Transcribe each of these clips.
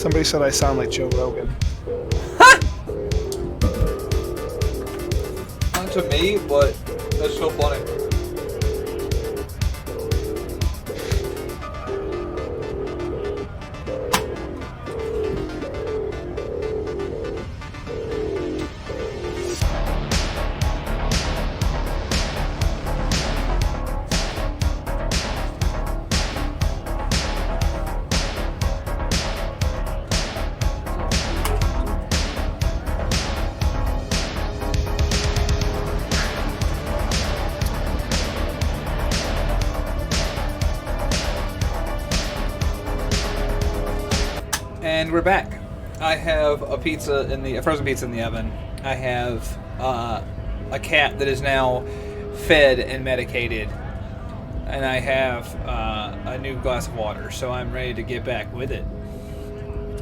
Somebody said I sound like Joe Rogan. Not to me, but that's so funny. And we're back. I have a frozen pizza in the oven. I have a cat that is now fed and medicated, and I have a new glass of water. So I'm ready to get back with it.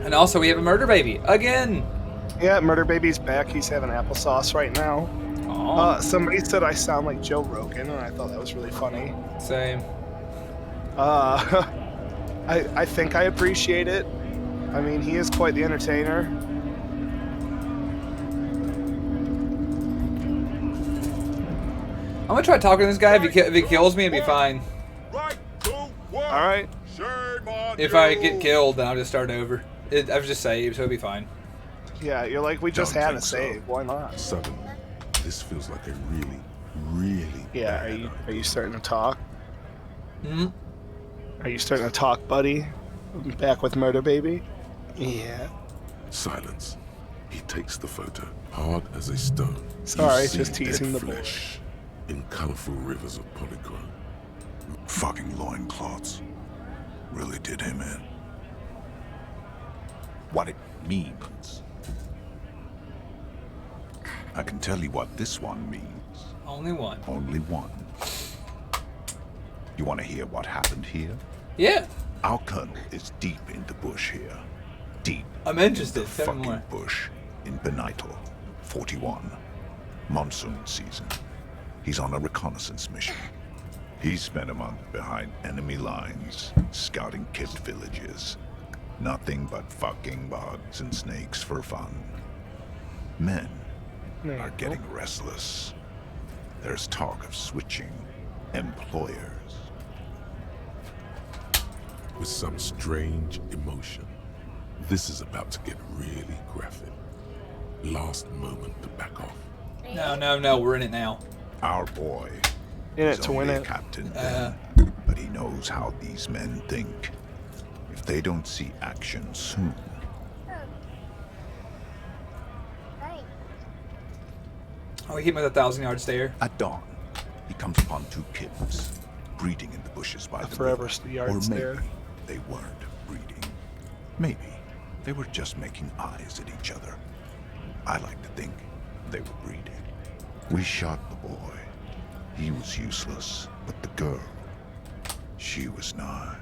And also, we have a murder baby again. Yeah, Murder Baby's back. He's having applesauce right now. Somebody said I sound like Joe Rogan, and I thought that was really funny. Same. I think I appreciate it. I mean, he is quite the entertainer. I'm gonna try talking to this guy. If he kills me, it'll be fine. Alright. If I get killed, then I'll just start over. I've just saved, so it'll be fine. Yeah, you're like, we just had a save. Why not? Suddenly, this feels like a really, really Yeah, bad are you starting to talk? Hmm? Are you starting to talk, buddy? Back with Murder Baby? Yeah. Silence. He takes the photo, hard as a stone. Sorry, You see just teasing dead the boy. flesh in colorful rivers of polychrome. Fucking loincloths. Really did him in. What it means. I can tell you what this one means. Only one. Only one. You want to hear what happened here? Yeah. Our colonel is deep in the bush here. Deep I'm interested. in the Tell me fucking more. bush in Benito, 41. Monsoon season. He's on a reconnaissance mission. He spent a month behind enemy lines, scouting kibbed villages. Nothing but fucking bugs and snakes for fun. Men There are you go. getting restless. There's talk of switching employers. With some strange emotion. This is about to get really graphic. Last moment to back off. No, we're in it now. Our boy In is it to win only a it. captain then, but he knows how these men think. If they don't see action soon, Oh, he hit me with a 1,000-yard stare. at dawn, he comes upon two kittens breeding in the bushes by the forever river. yard Or maybe stare. they weren't breeding. Maybe they were just making eyes at each other. I like to think they were breeding. We shot the boy. He was useless, but the girl, she was nice.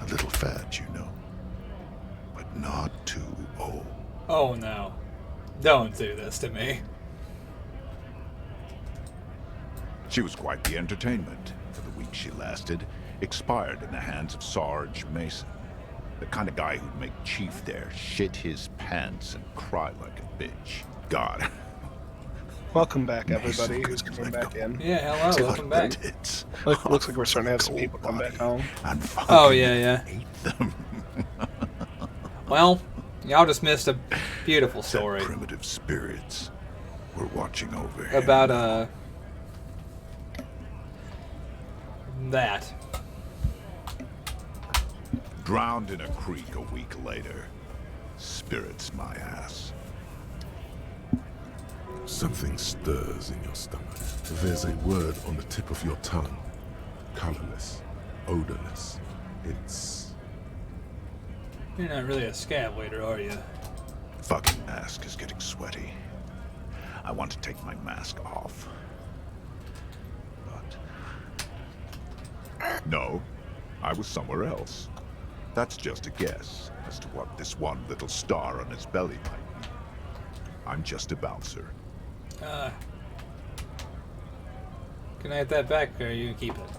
A little fat, you know, but not too old. Oh no. Don't do this to me. She was quite the entertainment. For the week she lasted, expired in the hands of Sarge Mason. The kind of guy who'd make Chief there shit his pants and cry like a bitch. God. Welcome back, Mason everybody could who's coming lick back them. in. Yeah, hello, welcome back. Tits. Looks like we're starting to have some people come back home. And fucking Oh, yeah. hate them. Well, y'all just missed a beautiful Said story primitive spirits were watching over him. about that. Drowned in a creek a week later. Spirits my ass. Something stirs in your stomach. There's a word on the tip of your tongue. Colorless, odorless. It's... You're not really a scab waiter, are you? Fucking mask is getting sweaty. I want to take my mask off. But... No, I was somewhere else. That's just a guess as to what this one little star on his belly might be. I'm just a bouncer. Can I have that back, or you can keep it?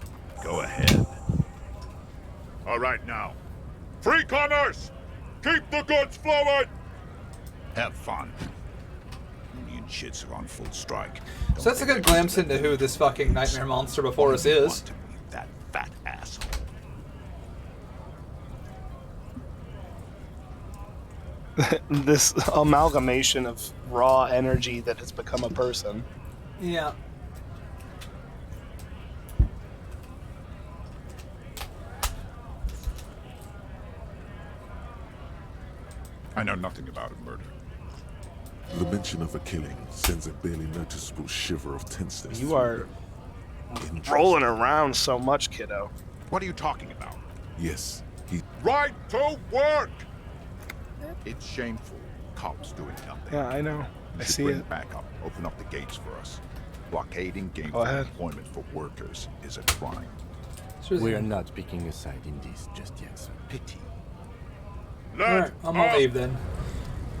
Go ahead. All right now. Free commerce! Keep the goods flowing! Have fun. Union shits are on full strike. So that's a good glimpse into who this fucking nightmare monster before us is. To be that fat asshole. This amalgamation of raw energy that has become a person. Yeah. I know nothing about a murder. The mention of a killing sends a barely noticeable shiver of tenseness. You are rolling around so much, kiddo. What are you talking about? Yes, he. Right to work! It's shameful. Cops doing nothing. Yeah, I know. You I should see bring it. back up. Open up the gates for us. Blockading Go gainful ahead. employment for workers is a crime. We are not picking a side in this just yet. Pity. Alright, I'm gonna leave then.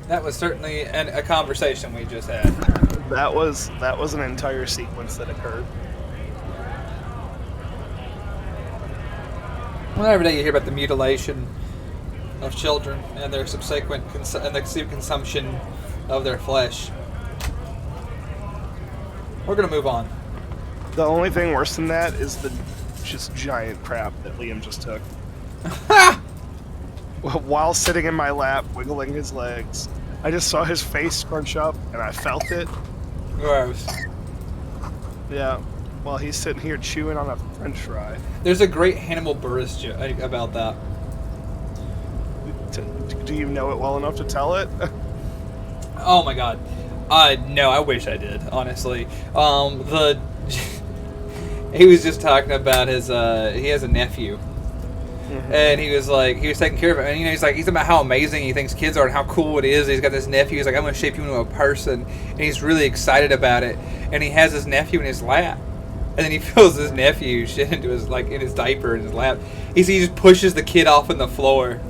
That was certainly a conversation we just had. That was an entire sequence that occurred. Well, every day you hear about the mutilation of children and their subsequent consumption of their flesh. We're gonna move on. The only thing worse than that is the just giant crap that Liam just took. While sitting in my lap, wiggling his legs, I just saw his face scrunch up, and I felt it. Gross. Yeah, while he's sitting here chewing on a French fry. There's a great Hannibal Buress joke about that. Do you know it well enough to tell it? Oh my god. No, I wish I did, honestly. He was just talking about his, he has a nephew. And he was taking care of it. And, he's talking about how amazing he thinks kids are and how cool it is. He's got this nephew. He's like, I'm going to shape you into a person. And he's really excited about it. And he has his nephew in his lap. And then he feels his nephew shit into his, in his diaper in his lap. He just pushes the kid off on the floor.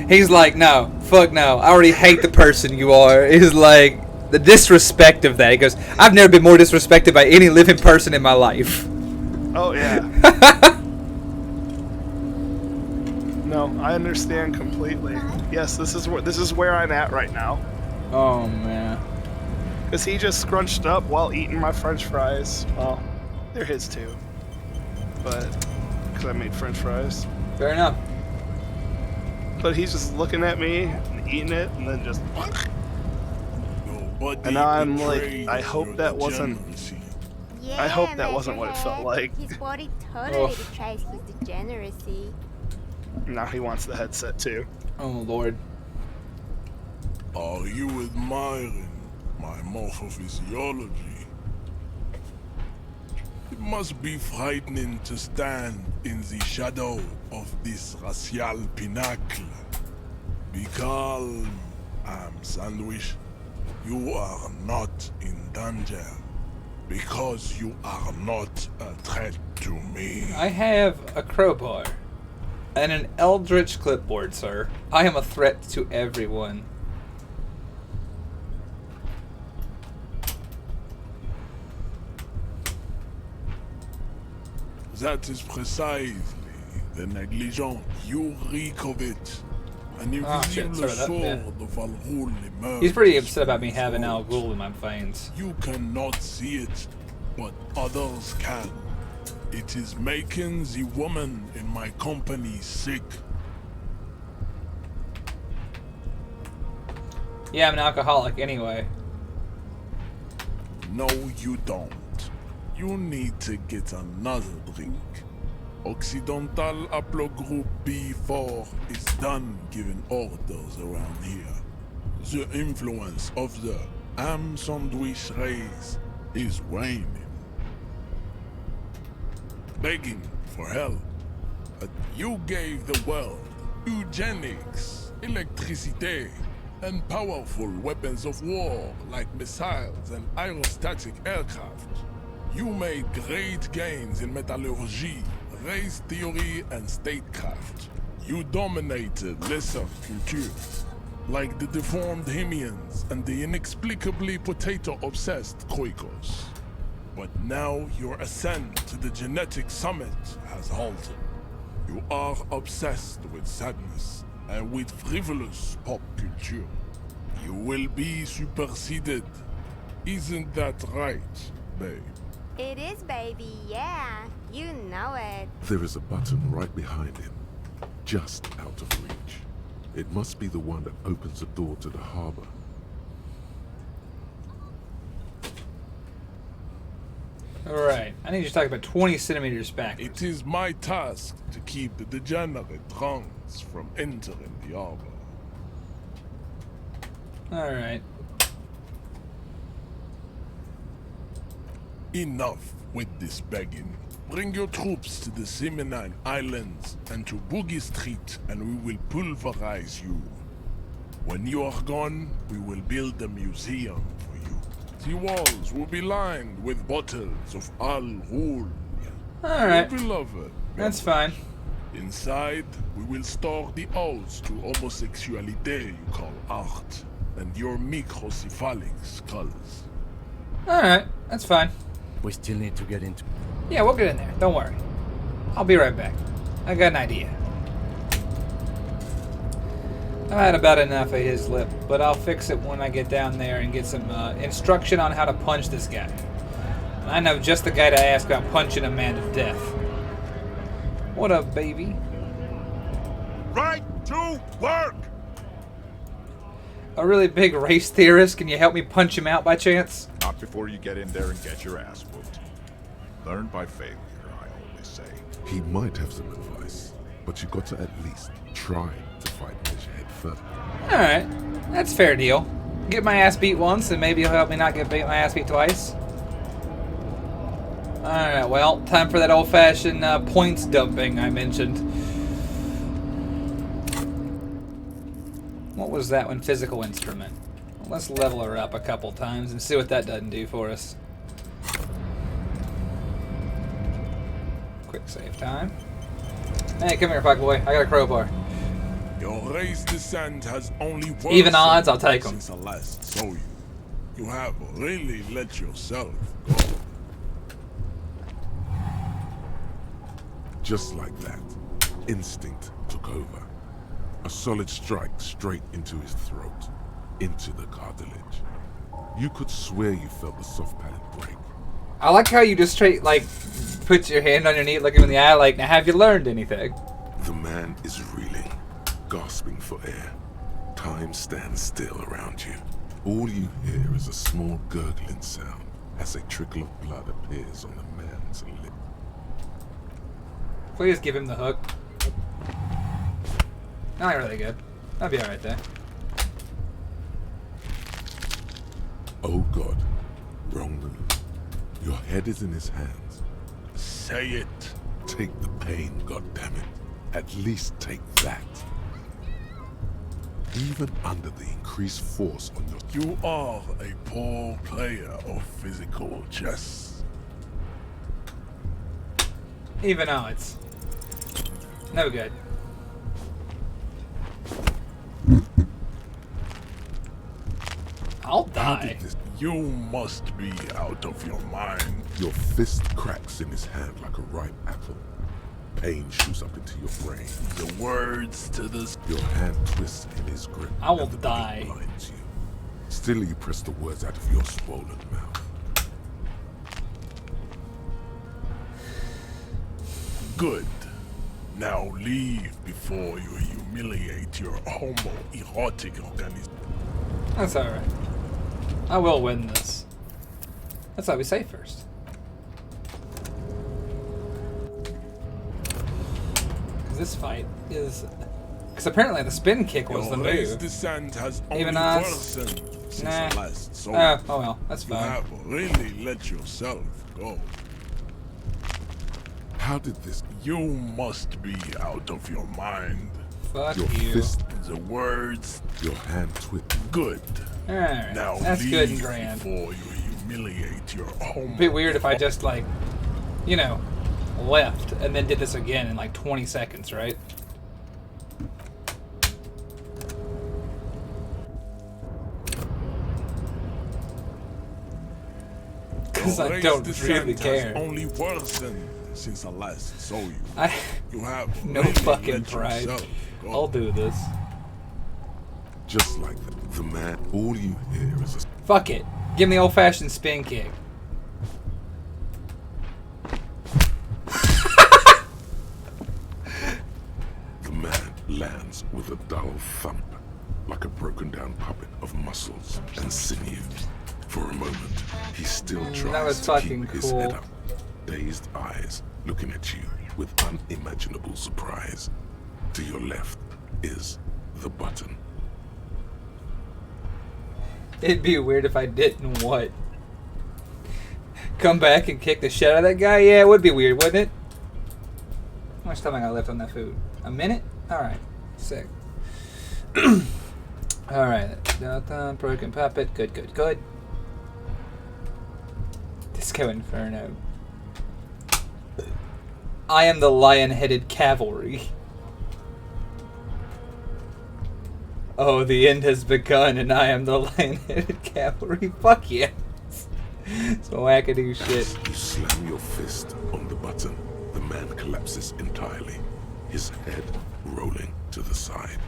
He's like, no, fuck no. I already hate the person you are. He's like, the disrespect of that. He goes, I've never been more disrespected by any living person in my life. Oh, yeah. No, I understand completely. Yes, this is where I'm at right now. Oh, man. Because he just scrunched up while eating my French fries. Well, they're his too. But, because I made French fries. Fair enough. But he's just looking at me and eating it and then just... Nobody And now I'm like, betrays I hope your that wasn't... degeneracy. Yeah, I hope that wasn't what it felt Metalhead. like. His body totally Oof. betrays his degeneracy. Now he wants the headset too. Oh, Lord. Are you admiring my morphophysiology? It must be frightening to stand in the shadow of this racial pinnacle. Be calm, Sandwich. You are not in danger. Because you are not a threat to me. I have a crowbar and an eldritch clipboard, sir. I am a threat to everyone. That is precisely the negligence you reek of it. An shit, invisible sorry, sword yeah. of unruly murder. He's pretty upset about me having Al Ghul in my veins. You cannot see it, but others can. It is making the woman in my company sick. Yeah, I'm an alcoholic anyway. No, you don't. You need to get another drink. Occidental Haplogroup B4 is done giving orders around here. The influence of the ham sandwich race is waning. Begging for help. But you gave the world eugenics, electricity, and powerful weapons of war like missiles and aerostatic aircraft. You made great gains in metallurgy, race theory, and statecraft. You dominated lesser cultures, like the deformed Hemians and the inexplicably potato-obsessed Khoikos. But now your ascent to the genetic summit has halted. You are obsessed with sadness and with frivolous pop culture. You will be superseded. Isn't that right, babe? It is, baby, yeah. You know it. There is a button right behind him, just out of reach. It must be the one that opens the door to the harbor. Alright, I need you to talk about 20 centimeters back. It is my task to keep the degenerate drunks from entering the harbor. Alright. Enough with this begging. Bring your troops to the Seminine Islands and to Boogie Street, and we will pulverize you. When you are gone, we will build a museum for you. The walls will be lined with bottles of Al Ghul. Alright, Beloved. that's fine. Inside, we will store the odes to homosexuality you call art, and your microcephalic skulls. Alright, that's fine. We still need to get into... Yeah, we'll get in there. Don't worry. I'll be right back. I got an idea. I've had about enough of his lip, but I'll fix it when I get down there and get some instruction on how to punch this guy. I know just the guy to ask about punching a man to death. What up, baby? Right to work! A really big race theorist? Can you help me punch him out by chance? Not before you get in there and get your ass whooped. Learn by failure, I always say. He might have some advice, but you got to at least try to fight his head first. Alright, that's a fair deal. Get my ass beat once, and maybe he'll help me not get my ass beat twice. Alright, well, time for that old-fashioned points dumping I mentioned. What was that one? Physical instrument. Well, let's level her up a couple times and see what that doesn't do for us. Quick save time. Hey, come here, fuck boy. I got a crowbar. Your race descent has only worsened Even odds, I'll take 'em. since I last saw you. You have really let yourself go. Just like that, instinct took over. A solid strike straight into his throat, into the cartilage. You could swear you felt the soft palate break. I like how you just straight, like, put your hand on your knee, look him in the eye, like, now have you learned anything? The man is reeling, gasping for air. Time stands still around you. All you hear is a small gurgling sound as a trickle of blood appears on the man's lip. Please give him the hook. Not really good. That'd be alright there. Oh God, wrong move. Your head is in his hands. Say it. Take the pain, goddammit. At least take that. Even under the increased force on your... You are a poor player of physical chess. Even odds. No good. I'll How die. did this... You must be out of your mind. Your fist cracks in his hand like a ripe apple. Pain shoots up into your brain. The words to this. Your hand twists in his grip. I will and the die. bleed blinds you. Still, you press the words out of your swollen mouth. Good. Now leave before you humiliate your homoerotic organism. That's alright. I will win this. That's why we say first. Because this fight is... Because apparently the spin kick was the Your race move. descent has only Even odds? worsened since Nah. I last saw you. Oh well, that's You fine. have really let yourself go. How did this... You must be out of your mind. Fuck Your you. fist, The words. your hand twitched. Good. Alright, Now that's leave good and grand. before you humiliate your home. A bit weird if I just, like, you know, left and then did this again in like 20 seconds, right? Because I don't really care. Only worsened since I last saw you. I You have no really fucking let pride. yourself go. I'll do this. Just like the man, all you hear is a Fuck it. Give me the old-fashioned spin kick. The man lands with a dull thump, like a broken down puppet of muscles and sinew. For a moment, he still that tries was to fucking keep his head cool. up, dazed eyes looking at you with unimaginable surprise. To your left is the button. It'd be weird if I didn't what? Come back and kick the shit out of that guy? Yeah, it would be weird, wouldn't it? How much time I got left on that food? A minute? Alright. Sick. Alright. Broken puppet. Good, good, good. Disco Inferno. I am the lion-headed cavalry. Oh, the end has begun, and I am the lion-headed cavalry. Fuck yes. Some wackadoo shit. You slam your fist on the button. The man collapses entirely, his head rolling to the side.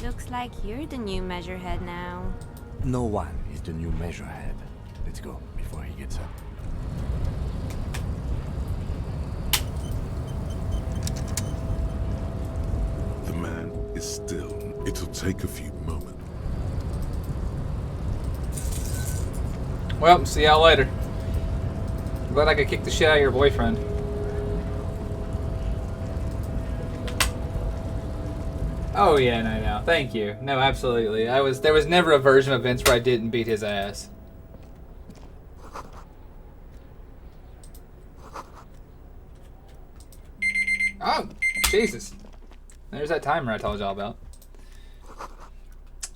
Looks like you're the new measurehead now. No one is the new measurehead. Let's go before he gets up. The man is still. It'll take a few moments. Well, see y'all later. Glad I could kick the shit out of your boyfriend. Oh yeah, no. Thank you. No, absolutely. There was never a version of Vince where I didn't beat his ass. Oh, Jesus. There's that timer I told y'all about.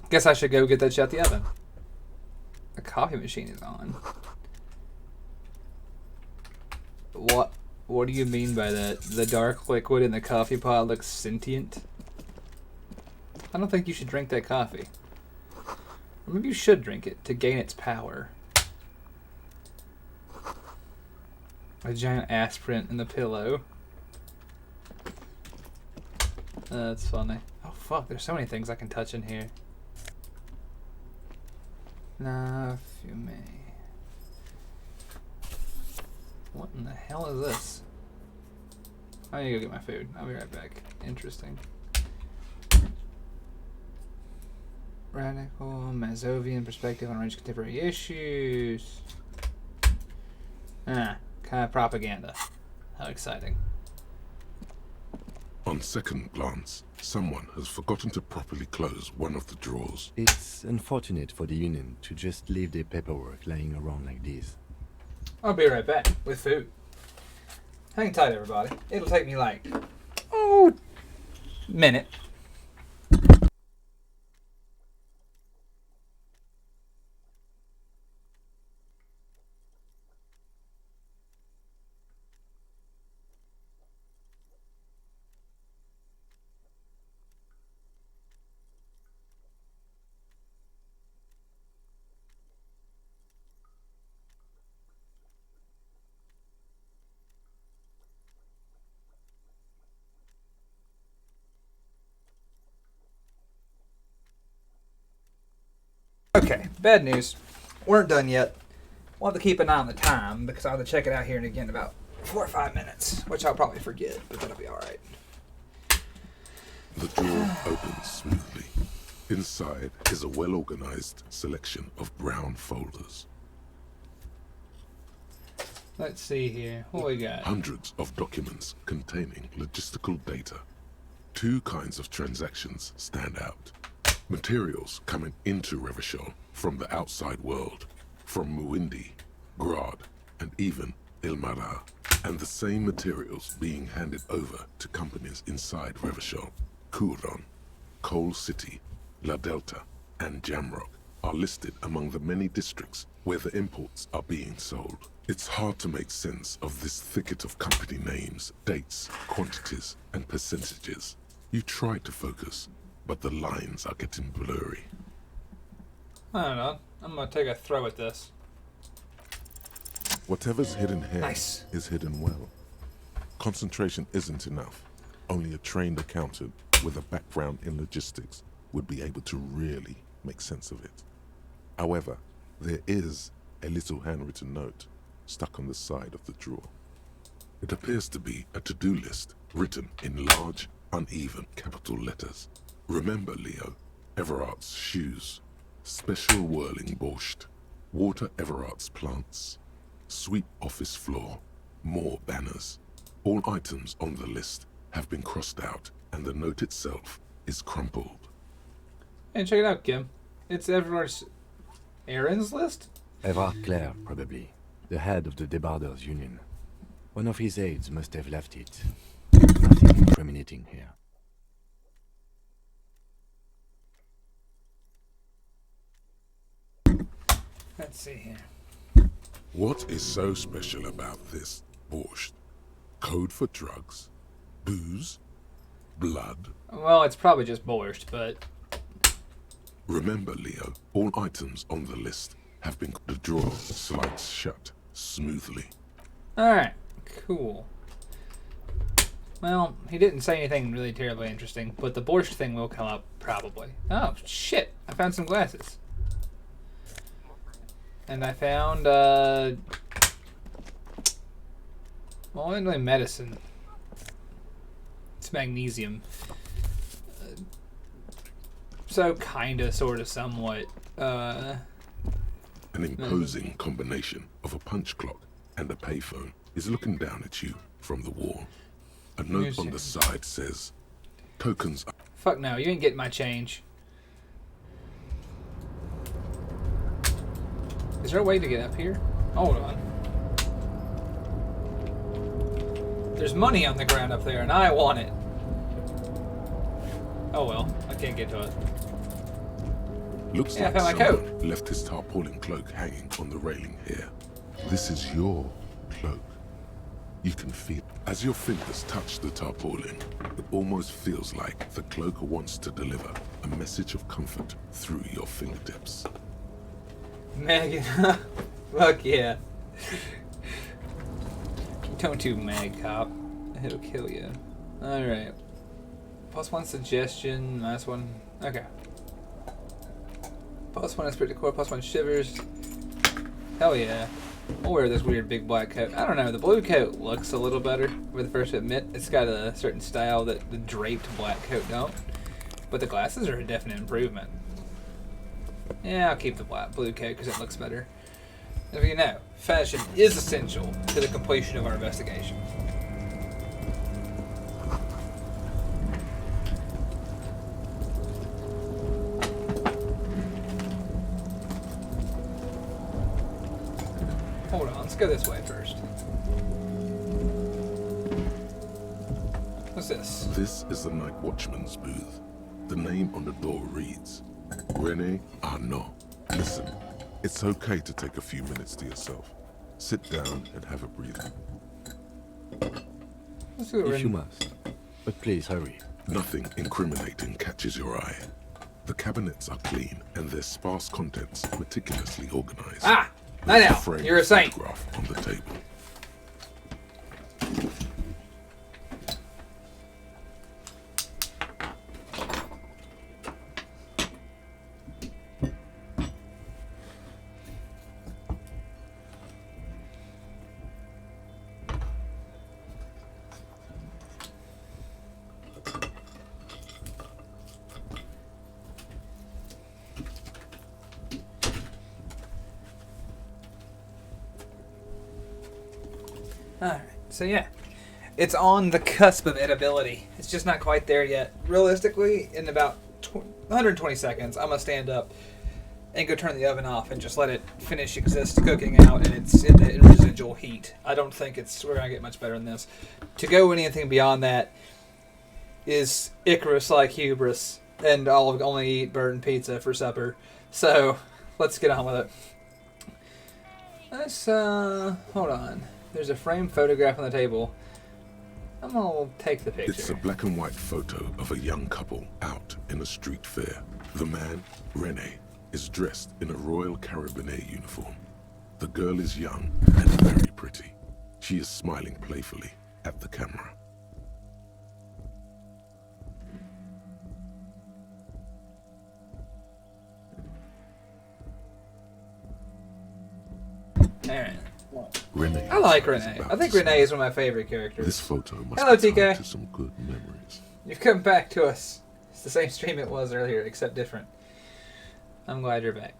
Guess I should go get that shit out the oven. The coffee machine is on. What do you mean by that? The dark liquid in the coffee pot looks sentient? I don't think you should drink that coffee. Or maybe you should drink it to gain its power. A giant ass print in the pillow. That's funny. Oh fuck, there's so many things I can touch in here. Nah, fume. What in the hell is this? I need to go get my food. I'll be right back. Interesting. Radical Mazovian perspective on range contemporary issues. Kind of propaganda. How exciting. On second glance, someone has forgotten to properly close one of the drawers. It's unfortunate for the Union to just leave their paperwork lying around like this. I'll be right back with food. Hang tight, everybody. It'll take me like, minute. Okay, bad news. Weren't done yet. We'll have to keep an eye on the time because I'll have to check it out here and again in about 4 or 5 minutes, which I'll probably forget, but that'll be alright. The drawer opens smoothly. Inside is a well-organized selection of brown folders. Let's see here. What we got? Hundreds of documents containing logistical data. 2 kinds of transactions stand out. Materials coming into Revachol from the outside world, from Muindi, Grad, and even Ilmara, and the same materials being handed over to companies inside Revachol. Kuron, Coal City, La Delta, and Jamrock are listed among the many districts where the imports are being sold. It's hard to make sense of this thicket of company names, dates, quantities, and percentages. You try to focus, but the lines are getting blurry. I don't know. I'm gonna take a throw at this. Whatever's hidden here Nice. is hidden well. Concentration isn't enough. Only a trained accountant with a background in logistics would be able to really make sense of it. However, there is a little handwritten note stuck on the side of the drawer. It appears to be a to-do list written in large, uneven capital letters. Remember, Leo, Everart's shoes, special whirling borscht, water Everart's plants, sweep office floor, more banners. All items on the list have been crossed out, and the note itself is crumpled. Hey, check it out, Kim. It's Everard's errands list? Everard Clare, probably. The head of the Debarders Union. One of his aides must have left it. Nothing incriminating here. Let's see here. What is so special about this borscht? Code for drugs? Booze? Blood? Well, it's probably just borscht, but... Remember, Leo, all items on the list have been... The drawer slides shut smoothly. Alright, cool. Well, he didn't say anything really terribly interesting, but the borscht thing will come up, probably. Oh, shit! I found some glasses. And I found, well, not really medicine. It's magnesium. So, kinda, sorta, somewhat, An imposing combination of a punch clock and a payphone is looking down at you from the wall. A note on the side says, tokens... Fuck no, you ain't getting my change. Is there a way to get up here? Hold on. There's money on the ground up there, and I want it. Oh well, I can't get to it. Looks Yeah, I like found my someone coat. left his tarpaulin cloak hanging on the railing here. This is your cloak. You can feel... As your fingers touch the tarpaulin, it almost feels like the cloak wants to deliver a message of comfort through your fingertips. Megan. Fuck yeah. Don't do mag cop. It'll kill you. Alright. +1 suggestion. Last one. Okay. +1 esprit de corps, +1 shivers. Hell yeah. I'll wear this weird big black coat. I don't know. The blue coat looks a little better, for the first to admit. It's got a certain style that the draped black coat don't. But the glasses are a definite improvement. Yeah, I'll keep the blue coat because it looks better. As you know, fashion is essential to the completion of our investigation. Hold on, let's go this way first. What's this? This is the night watchman's booth. The name on the door reads, René Arnaud. Listen, it's okay to take a few minutes to yourself. Sit down and have a breather. Let's do it. If you must. But please hurry. Nothing incriminating catches your eye. The cabinets are clean and their sparse contents meticulously organized. Ah! I There's know. framed You're a saint. photograph on the table. Alright, so yeah. It's on the cusp of edibility. It's just not quite there yet. Realistically, in about 120 seconds, I'm going to stand up and go turn the oven off and just let it finish cooking out, and it's in the residual heat. I don't think we're going to get much better than this. To go anything beyond that is Icarus-like hubris, and I'll only eat bird and pizza for supper. So, let's get on with it. Let's, hold on. There's a framed photograph on the table. I'm gonna take the picture. It's a black and white photo of a young couple out in a street fair. The man, René, is dressed in a Royal Carabinier uniform. The girl is young and very pretty. She is smiling playfully, at the camera. Alright. Renee. I like is Renee. about I think to Renee smile. is one of my favorite characters. This photo must Hello, be tied TK. to some good memories. You've come back to us. It's the same stream it was earlier, except different. I'm glad you're back.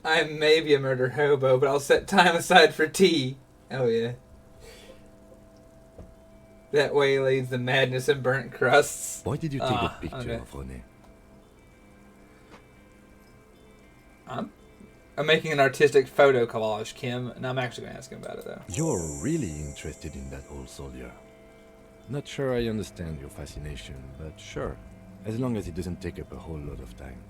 I may be a murder hobo, but I'll set time aside for tea. Oh, yeah. That way leads the madness and burnt crusts. Why did you take that picture okay. of Renee? I'm making an artistic photo collage, Kim, and I'm actually going to ask him about it, though. You're really interested in that old soldier. Not sure I understand your fascination, but sure. As long as it doesn't take up a whole lot of time.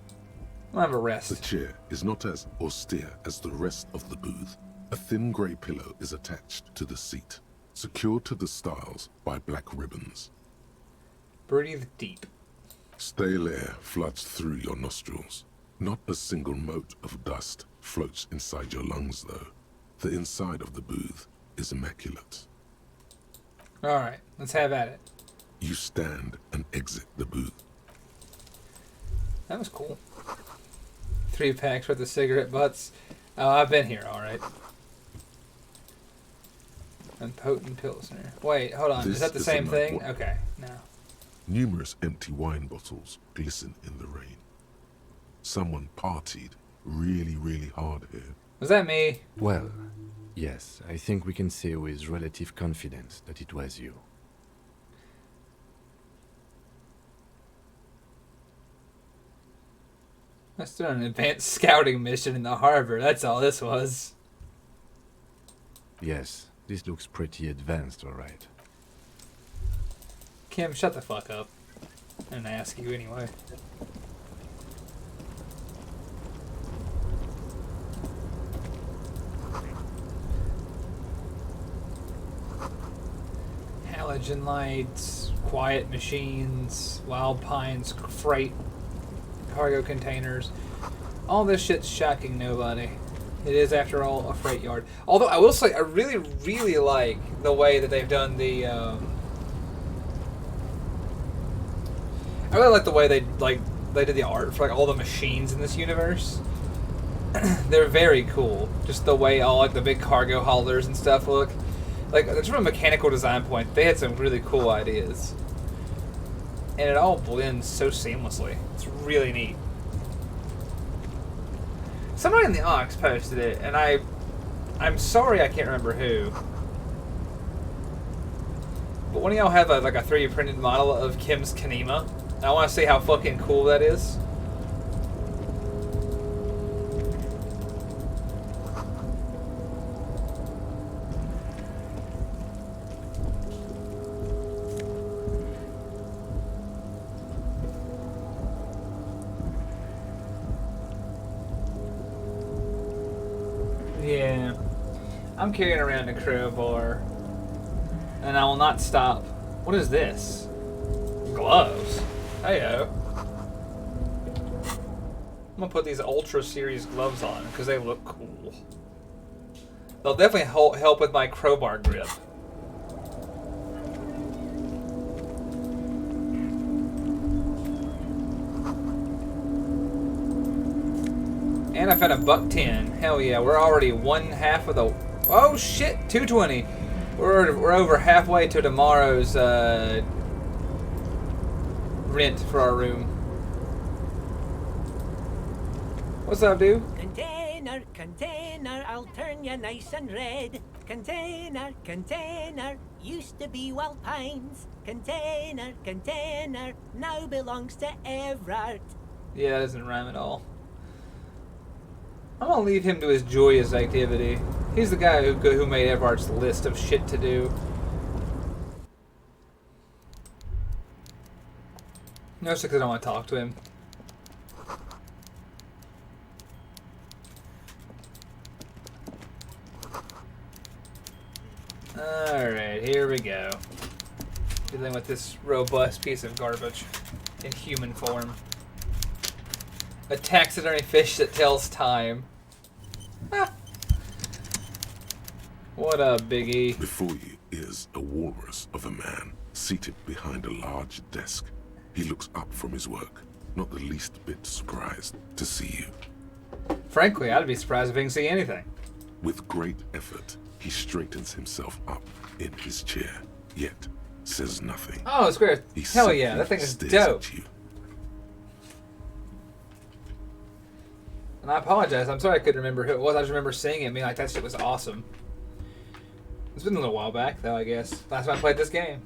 I'll have a The rest. chair is not as austere as the rest of the booth. A thin grey pillow is attached to the seat, secured to the stiles by black ribbons. Breathe deep. Stale air floods through your nostrils. Not a single mote of dust floats inside your lungs, though. The inside of the booth is immaculate. Alright, let's have at it. You stand and exit the booth. That was cool. 3 packs worth of cigarette butts. Oh, I've been here, alright. And potent pilsner. Wait, hold on. This Is that the is same a thing? night Okay, no. Numerous empty wine bottles glisten in the rain. Someone partied really, really hard here. Was that me? Well, yes, I think we can say with relative confidence that it was you. Let's do an advanced scouting mission in the harbor. That's all this was. Yes, this looks pretty advanced, alright. Kim, shut the fuck up. I didn't ask you anyway. Halogen lights, quiet machines, wild pines, freight, cargo containers. All this shit's shocking nobody. It is, after all, a freight yard. Although I will say, I really, really like the way that they've done the. I really like the way they did the art for all the machines in this universe. They're very cool. Just the way all the big cargo haulers and stuff look. Just from a mechanical design point, they had some really cool ideas. And it all blends so seamlessly. It's really neat. Somebody in the Ox posted it, and I'm sorry I can't remember who. But one of y'all have a 3D printed model of Kim's Kanema. I want to see how fucking cool that is. Yeah, I'm carrying around a crowbar, and I will not stop. What is this? Gloves. Heyo. I'm gonna put these Ultra Series gloves on because they look cool. They'll definitely help with my crowbar grip. And I found a $1.10. Hell yeah, we're already one half of the. Oh shit, 220. We're over halfway to tomorrow's rent for our room. What's up, dude? Container, container, I'll turn you nice and red. Container, container, used to be Wild Pines. Container, container, now belongs to Everard. Yeah, that doesn't rhyme at all. I'm gonna leave him to his joyous activity. He's the guy who made Everard's list of shit to do. No, it's because I don't want to talk to him. Alright, here we go. Dealing with this robust piece of garbage in human form. A taxidermy fish that tells time. Ah. What up, Biggie? Before you is a walrus of a man seated behind a large desk. He looks up from his work, not the least bit surprised to see you. Frankly, I'd be surprised if he can see anything. With great effort, he straightens himself up in his chair, yet says nothing. Oh, it's great. He Hell yeah, simply that thing is stares dope. at you. And I apologize. I'm sorry I couldn't remember who it was. I just remember seeing it and being like, that shit was awesome. It's been a little while back, though, I guess. Last time I played this game.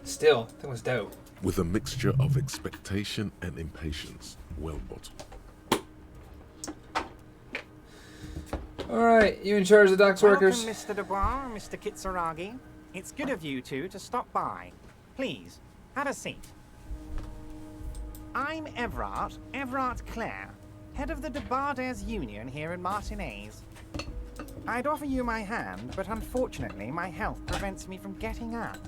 Still, that was dope. With a mixture of expectation and impatience, well bottled. Alright, you in charge of the docks workers? Welcome, Mr. Dubois, Mr. Kitsuragi. It's good of you two to stop by. Please, have a seat. I'm Everard Clare, head of the Debarders Union here in Martinez. I'd offer you my hand, but unfortunately my health prevents me from getting up.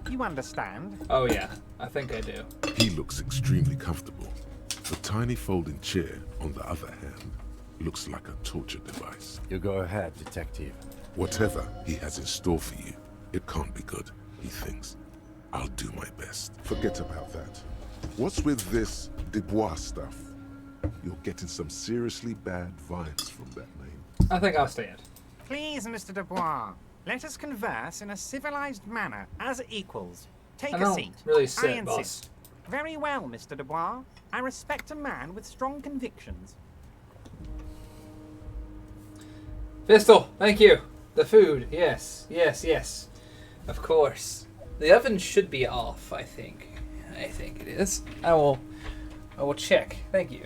You understand? Oh yeah, I think I do. He looks extremely comfortable. The tiny folding chair, on the other hand, looks like a torture device. You go ahead, detective. Whatever he has in store for you, it can't be good, he thinks. I'll do my best. Forget about that. What's with this Dubois stuff? You're getting some seriously bad vibes from that name. I think I'll stand. Please, Mr. Dubois, let us converse in a civilized manner, as equals. Take I a don't seat. really I sit, boss. insist. Very well, Mr. Dubois. I respect a man with strong convictions. Pistol, thank you. The food, yes, yes, yes. Of course. The oven should be off, I think. I think it is. I will check. Thank you.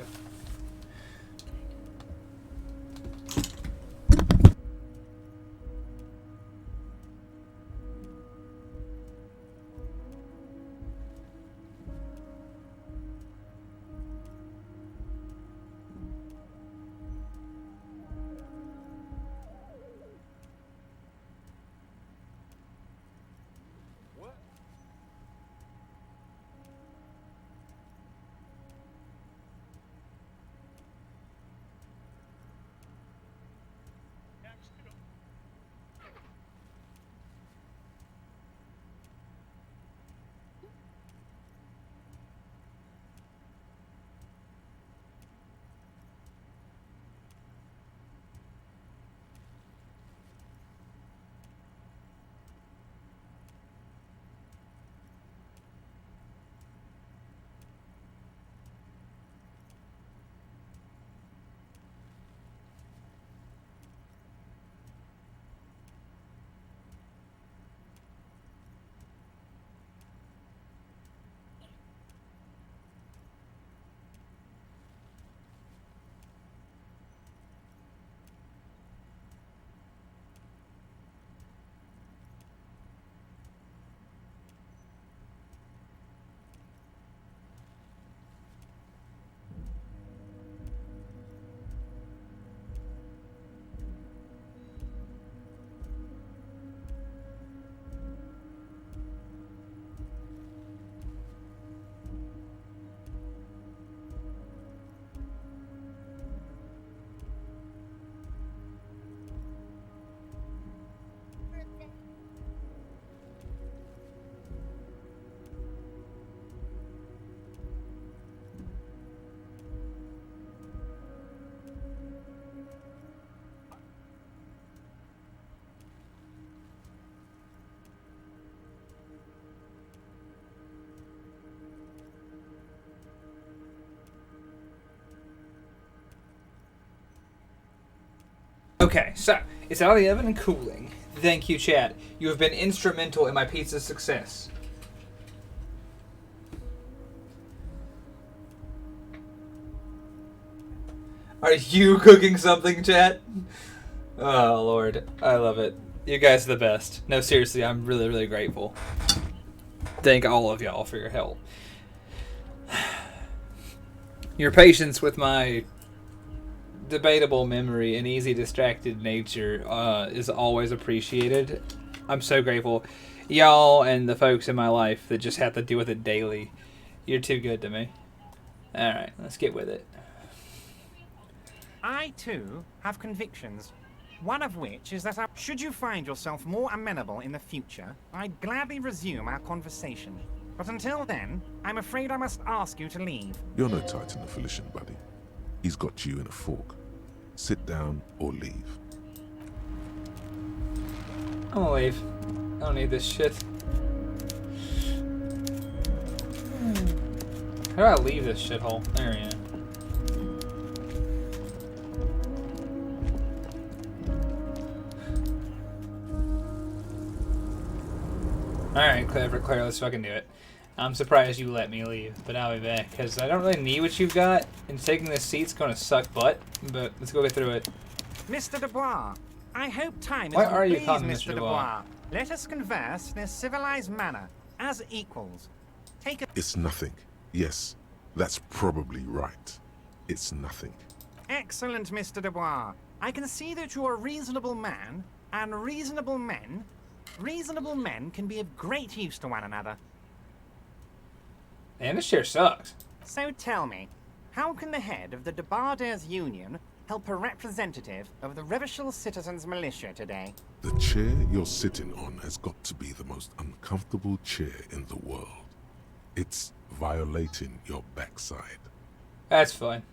Okay, so it's out of the oven and cooling. Thank you, Chad. You have been instrumental in my pizza's success. Are you cooking something, Chad? Oh, Lord. I love it. You guys are the best. No, seriously, I'm really, really grateful. Thank all of y'all for your help. Your patience with my debatable memory and easy distracted nature is always appreciated. I'm so grateful. Y'all and the folks in my life that just have to deal with it daily. You're too good to me. Alright, let's get with it. I, too, have convictions. One of which is that should you find yourself more amenable in the future, I'd gladly resume our conversation. But until then, I'm afraid I must ask you to leave. You're no Titan of Felician, buddy. He's got you in a fork. Sit down or leave. I'm gonna leave. I don't need this shit. How do I leave this shithole? There we go. Alright, Claire, let's fucking do it. I'm surprised you let me leave, but I'll be back, because I don't really need what you've got, and taking this seat's going to suck butt, but let's go get through it. Mr. Dubois, I hope time is Why are you please, calling me Mr. Mr. Dubois. Let us converse in a civilized manner, as equals. Take a... It's nothing. Yes, that's probably right. It's nothing. Excellent, Mr. Dubois. I can see that you're a reasonable man, and reasonable men can be of great use to one another. Man, this chair sucks. So tell me, how can the head of the Debarders Union help a representative of the Revachol Citizens Militia today? The chair you're sitting on has got to be the most uncomfortable chair in the world. It's violating your backside. That's fine.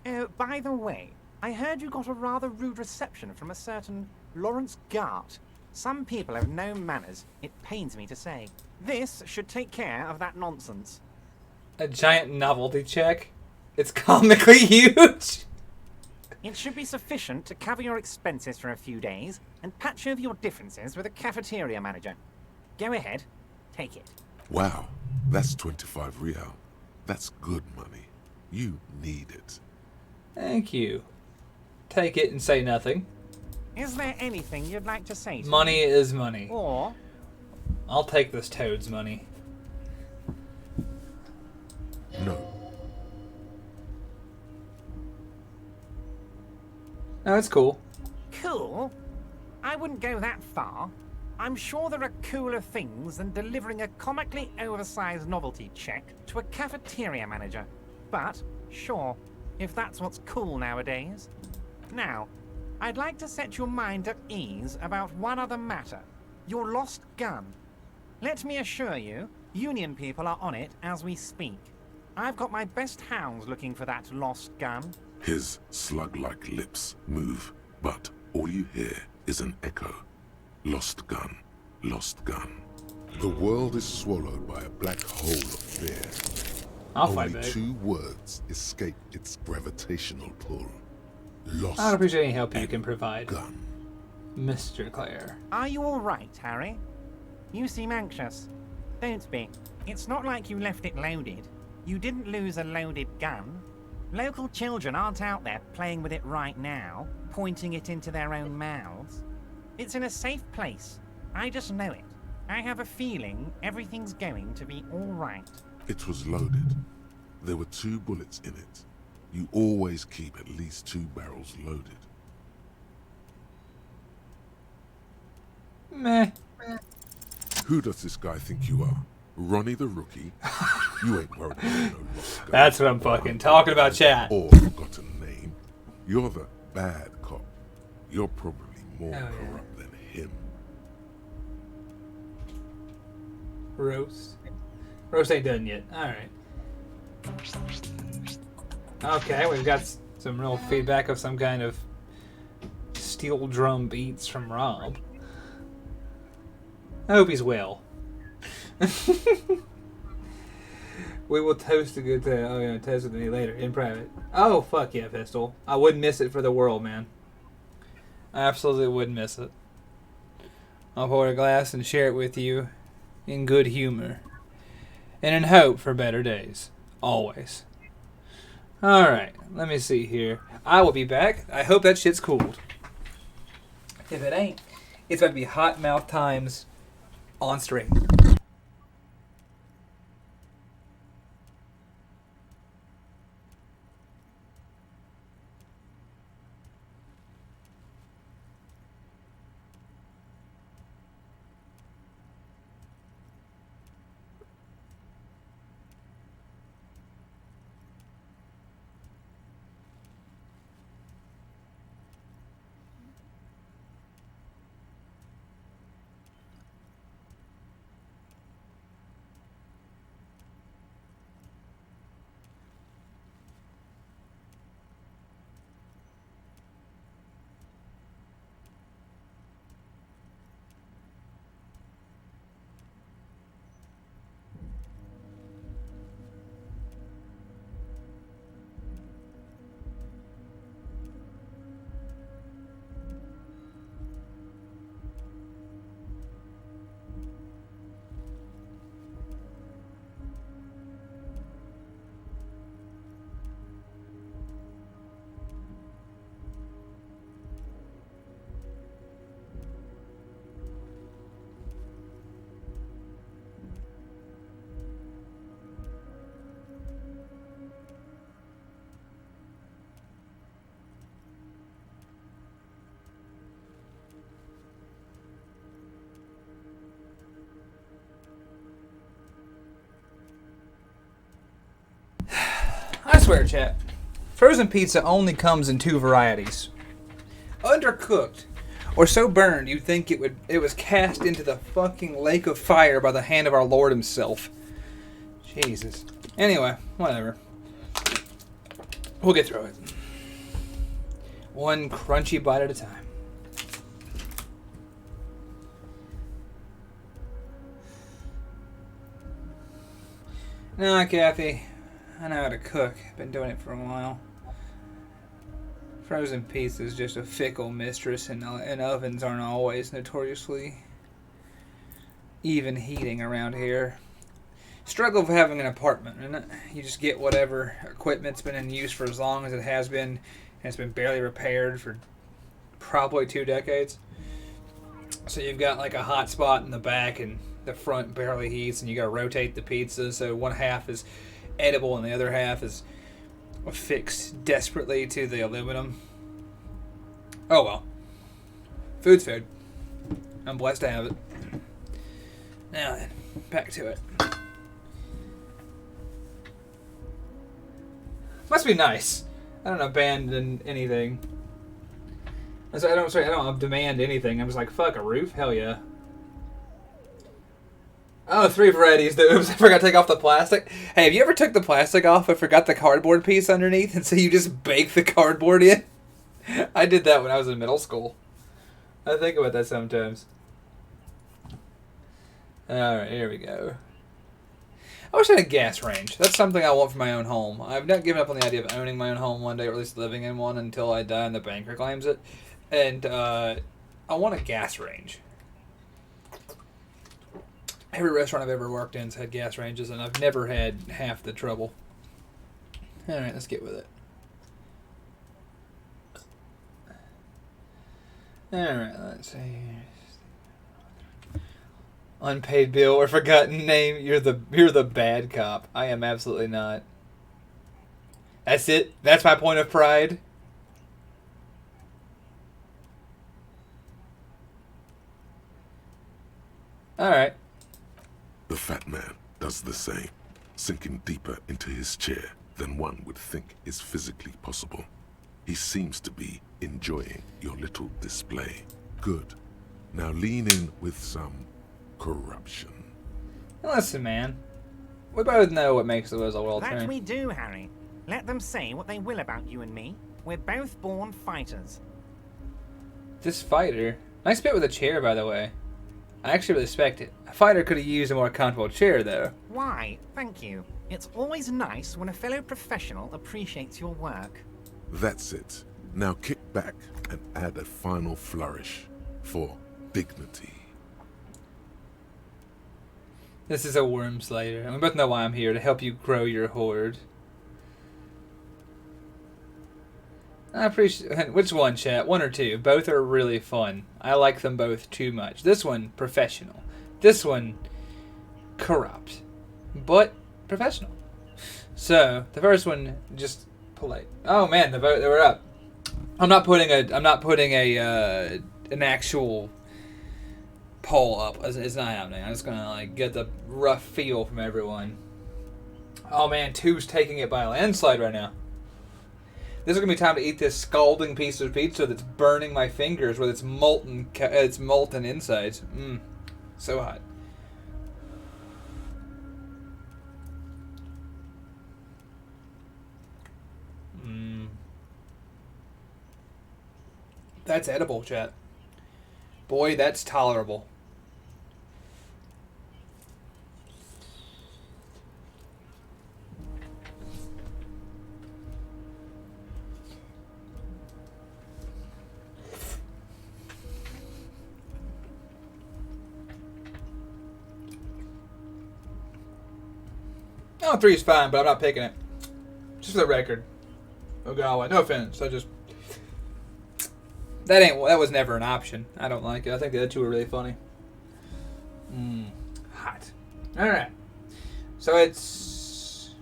Oh, by the way, I heard you got a rather rude reception from a certain Lawrence Gart. Some people have no manners, it pains me to say. This should take care of that nonsense. A giant novelty check? It's comically huge! It should be sufficient to cover your expenses for a few days and patch over your differences with a cafeteria manager. Go ahead, take it. Wow, that's 25 real. That's good money. You need it. Thank you. Take it and say nothing. Is there anything you'd like to say to Money me? is money. Or... I'll take this toad's money. No. No, it's cool. Cool? I wouldn't go that far. I'm sure there are cooler things than delivering a comically oversized novelty check to a cafeteria manager. But, sure, if that's what's cool nowadays. Now, I'd like to set your mind at ease about one other matter. Your lost gun. Let me assure you, Union people are on it as we speak. I've got my best hounds looking for that lost gun. His slug-like lips move, but all you hear is an echo. Lost gun, lost gun. The world is swallowed by a black hole of fear. I'll fight Only back. 2 words escape its gravitational pull. Lost I don't appreciate any help you can provide, gun. Mr. Clare. Are you all right, Harry? You seem anxious. Don't be. It's not like you left it loaded. You didn't lose a loaded gun. Local children aren't out there playing with it right now, pointing it into their own mouths. It's in a safe place. I just know it. I have a feeling everything's going to be all right. It was loaded. There were 2 bullets in it. You always keep at least 2 barrels loaded. Meh. Who does this guy think you are? Ronnie the Rookie? You ain't worried about no lost gun. That's what I'm fucking talking about, chat. Or forgotten name. You're the bad cop. You're probably more Oh, yeah. corrupt than him. Roast. Roast ain't done yet. Alright. Okay, we've got some real feedback of some kind of steel drum beats from Rob. I hope he's well. We will toast a good time. Oh, yeah, toast with me later in private. Oh, fuck yeah, Pistol. I wouldn't miss it for the world, man. I absolutely wouldn't miss it. I'll pour a glass and share it with you in good humor and in hope for better days. Always. Alright, let me see here. I will be back. I hope that shit's cooled. If it ain't, it's about to be hot mouth times on stream. I swear, chat. Frozen pizza only comes in 2 varieties. Undercooked, or so burned you'd think it was cast into the fucking lake of fire by the hand of our Lord himself. Jesus. Anyway, whatever. We'll get through it. One crunchy bite at a time. Nah, Kathy. I know how to cook. Been doing it for a while. Frozen pizza is just a fickle mistress, and ovens aren't always notoriously even heating around here. Struggle of having an apartment, isn't it? You just get whatever equipment's been in use for as long as it has been, and it's been barely repaired for probably 2 decades. So you've got like a hot spot in the back, and the front barely heats, and you gotta rotate the pizza so one half is edible and the other half is affixed desperately to the aluminum. Oh well. Food's food. I'm blessed to have it. Now then, back to it. Must be nice. I don't abandon anything. I don't demand anything. I'm just like, fuck a roof? Hell yeah. Oh, 3 varieties. Oops, I forgot to take off the plastic. Hey, have you ever took the plastic off but forgot the cardboard piece underneath, and so you just bake the cardboard in? I did that when I was in middle school. I think about that sometimes. Alright, here we go. I wish I had a gas range. That's something I want for my own home. I've not given up on the idea of owning my own home one day, or at least living in one until I die and the banker claims it. And I want a gas range. Every restaurant I've ever worked in's had gas ranges, and I've never had half the trouble. Alright, let's get with it. Alright, let's see. Unpaid bill or forgotten name. You're the bad cop. I am absolutely not. That's it? That's my point of pride? Alright. The fat man does the same, sinking deeper into his chair than one would think is physically possible. He seems to be enjoying your little display. Good. Now lean in with some corruption. Listen, man. We both know what makes the world That turn. we do, Harry. Let them say what they will about you and me. We're both born fighters. This fighter. Nice bit with a chair, by the way. I actually respect it. A fighter could have used a more comfortable chair, though. Why, thank you. It's always nice when a fellow professional appreciates your work. That's it. Now kick back and add a final flourish for dignity. This is a worm slayer, and we both know why I'm here, to help you grow your horde. I appreciate... Which one, chat? 1 or 2? Both are really fun. I like them both too much. This one, professional. This one, corrupt. But professional. So, the first one, just polite. Oh man, the vote, they were up. I'm not putting an actual poll up. It's not happening. I'm just gonna like get the rough feel from everyone. Oh man, 2's taking it by a landslide right now. This is gonna be time to eat this scalding piece of pizza that's burning my fingers with its molten insides. So hot. That's edible, chat. Boy, that's tolerable. Oh, 3 is fine, but I'm not picking it. Just for the record. Oh god, no offense. That was never an option. I don't like it. I think the other 2 are really funny. Hot. Alright. So it's...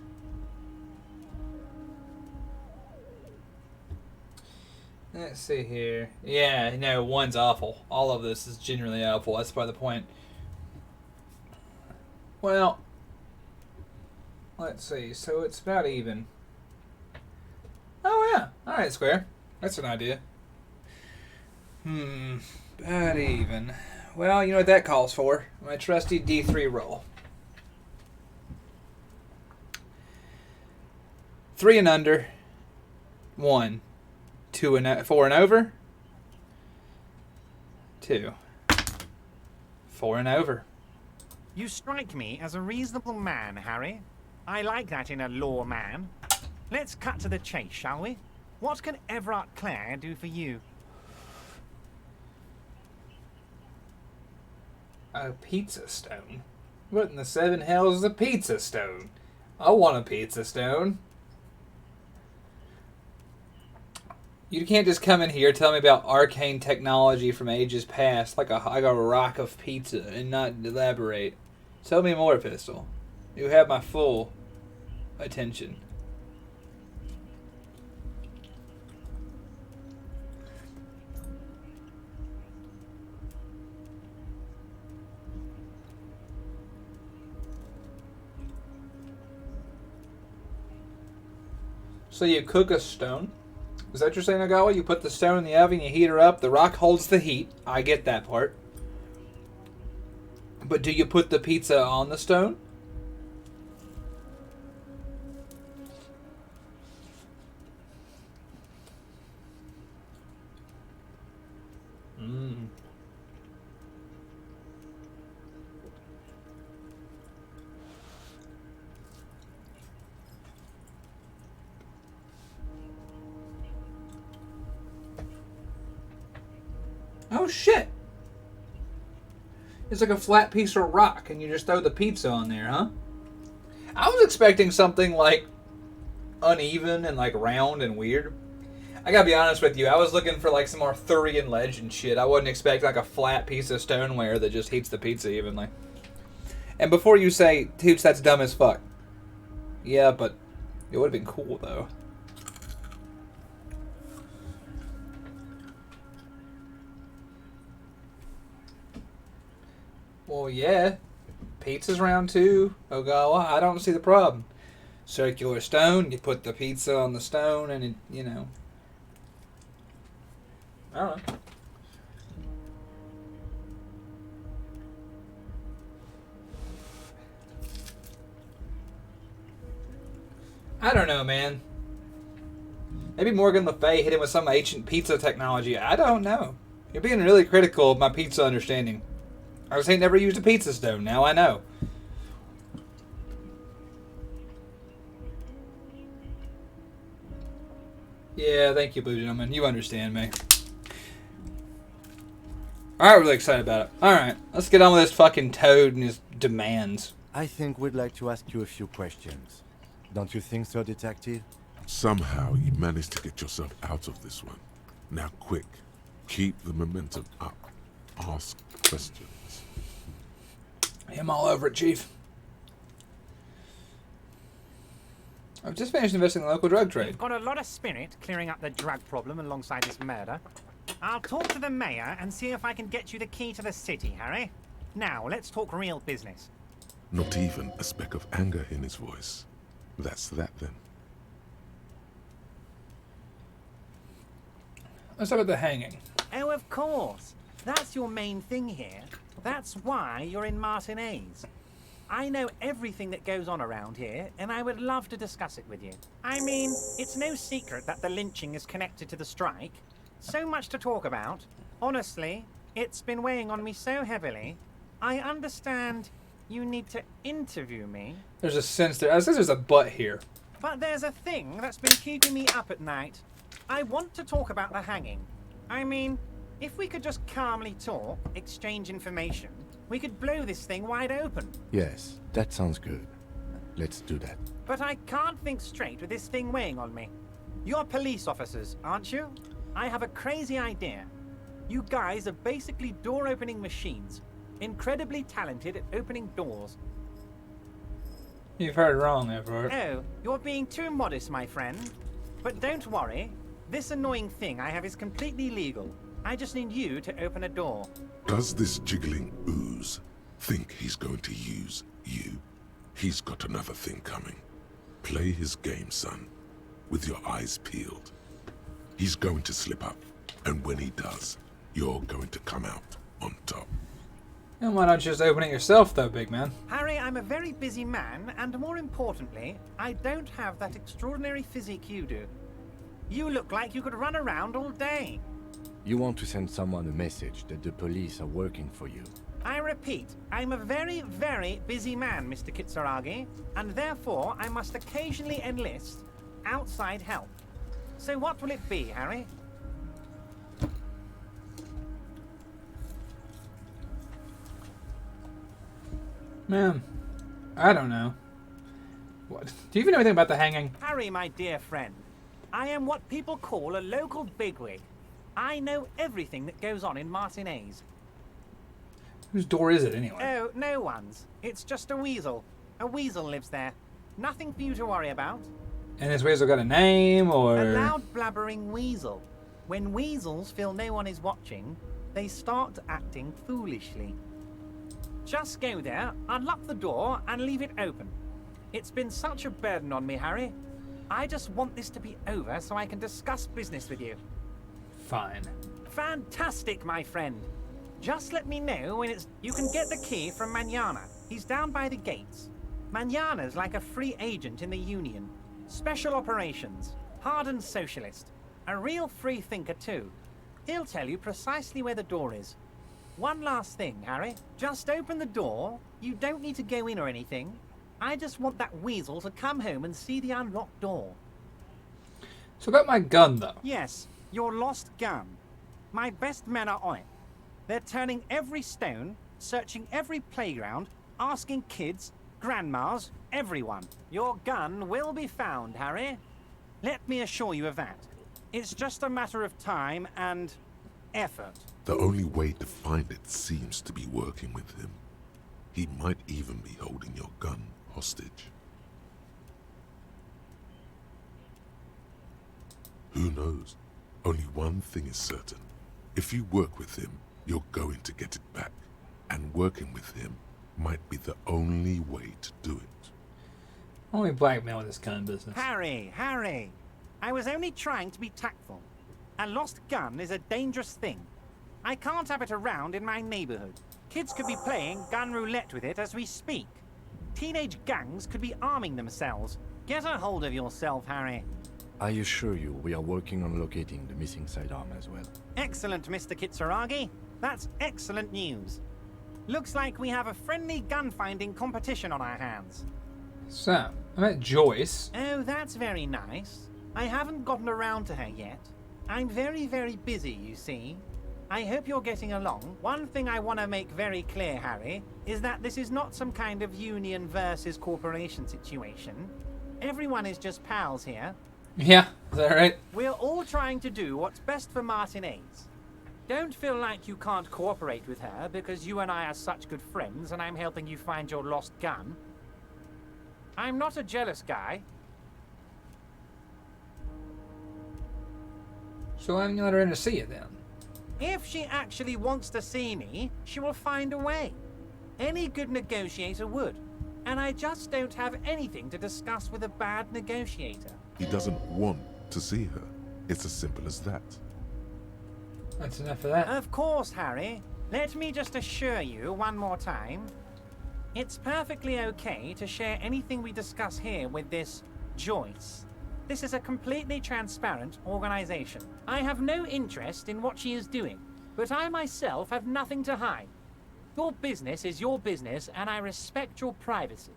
Let's see here. Yeah, no, 1's awful. All of this is genuinely awful. That's part of the point. Well... Let's see. So it's about even. Oh, yeah. All right, Square. That's an idea. About even. Well, you know what that calls for. My trusty D3 roll. 3 and under. 1. 2 and 4 and over. 2. 4 and over. You strike me as a reasonable man, Harry. I like that in a lawman. Let's cut to the chase, shall we? What can Everard Clare do for you? A pizza stone? What in the 7 hells is a pizza stone? I want a pizza stone. You can't just come in here and tell me about arcane technology from ages past like a rock of pizza and not elaborate. Tell me more, Pistol. You have my full attention. So you cook a stone? Is that what you're saying, Ogawa? You put the stone in the oven, you heat her up, the rock holds the heat. I get that part. But do you put the pizza on the stone? Oh shit! It's like a flat piece of rock and you just throw the pizza on there, huh? I was expecting something like uneven and like round and weird. I gotta be honest with you, I was looking for like some Arthurian legend shit. I wasn't expecting like a flat piece of stoneware that just heats the pizza evenly. And before you say, Tooch, that's dumb as fuck. Yeah, but it would have been cool though. Well, yeah. Pizza's round too, Ogawa. I don't see the problem. Circular stone, you put the pizza on the stone and it, you know. I don't know. I don't know, man. Maybe Morgan Le Fay hit him with some ancient pizza technology. I don't know. You're being really critical of my pizza understanding. I was saying never used a pizza stone. Now I know. Yeah, thank you, Blue Gentleman. You understand me. Alright, really excited about it. Alright, let's get on with this fucking Toad and his demands. I think we'd like to ask you a few questions. Don't you think so, Detective? Somehow you managed to get yourself out of this one. Now quick, keep the momentum up. Ask questions. I'm all over it, Chief. I've just finished investigating the local drug trade. You've got a lot of spirit clearing up the drug problem alongside this murder. I'll talk to the mayor and see if I can get you the key to the city, Harry. Now, let's talk real business. Not even a speck of anger in his voice. That's that then. Let's talk about the hanging. Oh, of course. That's your main thing here. That's why you're in Martinez. I know everything that goes on around here, and I would love to discuss it with you. I mean, it's no secret that the lynching is connected to the strike. So much to talk about. Honestly, it's been weighing on me so heavily. I understand you need to interview me. There's a sense there. I said there's a butt here. But there's a thing that's been keeping me up at night. I want to talk about the hanging. I mean, if we could just calmly talk, exchange information, we could blow this thing wide open. Yes, that sounds good. Let's do that. But I can't think straight with this thing weighing on me. You're police officers, aren't you? I have a crazy idea. You guys are basically door-opening machines. Incredibly talented at opening doors. You've heard wrong, Everard. Oh, you're being too modest, my friend. But don't worry. This annoying thing I have is completely legal. I just need you to open a door. Does this jiggling ooze think he's going to use you? He's got another thing coming. Play his game, son, with your eyes peeled. He's going to slip up, and when he does, you're going to come out on top. And why not just open it yourself, though, big man? Harry, I'm a very busy man, and more importantly, I don't have that extraordinary physique you do. You look like you could run around all day. You want to send someone a message that the police are working for you. I repeat, I'm a very, very busy man, Mr. Kitsuragi, and therefore I must occasionally enlist outside help. So what will it be, Harry? Man, I don't know. What? Do you even know anything about the hanging? Harry, my dear friend, I am what people call a local bigwig. I know everything that goes on in Martinez. Whose door is it, anyway? Oh, no one's. It's just a weasel. A weasel lives there. Nothing for you to worry about. And this weasel got a name, or...? A loud blabbering weasel. When weasels feel no one is watching, they start acting foolishly. Just go there, unlock the door, and leave it open. It's been such a burden on me, Harry. I just want this to be over so I can discuss business with you. Fine. Fantastic, my friend. Just let me know when it's... You can get the key from Manana. He's down by the gates. Manana's like a free agent in the Union. Special operations. Hardened socialist. A real free thinker, too. He'll tell you precisely where the door is. One last thing, Harry. Just open the door. You don't need to go in or anything. I just want that weasel to come home and see the unlocked door. So about my gun, though. Yes, your lost gun. My best men are on it. They're turning every stone, searching every playground, asking kids, grandmas, everyone. Your gun will be found, Harry. Let me assure you of that. It's just a matter of time and effort. The only way to find it seems to be working with him. He might even be holding your gun hostage. Who knows? Only one thing is certain. If you work with him, you're going to get it back. And working with him might be the only way to do it. Only blackmail with this kind of business. Harry! I was only trying to be tactful. A lost gun is a dangerous thing. I can't have it around in my neighborhood. Kids could be playing gun roulette with it as we speak. Teenage gangs could be arming themselves. Get a hold of yourself, Harry. I assure you, we are working on locating the missing sidearm as well. Excellent, Mr. Kitsuragi. That's excellent news. Looks like we have a friendly gun-finding competition on our hands. So, I met Joyce. Oh, that's very nice. I haven't gotten around to her yet. I'm very, very busy, you see. I hope you're getting along. One thing I want to make very clear, Harry, is that this is not some kind of union versus corporation situation. Everyone is just pals here. Yeah, is that right? We're all trying to do what's best for Martinez. Don't feel like you can't cooperate with her because you and I are such good friends and I'm helping you find your lost gun. I'm not a jealous guy. So I'm gonna let her in to see you then. If she actually wants to see me, she will find a way. Any good negotiator would. And I just don't have anything to discuss with a bad negotiator. He doesn't want to see her. It's as simple as that. That's enough of that. Of course, Harry. Let me just assure you one more time. It's perfectly okay to share anything we discuss here with this Joyce. This is a completely transparent organization. I have no interest in what she is doing, but I myself have nothing to hide. Your business is your business, and I respect your privacy.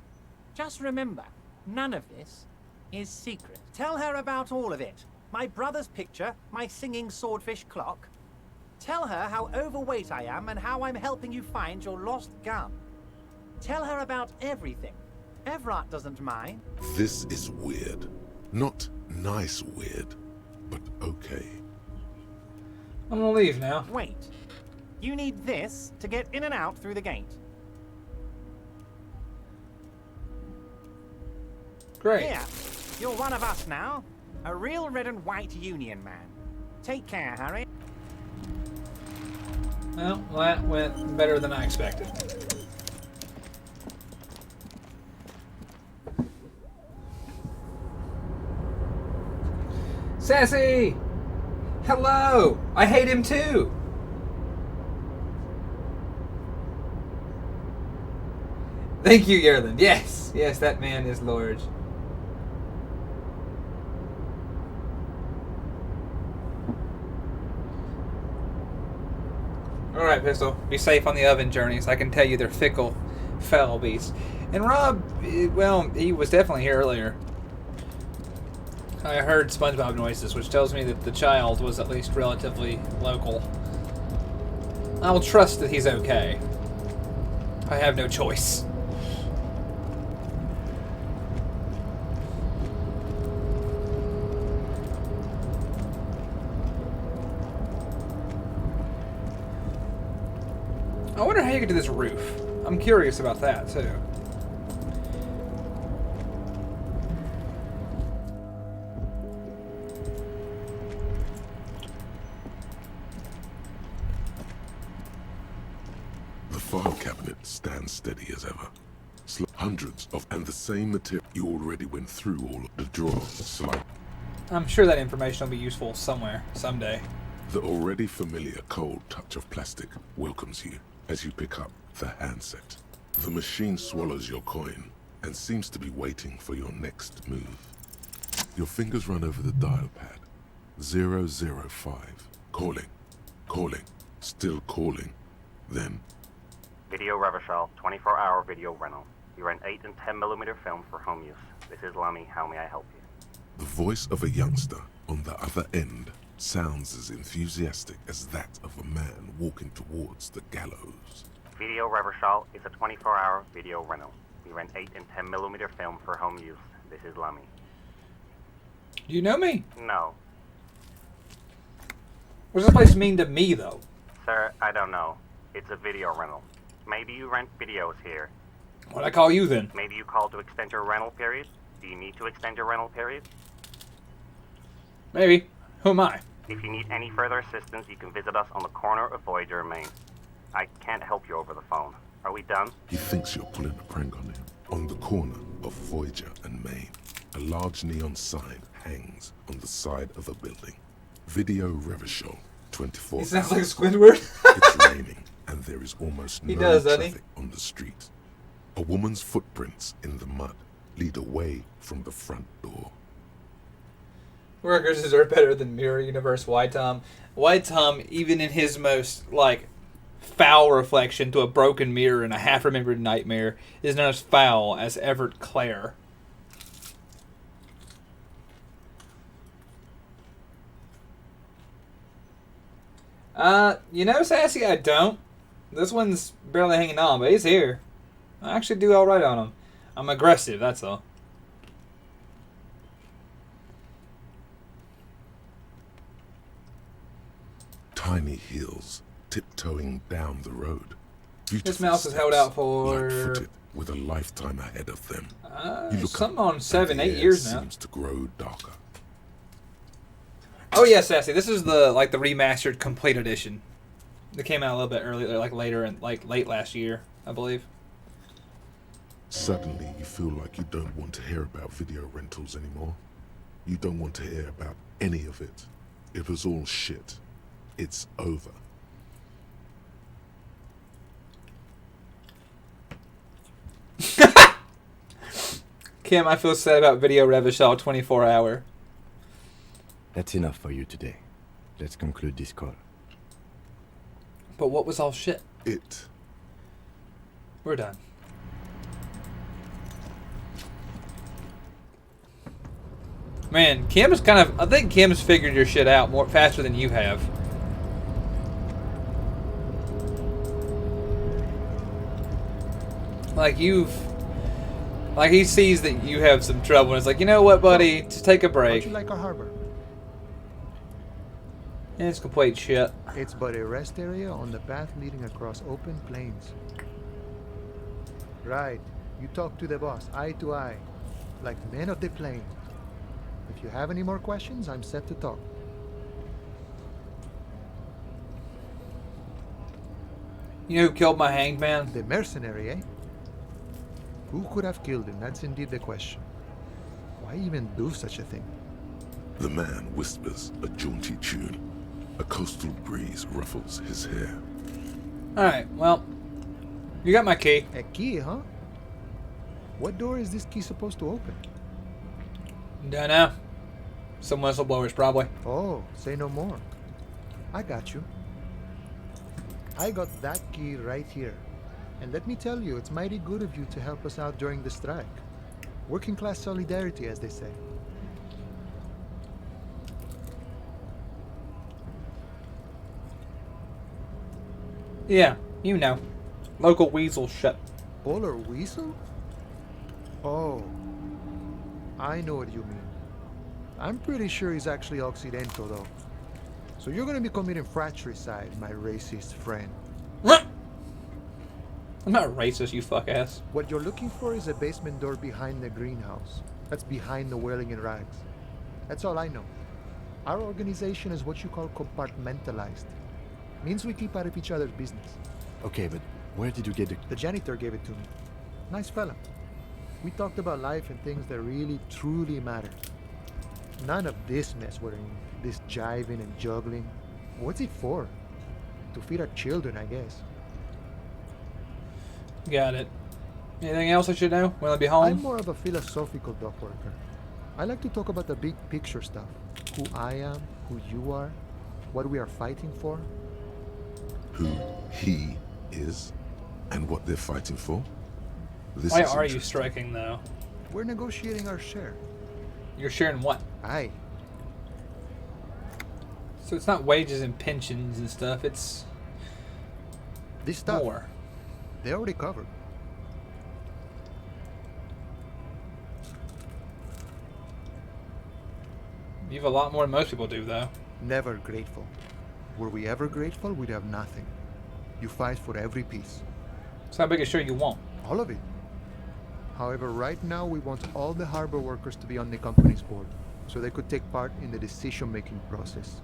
Just remember, none of this is secret. Tell her about all of it. My brother's picture, my singing swordfish clock. Tell her how overweight I am and how I'm helping you find your lost gun. Tell her about everything. Everett doesn't mind. This is weird. Not nice weird, but okay. I'm gonna leave now. Wait. You need this to get in and out through the gate. Great. Here, you're one of us now. A real red and white union man. Take care, Harry. Well, that went better than I expected. Sassy! Hello! I hate him too! Thank you, Yerland. Yes! Yes, that man is large. Alright, Pistol. Be safe on the oven journeys. I can tell you they're fickle, foul beasts. And Rob, well, he was definitely here earlier. I heard SpongeBob noises, which tells me that the child was at least relatively local. I will trust that he's okay. I have no choice. I wonder how you get to this roof. I'm curious about that, too. The file cabinet stands steady as ever. Hundreds of and the same material. You already went through all of the drawers. I'm sure that information will be useful somewhere, someday. The already familiar cold touch of plastic welcomes you as you pick up the handset. The machine swallows your coin and seems to be waiting for your next move. Your fingers run over the dial pad. 005. Calling. Calling. Still calling. Then... Video Revachol, 24-hour video rental. You rent 8 and 10mm film for home use. This is Lummy. How may I help you? The voice of a youngster on the other end sounds as enthusiastic as that of a man walking towards the gallows. Video Revachol is a 24-hour video rental. We rent 8 and 10mm film for home use. This is Lummy. Do you know me? No. What does this place mean to me, though? Sir, I don't know. It's a video rental. Maybe you rent videos here. What'd I call you, then? Maybe you called to extend your rental period? Do you need to extend your rental period? Maybe. Who am I? If you need any further assistance, you can visit us on the corner of Voyager and Main. I can't help you over the phone. Are we done? He thinks you're pulling a prank on him. On the corner of Voyager and Main, a large neon sign hangs on the side of a building. Video Revachol, 24 He sounds like hours. Squidward. It's raining, and there is almost He no does, doesn't he? traffic on the street. A woman's footprints in the mud lead away from the front door. Workers deserve better than Mirror Universe White Tom. White Tom, even in his most, like, foul reflection to a broken mirror and a half-remembered nightmare, is not as foul as Everett Clare. You know, Sassy, I don't. This one's barely hanging on, but he's here. I actually do alright on him. I'm aggressive, that's all. Tiny heels tiptoeing down the road. This mouse is held out for... light-footed, with a lifetime ahead of them. You look something up, on 7, and the 8 air years now. seems to grow darker. Oh yeah, Sassy. This is the the remastered complete edition. It came out a little bit earlier, like later and late last year, I believe. Suddenly, you feel like you don't want to hear about video rentals anymore. You don't want to hear about any of it. It was all shit. It's over. Kim, I feel sad about Video Revachol 24-hour. That's enough for you today. Let's conclude this call. But what was all shit? It. We're done. Man, Kim's kind of... I think Kim's figured your shit out more faster than you have. Like, you've... Like, he sees that you have some trouble, and it's like, you know what, buddy? Just take a break. How'd you like our harbor? And it's complete shit. It's but a rest area on the path leading across open plains. Right. You talk to the boss, eye to eye, like men of the plain. If you have any more questions, I'm set to talk. You know who killed my hanged man? The mercenary, eh? Who could have killed him? That's indeed the question. Why even do such a thing? The man whispers a jaunty tune. A coastal breeze ruffles his hair. Alright, well, you got my key. A key, huh? What door is this key supposed to open? Don't know. Some whistleblowers, probably. Oh, say no more. I got you. I got that key right here. And let me tell you, it's mighty good of you to help us out during the strike. Working class solidarity, as they say. Yeah, you know. Local weasel shit. Polar weasel? Oh. I know what you mean. I'm pretty sure he's actually Occidental, though. So you're gonna be committing fratricide, my racist friend. I'm not racist, you fuck ass. What you're looking for is a basement door behind the greenhouse. That's behind the whirling in rags. That's all I know. Our organization is what you call compartmentalized. Means we keep out of each other's business. Okay, but where did you get the... The janitor gave it to me. Nice fella. We talked about life and things that really, truly matter. None of this mess we're in. This jiving and juggling. What's it for? To feed our children, I guess. Got it. Anything else I should know when I be home? I'm more of a philosophical dock worker. I like to talk about the big picture stuff. Who I am, who you are, what we are fighting for. Who he is, and what they're fighting for. This Why is are you interesting. striking, though? We're negotiating our share. You're sharing what? Aye. So it's not wages and pensions and stuff, it's This stuff, more. they already covered. You have a lot more than most people do, though. Never grateful. Were we ever grateful, we'd have nothing. You fight for every piece. So how big a share you want? All of it. However, right now we want all the harbor workers to be on the company's board, so they could take part in the decision-making process.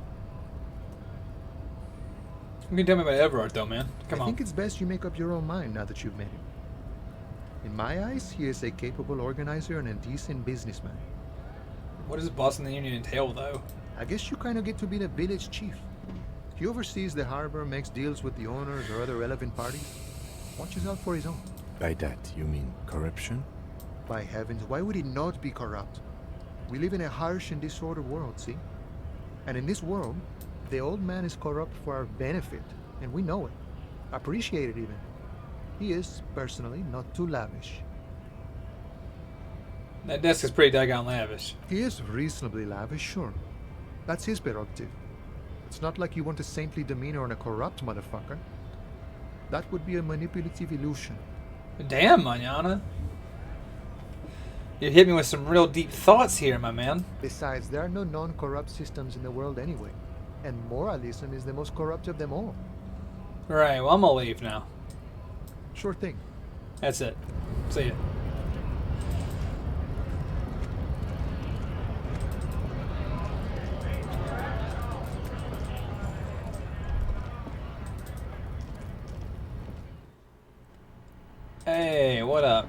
You can tell me about Everard, though, man. Come I on. think it's best you make up your own mind now that you've met him. In my eyes, he is a capable organizer and a decent businessman. What does bossing the union entail, though? I guess you kind of get to be the village chief. He oversees the harbor, makes deals with the owners or other relevant parties. Watches out for his own. By that, you mean corruption? By heavens, why would he not be corrupt? We live in a harsh and disordered world, see? And in this world, the old man is corrupt for our benefit, and we know it. Appreciate it even. He is, personally, not too lavish. That desk is pretty daggone lavish. He is reasonably lavish, sure. That's his prerogative. It's not like you want a saintly demeanor on a corrupt motherfucker. That would be a manipulative illusion. Damn, Manana. You hit me with some real deep thoughts here, my man. Besides, there are no non-corrupt systems in the world anyway. And moralism is the most corrupt of them all. Right, well, I'm gonna leave now. Sure thing. That's it. See ya. Hey, what up?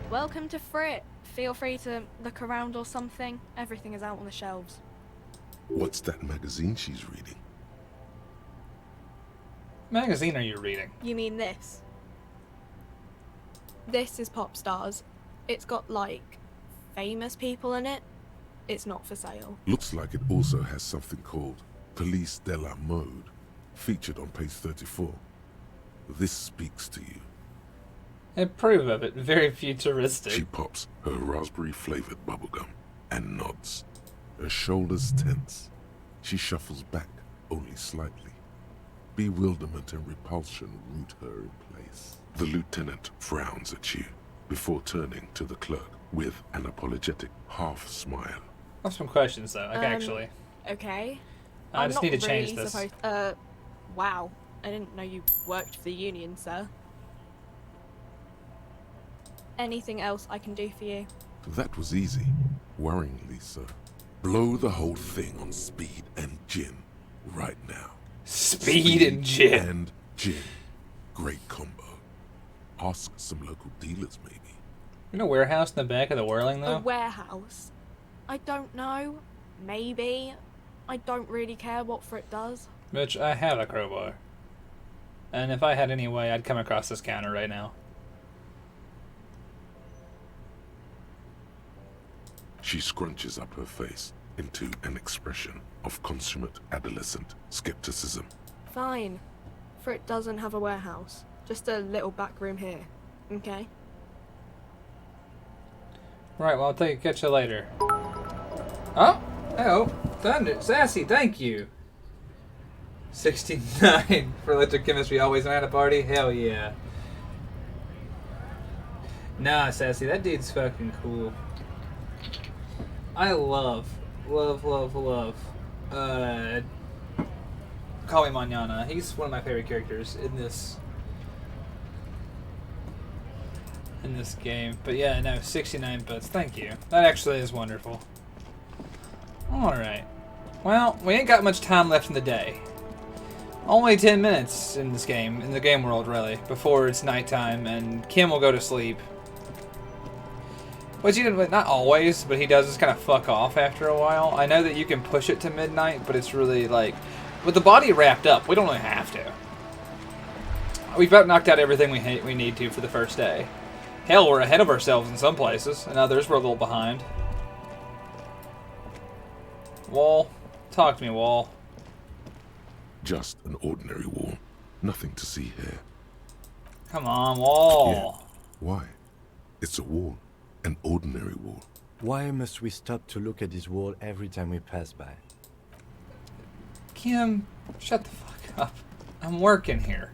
Welcome to Frit. Feel free to look around or something. Everything is out on the shelves. What's that magazine she's reading? Magazine are you reading? You mean this? This is Pop Stars. It's got, like, famous people in it. It's not for sale. Looks like it also has something called Police de la Mode, featured on page 34. This speaks to you. I approve of it. Very futuristic. She pops her raspberry-flavored bubblegum and nods. Her shoulders tense. She shuffles back, only slightly. Bewilderment and repulsion root her in place. The lieutenant frowns at you before turning to the clerk with an apologetic half-smile. I have some questions, though, actually. Okay. I I'm just not need to change really this. Wow. I didn't know you worked for the union, sir. Anything else I can do for you? That was easy. Worryingly so. Blow the whole thing on speed and gin right now. Speed and gin. And gin. Great combo. Ask some local dealers, maybe. In a warehouse in the back of the whirling, A though? warehouse. I don't know. Maybe. I don't really care what Frit does. Mitch, I have a crowbar. And if I had any way, I'd come across this counter right now. She scrunches up her face into an expression of consummate adolescent skepticism. Fine. Frit doesn't have a warehouse. Just a little back room here. Okay? Right, well, I'll catch you later. Oh! Oh! Thunder! Sassy, thank you! 69 for electrochemistry, always at a party? Hell yeah. Nah, Sassy, that dude's fucking cool. I love Call Me Mañana. He's one of my favorite characters in this game. But yeah, no, 69 bits. Thank you. That actually is wonderful. Alright. Well, we ain't got much time left in the day. Only 10 minutes in this game, in the game world, really, before it's nighttime and Kim will go to sleep. Which he not always, but he does just kind of fuck off after a while. I know that you can push it to midnight, but it's really like, with the body wrapped up, we don't really have to. We've about knocked out everything we need to for the first day. Hell, we're ahead of ourselves in some places, and others we're a little behind. Wall, talk to me, Wall. Just an ordinary wall. Nothing to see here. Come on, Wall. Yeah. Why? It's a wall. An ordinary wall. Why must we stop to look at this wall every time we pass by? Kim, shut the fuck up. I'm working here.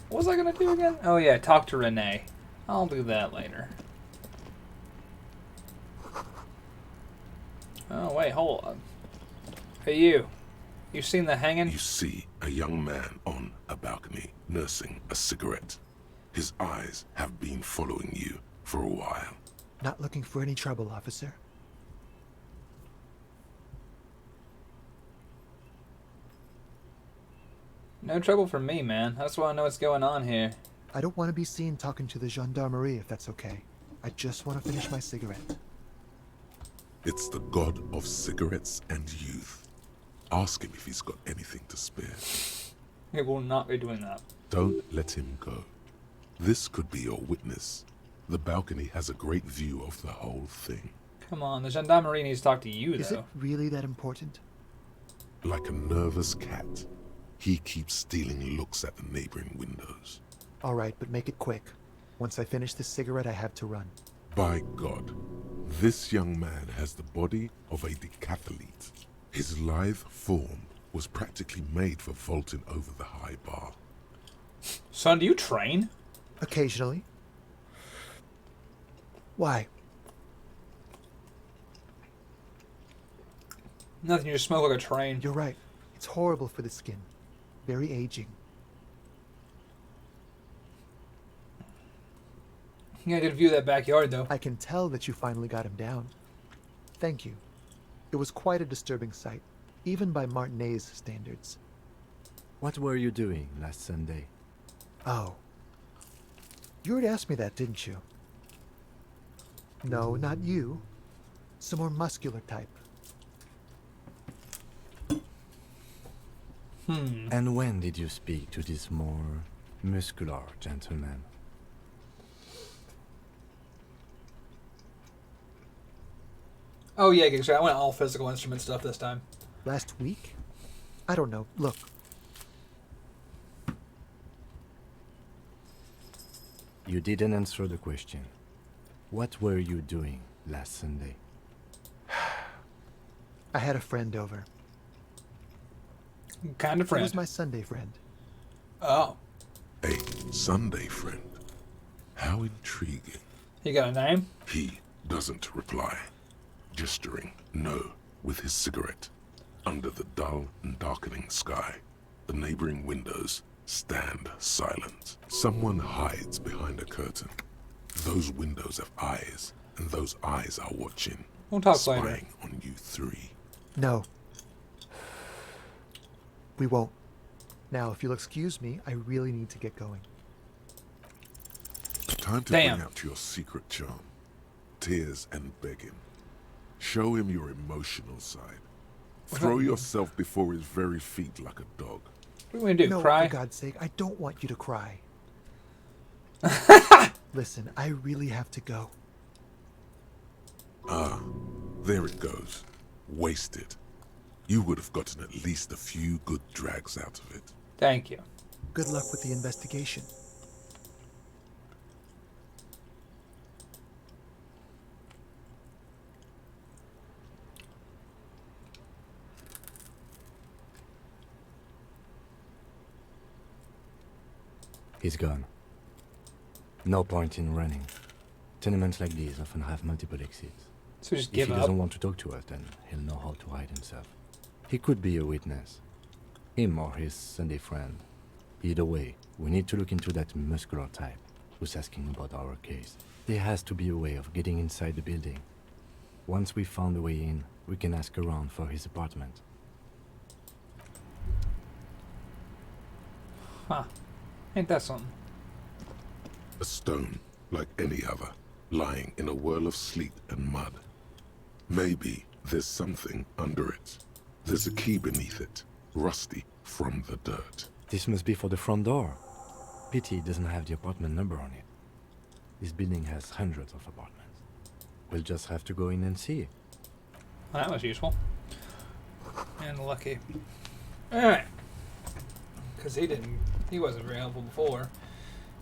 What was I gonna do again? Oh yeah, talk to Renee. I'll do that later. Oh wait, hold on. Hey you. You seen the hanging? You see a young man on a balcony nursing a cigarette. His eyes have been following you for a while. Not looking for any trouble, officer. No trouble for me, man. That's why I know what's going on here. I don't want to be seen talking to the gendarmerie if that's okay. I just want to finish my cigarette. It's the god of cigarettes and youth. Ask him if he's got anything to spare. He will not be doing that. Don't let him go. This could be your witness. The balcony has a great view of the whole thing. Come on, the gendarmerie needs to talk to you, though. Is it really that important? Like a nervous cat, he keeps stealing looks at the neighboring windows. All right, but make it quick. Once I finish this cigarette, I have to run. By God, this young man has the body of a decathlete. His lithe form was practically made for vaulting over the high bar. Son, do you train? Occasionally. Why? Nothing, you just smoke like a train. You're right. It's horrible for the skin. Very aging. You got a good view of that backyard, though. I can tell that you finally got him down. Thank you. It was quite a disturbing sight, even by Martinet's standards. What were you doing last Sunday? Oh. You already asked me that, didn't you? No, not you. Some more muscular type. And when did you speak to this more muscular gentleman? Oh yeah, Gigsy, I went all physical instrument stuff this time. Last week? I don't know. Look. You didn't answer the question. What were you doing last Sunday? I had a friend over. What kind of friend? He was my Sunday friend. Oh. A Sunday friend. How intriguing. He got a name? He doesn't reply, gesturing no with his cigarette. Under the dull and darkening sky, the neighboring windows stand silent. Someone hides behind a curtain. Those windows have eyes, and those eyes are watching. We'll talk spying later. on you three. No. We won't. Now, if you'll excuse me, I really need to get going. Time to bring out your secret charm. Tears and begging. Show him your emotional side. Throw yourself before his very feet like a dog. What are we gonna do? No, Cry? for God's sake, I don't want you to cry. Listen, I really have to go. Ah, there it goes. Wasted. You would have gotten at least a few good drags out of it. Thank you. Good luck with the investigation. He's gone. No point in running. Tenements like these often have multiple exits. So just If give he up. doesn't want to talk to us, then he'll know how to hide himself. He could be a witness. Him or his Sunday friend. Either way, we need to look into that muscular type who's asking about our case. There has to be a way of getting inside the building. Once we've found a way in, we can ask around for his apartment. Huh. Ain't that something? A stone, like any other, lying in a whirl of sleet and mud. Maybe there's something under it. There's a key beneath it, rusty from the dirt. This must be for the front door. Pity it doesn't have the apartment number on it. This building has hundreds of apartments. We'll just have to go in and see. Well, that was useful. And lucky. Alright. Because he wasn't very helpful before.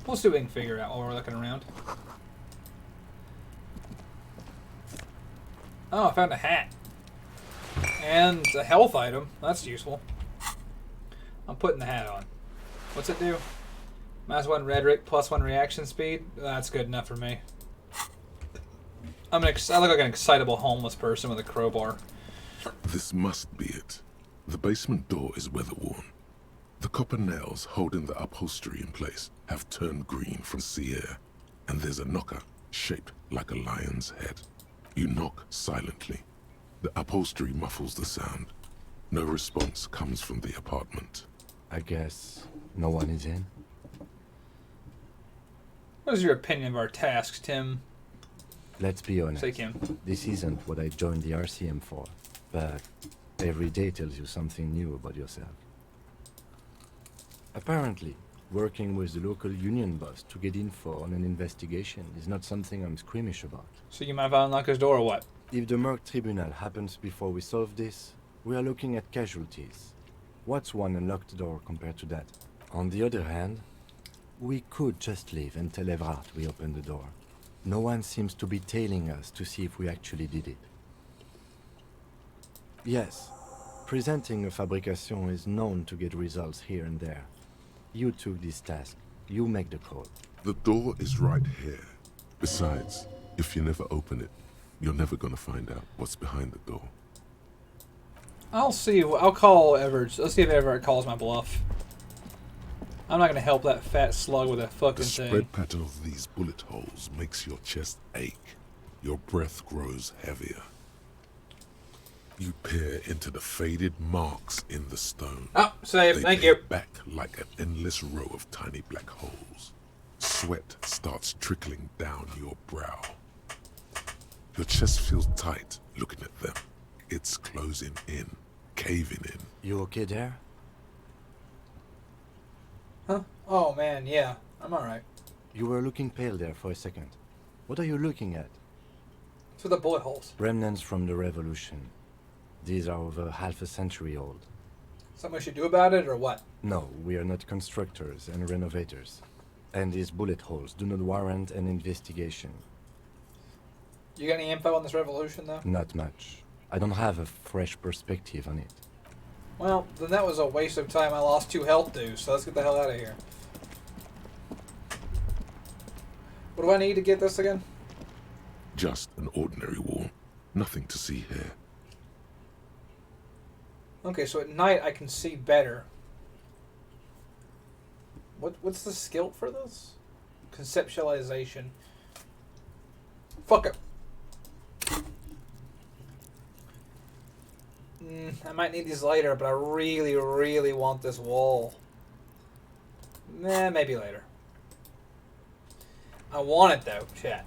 We'll see what we can figure out while we're looking around. Oh, I found a hat. And a health item. That's useful. I'm putting the hat on. What's it do? -1 rhetoric, +1 reaction speed. That's good enough for me. I look like an excitable homeless person with a crowbar. This must be it. The basement door is weather-worn. The copper nails holding the upholstery in place have turned green from sea air, and there's a knocker shaped like a lion's head. You knock silently. The upholstery muffles the sound. No response comes from the apartment. I guess no one is in. What is your opinion of our tasks, Tim? Let's be honest. Say Kim. This isn't what I joined the RCM for, but every day tells you something new about yourself. Apparently, working with the local union boss to get info on an investigation is not something I'm squeamish about. So you mind if I unlock his door or what? If the Merc Tribunal happens before we solve this, we are looking at casualties. What's one unlocked door compared to that? On the other hand, we could just leave and tell Evrard we opened the door. No one seems to be tailing us to see if we actually did it. Yes, presenting a fabrication is known to get results here and there. You took this task. You make the call. The door is right here. Besides, if you never open it, you're never gonna find out what's behind the door. I'll see. I'll call Everett. Let's see if Everett calls my bluff. I'm not gonna help that fat slug with a fucking The thing. spread pattern of these bullet holes makes your chest ache. Your breath grows heavier. You peer into the faded marks in the stone. Oh, save. They Thank peer you. back like an endless row of tiny black holes. Sweat starts trickling down your brow. Your chest feels tight looking at them. It's closing in, caving in. You okay there? Huh? Oh man, yeah. I'm alright. You were looking pale there for a second. What are you looking at? For the bullet holes. Remnants from the revolution. These are over half a century old. Something we should do about it, or what? No, we are not constructors and renovators. And these bullet holes do not warrant an investigation. You got any info on this revolution, though? Not much. I don't have a fresh perspective on it. Well, then that was a waste of time. I lost 2 health dues, so let's get the hell out of here. What do I need to get this again? Just an ordinary wall. Nothing to see here. Okay, so at night I can see better. What's the skill for this? Conceptualization. Fuck it. I might need these later, but I really, really want this wall. Maybe later. I want it though, chat.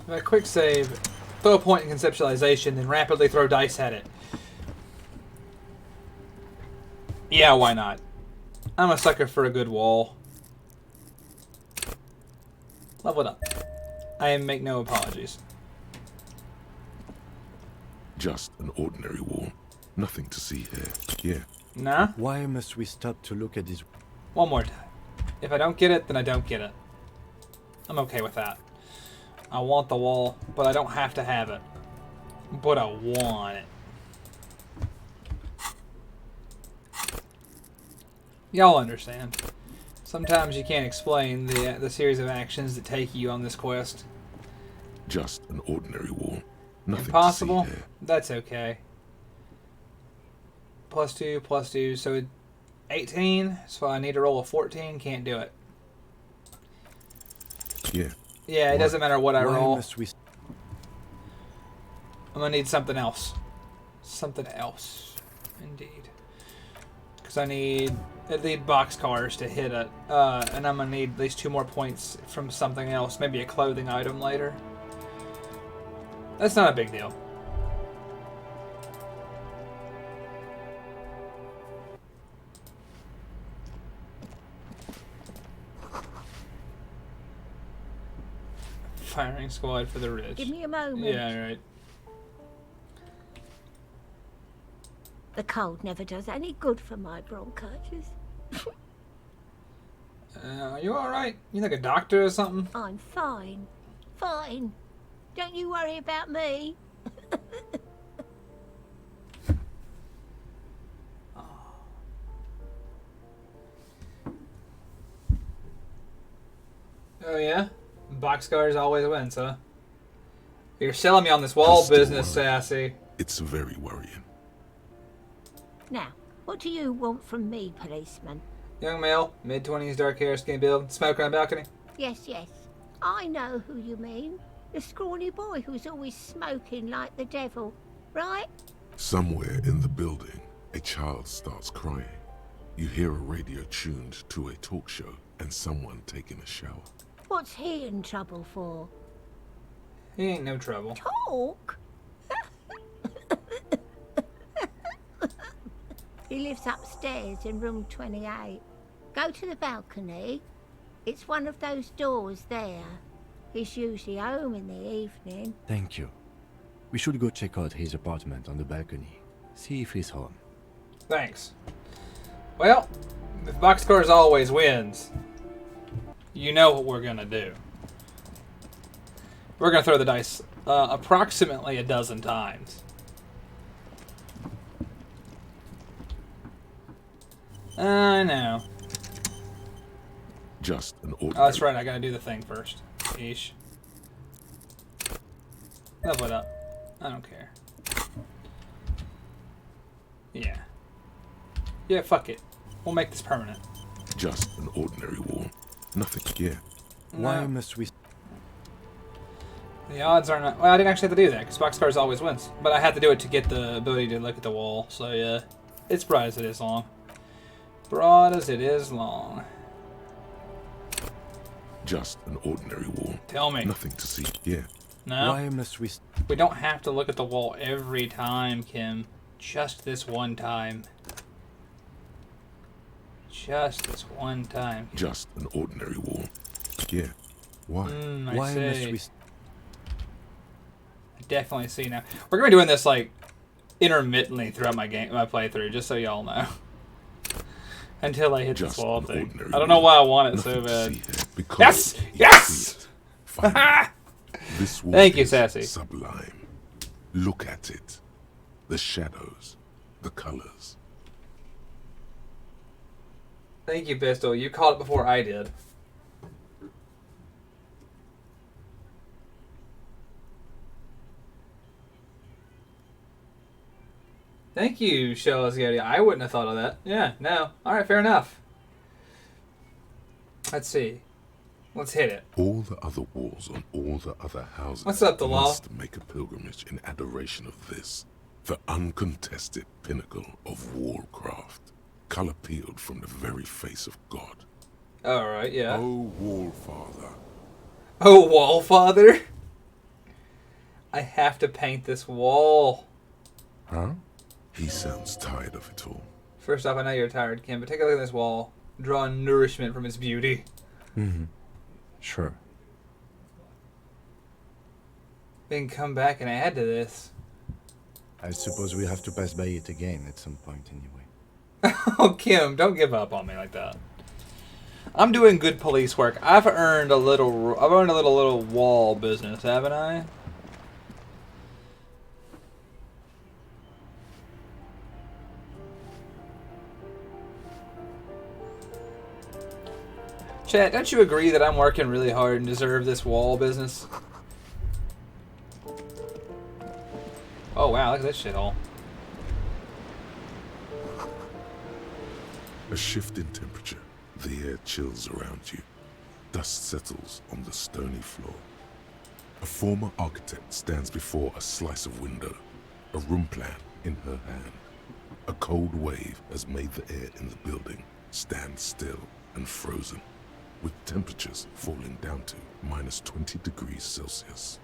If I quick save, throw a point in conceptualization, then rapidly throw dice at it. Yeah, why not? I'm a sucker for a good wall. Level it up. I make no apologies. Just an ordinary wall. Nothing to see here. Yeah. Nah? Why must we stop to look at this? One more time. If I don't get it, then I don't get it. I'm okay with that. I want the wall, but I don't have to have it. But I want it. Y'all understand. Sometimes you can't explain the series of actions that take you on this quest. Just an ordinary wall. Nothing Impossible? to see here. That's okay. +2, so 18. So I need to roll a 14. Can't do it. Yeah. Yeah, it doesn't matter what I roll. Must we... I'm gonna need something else. Something else. Indeed. Because I need boxcars to hit it. And I'm gonna need at least 2 more points from something else. Maybe a clothing item later. That's not a big deal. Firing squad for the ridge. Give me a moment. Yeah, right. The cold never does any good for my bronchitis. Are you alright? You like a doctor or something? I'm fine. Fine. Don't you worry about me. Oh yeah? Boxcars always wins, huh? You're selling me on this wall Still business, worrying. Sassy. It's very worrying. Now, what do you want from me, policeman? Young male, mid-20s, dark hair, skinny build, smoker on balcony. Yes, yes. I know who you mean. The scrawny boy who's always smoking like the devil, right? Somewhere in the building, a child starts crying. You hear a radio tuned to a talk show and someone taking a shower. What's he in trouble for? He ain't no trouble. Talk? He lives upstairs in room 28. Go to the balcony. It's one of those doors there. He's usually home in the evening. Thank you. We should go check out his apartment on the balcony. See if he's home. Thanks. Well, if Boxcars always wins, you know what we're gonna do. We're gonna throw the dice approximately a dozen times. I know. Just an ordinary. Oh, that's right. I gotta do the thing first. Yeesh. Level it up. I don't care. Yeah. Yeah, fuck it. We'll make this permanent. Just an ordinary wall. Nothing. Yeah. Why No. must we... The odds are not... Well, I didn't actually have to do that, because Boxcars always wins. But I had to do it to get the ability to look at the wall. So, yeah. It's broad as it is long. Broad as it is long. Just an ordinary wall. Tell me. Nothing to see. Yeah. No? Why must we... We don't have to look at the wall every time, Kim. Just this one time. Just this one time. Just an ordinary wall. Yeah. Why? I Why see. must we... I definitely see now. We're gonna be doing this like intermittently throughout my playthrough, just so y'all know. Until I hit Just this wall an thing. ordinary I don't know why I want it Nothing so to bad. see here, because Yes! you Yes! see it. Finally. This wall Thank you, is Sassy. sublime. Look at it. The shadows, the colors. Thank you, Pistol. You caught it before I did. Thank you, Shellasgatti. I wouldn't have thought of that. Yeah, no. Alright, fair enough. Let's see. Let's hit it. All the other walls on all the other houses What's up, Delal? must make a pilgrimage in adoration of this, the uncontested pinnacle of wallcraft, color peeled from the very face of God. Alright, yeah. Oh, Wallfather. Oh, Wallfather? I have to paint this wall. Huh? He sounds tired of it all. First off, I know you're tired, Kim, but take a look at this wall. Draw nourishment from its beauty. Mm-hmm. Sure. Then come back and add to this. I suppose we have to pass by it again at some point anyway. Oh, Kim, don't give up on me like that. I'm doing good police work. I've earned a little wall business, haven't I? Chat, don't you agree that I'm working really hard and deserve this wall business? Oh wow, look at this shithole. A shift in temperature. The air chills around you. Dust settles on the stony floor. A former architect stands before a slice of window, a room plan in her hand. A cold wave has made the air in the building stand still and frozen, with temperatures falling down to minus 20 degrees Celsius.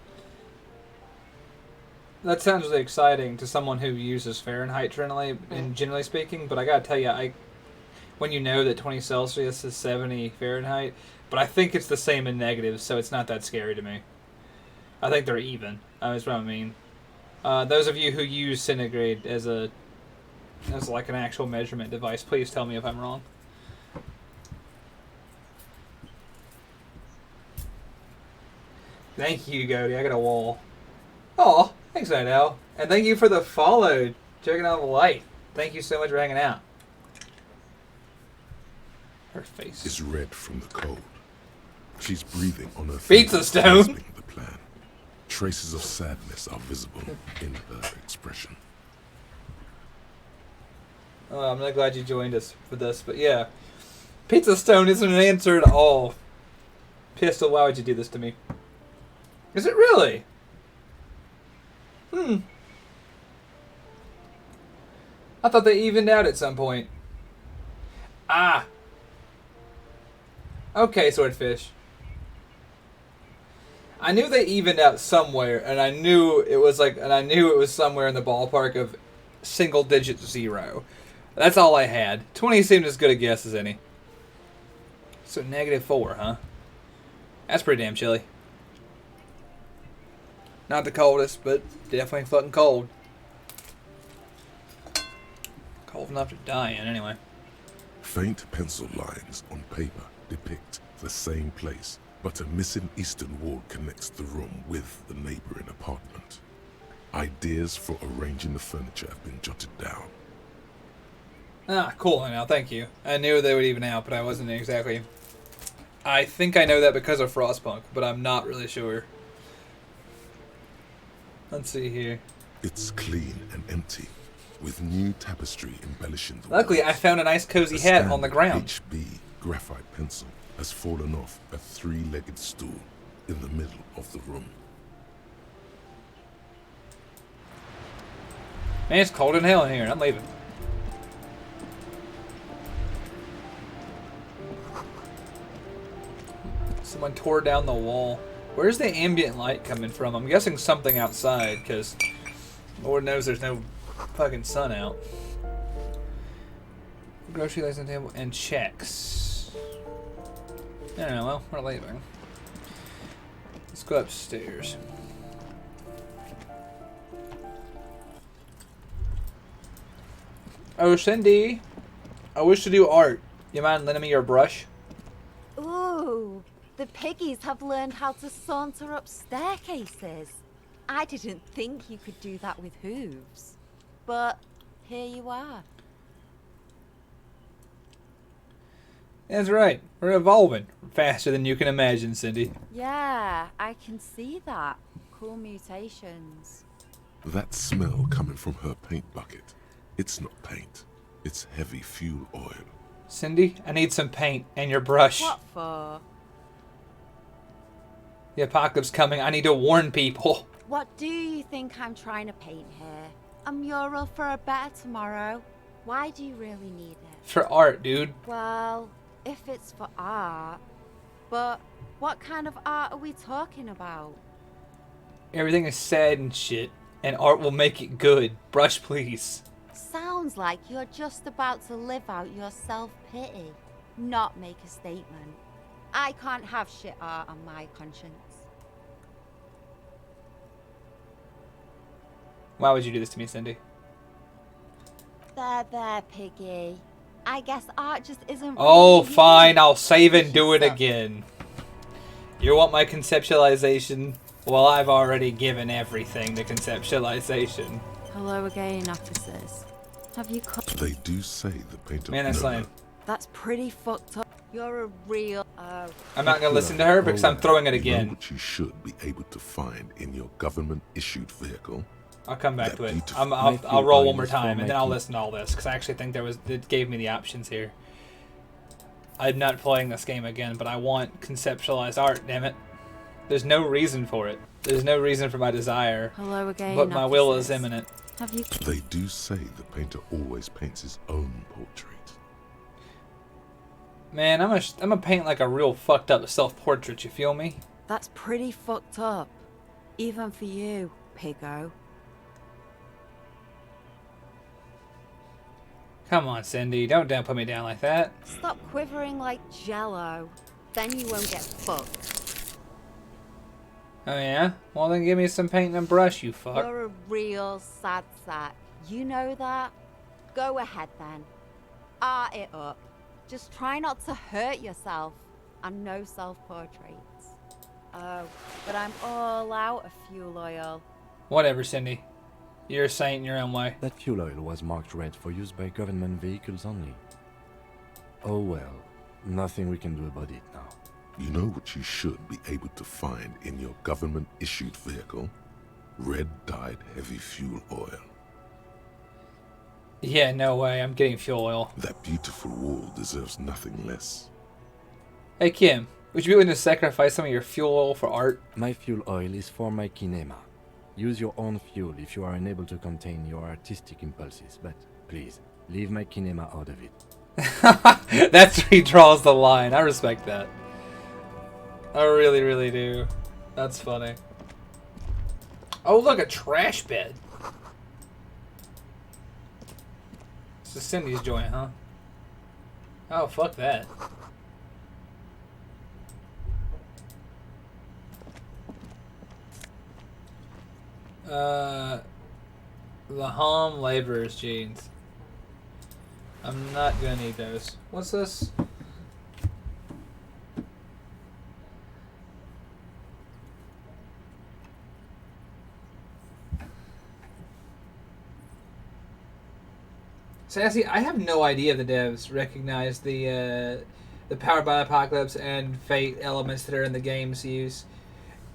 That sounds really exciting to someone who uses Fahrenheit generally speaking, but I gotta tell you, when you know that 20 Celsius is 70 Fahrenheit, but I think it's the same in negatives, so it's not that scary to me. I think they're even. That's what I mean. Those of you who use centigrade as like an actual measurement device, please tell me if I'm wrong. Thank you, Goaty. I got a wall. Oh, thanks, Night Owl. And thank you for the follow. Checking out the light. Thank you so much for hanging out. Her face is red from the cold. She's breathing on her pizza stone. The plan. Traces of sadness are visible in her expression. Oh, I'm really glad you joined us for this, but yeah. Pizza stone isn't an answer at all. Pistol, why would you do this to me? Is it really? I thought they evened out at some point. Ah. Okay, Swordfish. I knew they evened out somewhere, and I knew it was somewhere in the ballpark of single digit 0. That's all I had. 20 seemed as good a guess as any. So -4, huh? That's pretty damn chilly. Not the coldest, but definitely fucking cold. Cold enough to die in, anyway. Faint pencil lines on paper depict the same place, but a missing eastern wall connects the room with the neighboring apartment. Ideas for arranging the furniture have been jotted down. Ah, cool now, thank you. I knew they would even out, but I wasn't exactly... I think I know that because of Frostpunk, but I'm not really sure. Let's see here. It's clean and empty, with new tapestry embellishing the Luckily, walls. I found a nice cozy hat on the ground. HB graphite pencil has fallen off a 3-legged stool in the middle of the room. Man, it's cold in hell in here. I'm leaving. Someone tore down the wall. Where's the ambient light coming from? I'm guessing something outside, because Lord knows there's no fucking sun out. Grocery lights on the table and checks. I don't know, well, we're leaving. Let's go upstairs. Oh, Cindy, I wish to do art. You mind lending me your brush? Ooh, the piggies have learned how to saunter up staircases. I didn't think you could do that with hooves. But here you are. That's right. We're evolving faster than you can imagine, Cindy. Yeah, I can see that. Cool mutations. That smell coming from her paint bucket. It's not paint. It's heavy fuel oil. Cindy, I need some paint and your brush. What for? The apocalypse coming. I need to warn people. What do you think I'm trying to paint here? A mural for a better tomorrow? Why do you really need it? For art, dude. Well, if it's for art. But what kind of art are we talking about? Everything is sad and shit, and art will make it good. Brush, please. Sounds like you're just about to live out your self-pity, not make a statement. I can't have shit art on my conscience. Why would you do this to me, Cindy? There, Piggy. I guess art just isn't. Oh, really fine. you. I'll save and do it Suck. again. You want my conceptualization? Well, I've already given everything the conceptualization. Hello again, officers. Have you come? They do say the painter... Man, that's lame. That's pretty fucked up. You're a real... I'm not gonna listen to her because I'm throwing it You know again. what you should be able to find in your government-issued vehicle? I'll come back That to it. beautiful- I'll roll one more time and then I'll listen to all this because I actually think it gave me the options here. I'm not playing this game again, but I want conceptualized art. Damn it! There's no reason for it. There's no reason for my desire. Hello again, But my will is officers. imminent. Have you... They do say the painter always paints his own portrait. Man, I'm gonna paint like a real fucked up self-portrait. You feel me? That's pretty fucked up. Even for you, Piggo. Come on, Cindy. Don't put me down like that. Stop quivering like jello. Then you won't get fucked. Oh yeah? Well then give me some paint and brush, you fuck. You're a real sad sack. You know that? Go ahead then. Art it up. Just try not to hurt yourself. And no self-portraits. Oh, but I'm all out of fuel oil. Whatever, Cindy. You're a saint in your own way. That fuel oil was marked red for use by government vehicles only. Oh well, nothing we can do about it now. You know what you should be able to find in your government-issued vehicle? Red-dyed heavy fuel oil. Yeah, no way. I'm getting fuel oil. That beautiful wall deserves nothing less. Hey, Kim. Would you be willing to sacrifice some of your fuel oil for art? My fuel oil is for my kinema. Use your own fuel if you are unable to contain your artistic impulses, but please, leave my kinema out of it. That's where he draws the line. I respect that. I really, really do. That's funny. Oh, look, a trash bed. This is Cindy's joint, huh? Oh, fuck that. Laham laborer's jeans. I'm not gonna need those. What's this? Sassy, I have no idea the devs recognize the Powered by Apocalypse and Fate elements that are in the game's use.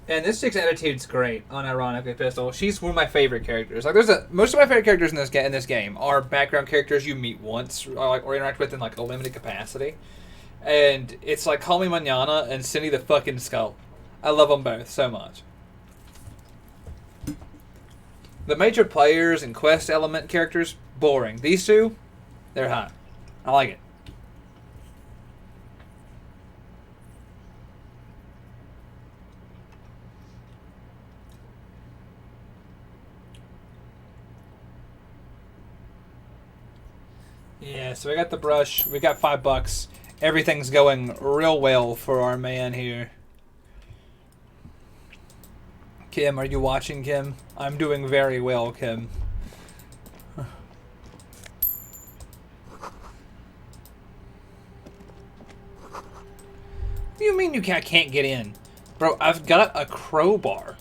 And this chick's attitude's great, unironically, Pistol. She's one of my favorite characters. Like, most of my favorite characters in this game are background characters you meet once, or interact with in like a limited capacity. And it's like Call Me Mañana and Cindy the fucking Skull. I love them both so much. The major players and quest element characters, boring. These two, they're hot. I like it. Yeah, so we got the brush. We got $5. Everything's going real well for our man here. Kim, are you watching, Kim? I'm doing very well, Kim. What do you mean you can't get in? Bro, I've got a crowbar.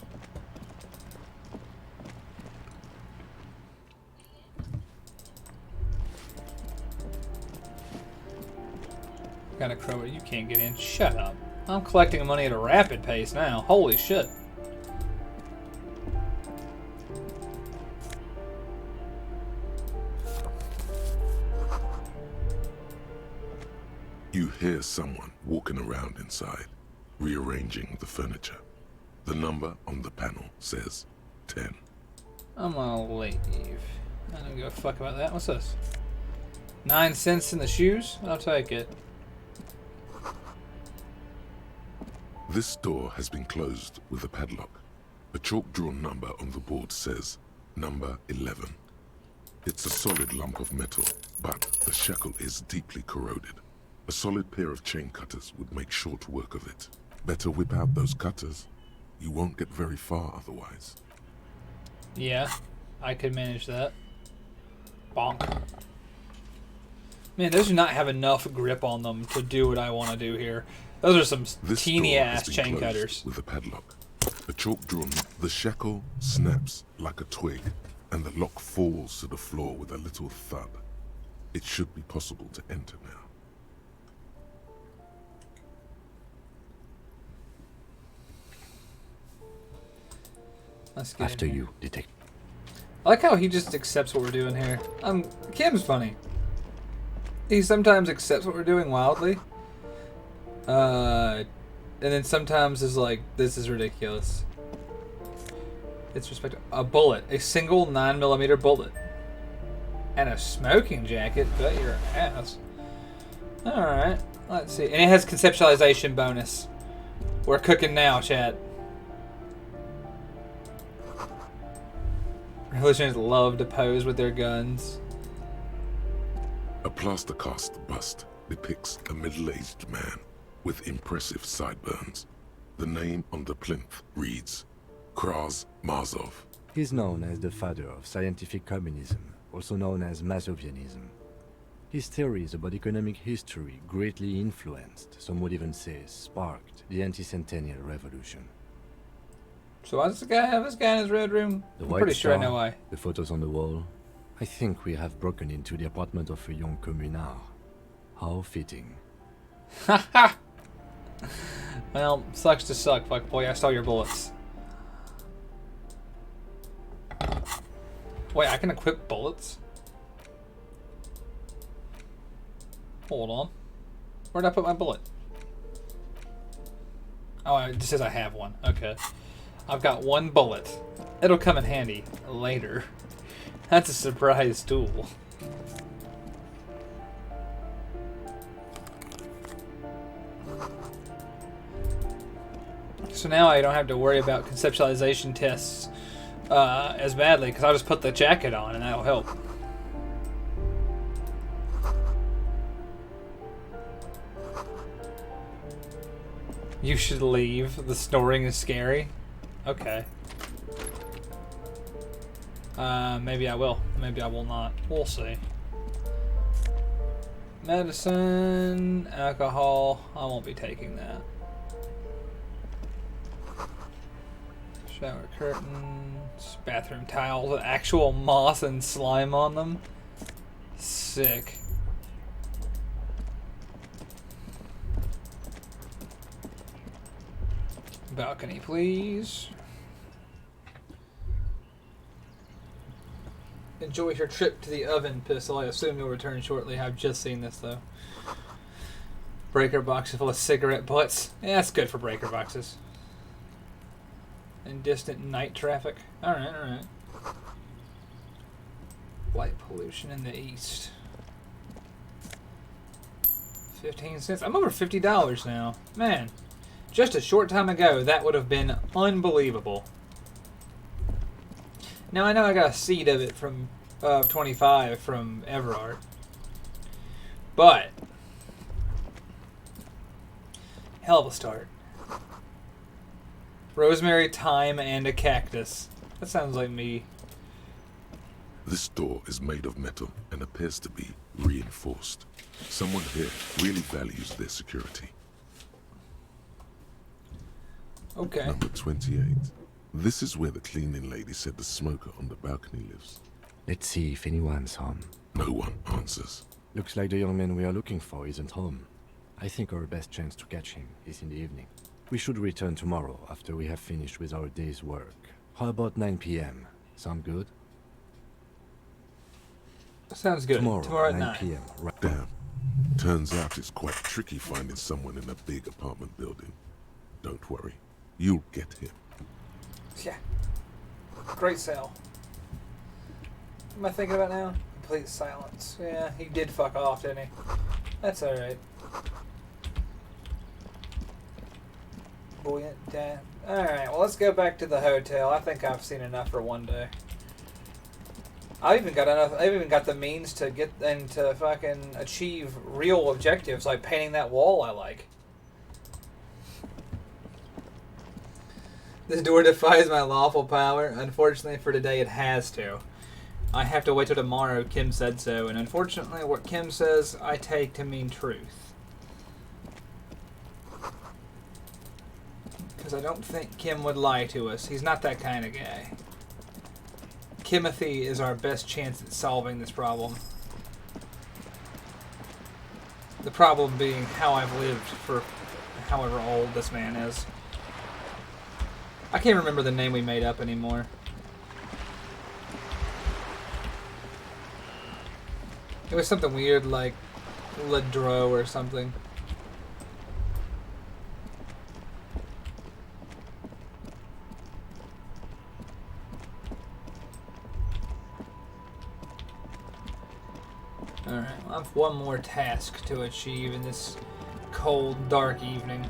Got a crowbar. You can't get in. Shut up. I'm collecting money at a rapid pace now. Holy shit. You hear someone walking around inside, rearranging the furniture. The number on the panel says 10. I'm gonna leave. I don't give a fuck about that. What's this? 9 cents in the shoes? I'll take it. This door has been closed with a padlock, A chalk-drawn number on the board says number 11. It's a solid lump of metal, but the shackle is deeply corroded. A solid pair of chain cutters would make short work of it. Better whip out those cutters. You won't get very far otherwise. Yeah, I could manage that. Bonk. Man, those do not have enough grip on them to do what I want to do here. Those are some teeny-ass chain cutters. With a padlock. A chalk-drawn, the shackle snaps like a twig, and the lock falls to the floor with a little thud. It should be possible to enter now. Let's get After in here. you, detective. I like how he just accepts what we're doing here. Kim's funny. He sometimes accepts what we're doing wildly. And then sometimes is like, this is ridiculous. It's respect a bullet. A single 9mm bullet. And a smoking jacket. Bet your ass. Alright. Let's see. And it has conceptualization bonus. We're cooking now, chat. Revolutionists love to pose with their guns. A plaster cast bust depicts a middle-aged man with impressive sideburns. The name on the plinth reads Kraz Marzov. He's known as the father of scientific communism, also known as Mazovianism. His theories about economic history greatly influenced, some would even say sparked, the anti-centennial revolution. So why does the guy have this guy in his red room? I'm White pretty sure I Star, know why. The photos on the wall. I think we have broken into the apartment of a young communard. How fitting. Haha! Well, sucks to suck, fuck boy. I stole your bullets. Wait, I can equip bullets? Hold on. Where'd I put my bullet? Oh, it just says I have one. Okay. I've got one bullet. It'll come in handy later. That's a surprise tool. So now I don't have to worry about conceptualization tests as badly, because I'll just put the jacket on and that'll help. You should leave. The snoring is scary. Okay. Maybe I will. Maybe I will not. We'll see. Medicine, alcohol. I won't be taking that. Shower curtains, bathroom tiles with actual moss and slime on them. Sick. Balcony, please. Enjoy your trip to the oven, Pistol. I assume you'll return shortly. I've just seen this, though. Breaker box full of cigarette butts. Yeah, that's good for breaker boxes. And distant night traffic. Alright, alright. Light pollution in the east. 15 cents. I'm over $50 now. Man, just a short time ago, that would have been unbelievable. Now, I know I got a seed of it from 25 from Everard. But, hell of a start. Rosemary, thyme, and a cactus. That sounds like me. This door is made of metal and appears to be reinforced. Someone here really values their security. Okay. Number 28. This is where the cleaning lady said the smoker on the balcony lives. Let's see if anyone's home. No one answers. Looks like the young man we are looking for isn't home. I think our best chance to catch him is in the evening. We should return tomorrow after we have finished with our day's work. How about 9 p.m.? Sound good? Sounds good. Tomorrow at 9 p.m. Right. Damn. Turns out it's quite tricky finding someone in a big apartment building. Don't worry. You'll get him. Yeah. Great sale. What am I thinking about now? Complete silence. Yeah, he did fuck off, didn't he? That's alright. Buoyant death. Alright, well, let's go back to the hotel. I think I've seen enough for one day. I've even got the means to get and to fucking achieve real objectives, like painting that wall I like. This door defies my lawful power. Unfortunately for today, it has to. I have to wait till tomorrow, Kim said so, and unfortunately what Kim says, I take to mean truth. Because I don't think Kim would lie to us. He's not that kind of guy. Kimothy is our best chance at solving this problem. The problem being how I've lived for however old this man is. I can't remember the name we made up anymore. It was something weird like Ledro or something. Alright, well, I have one more task to achieve in this cold, dark evening.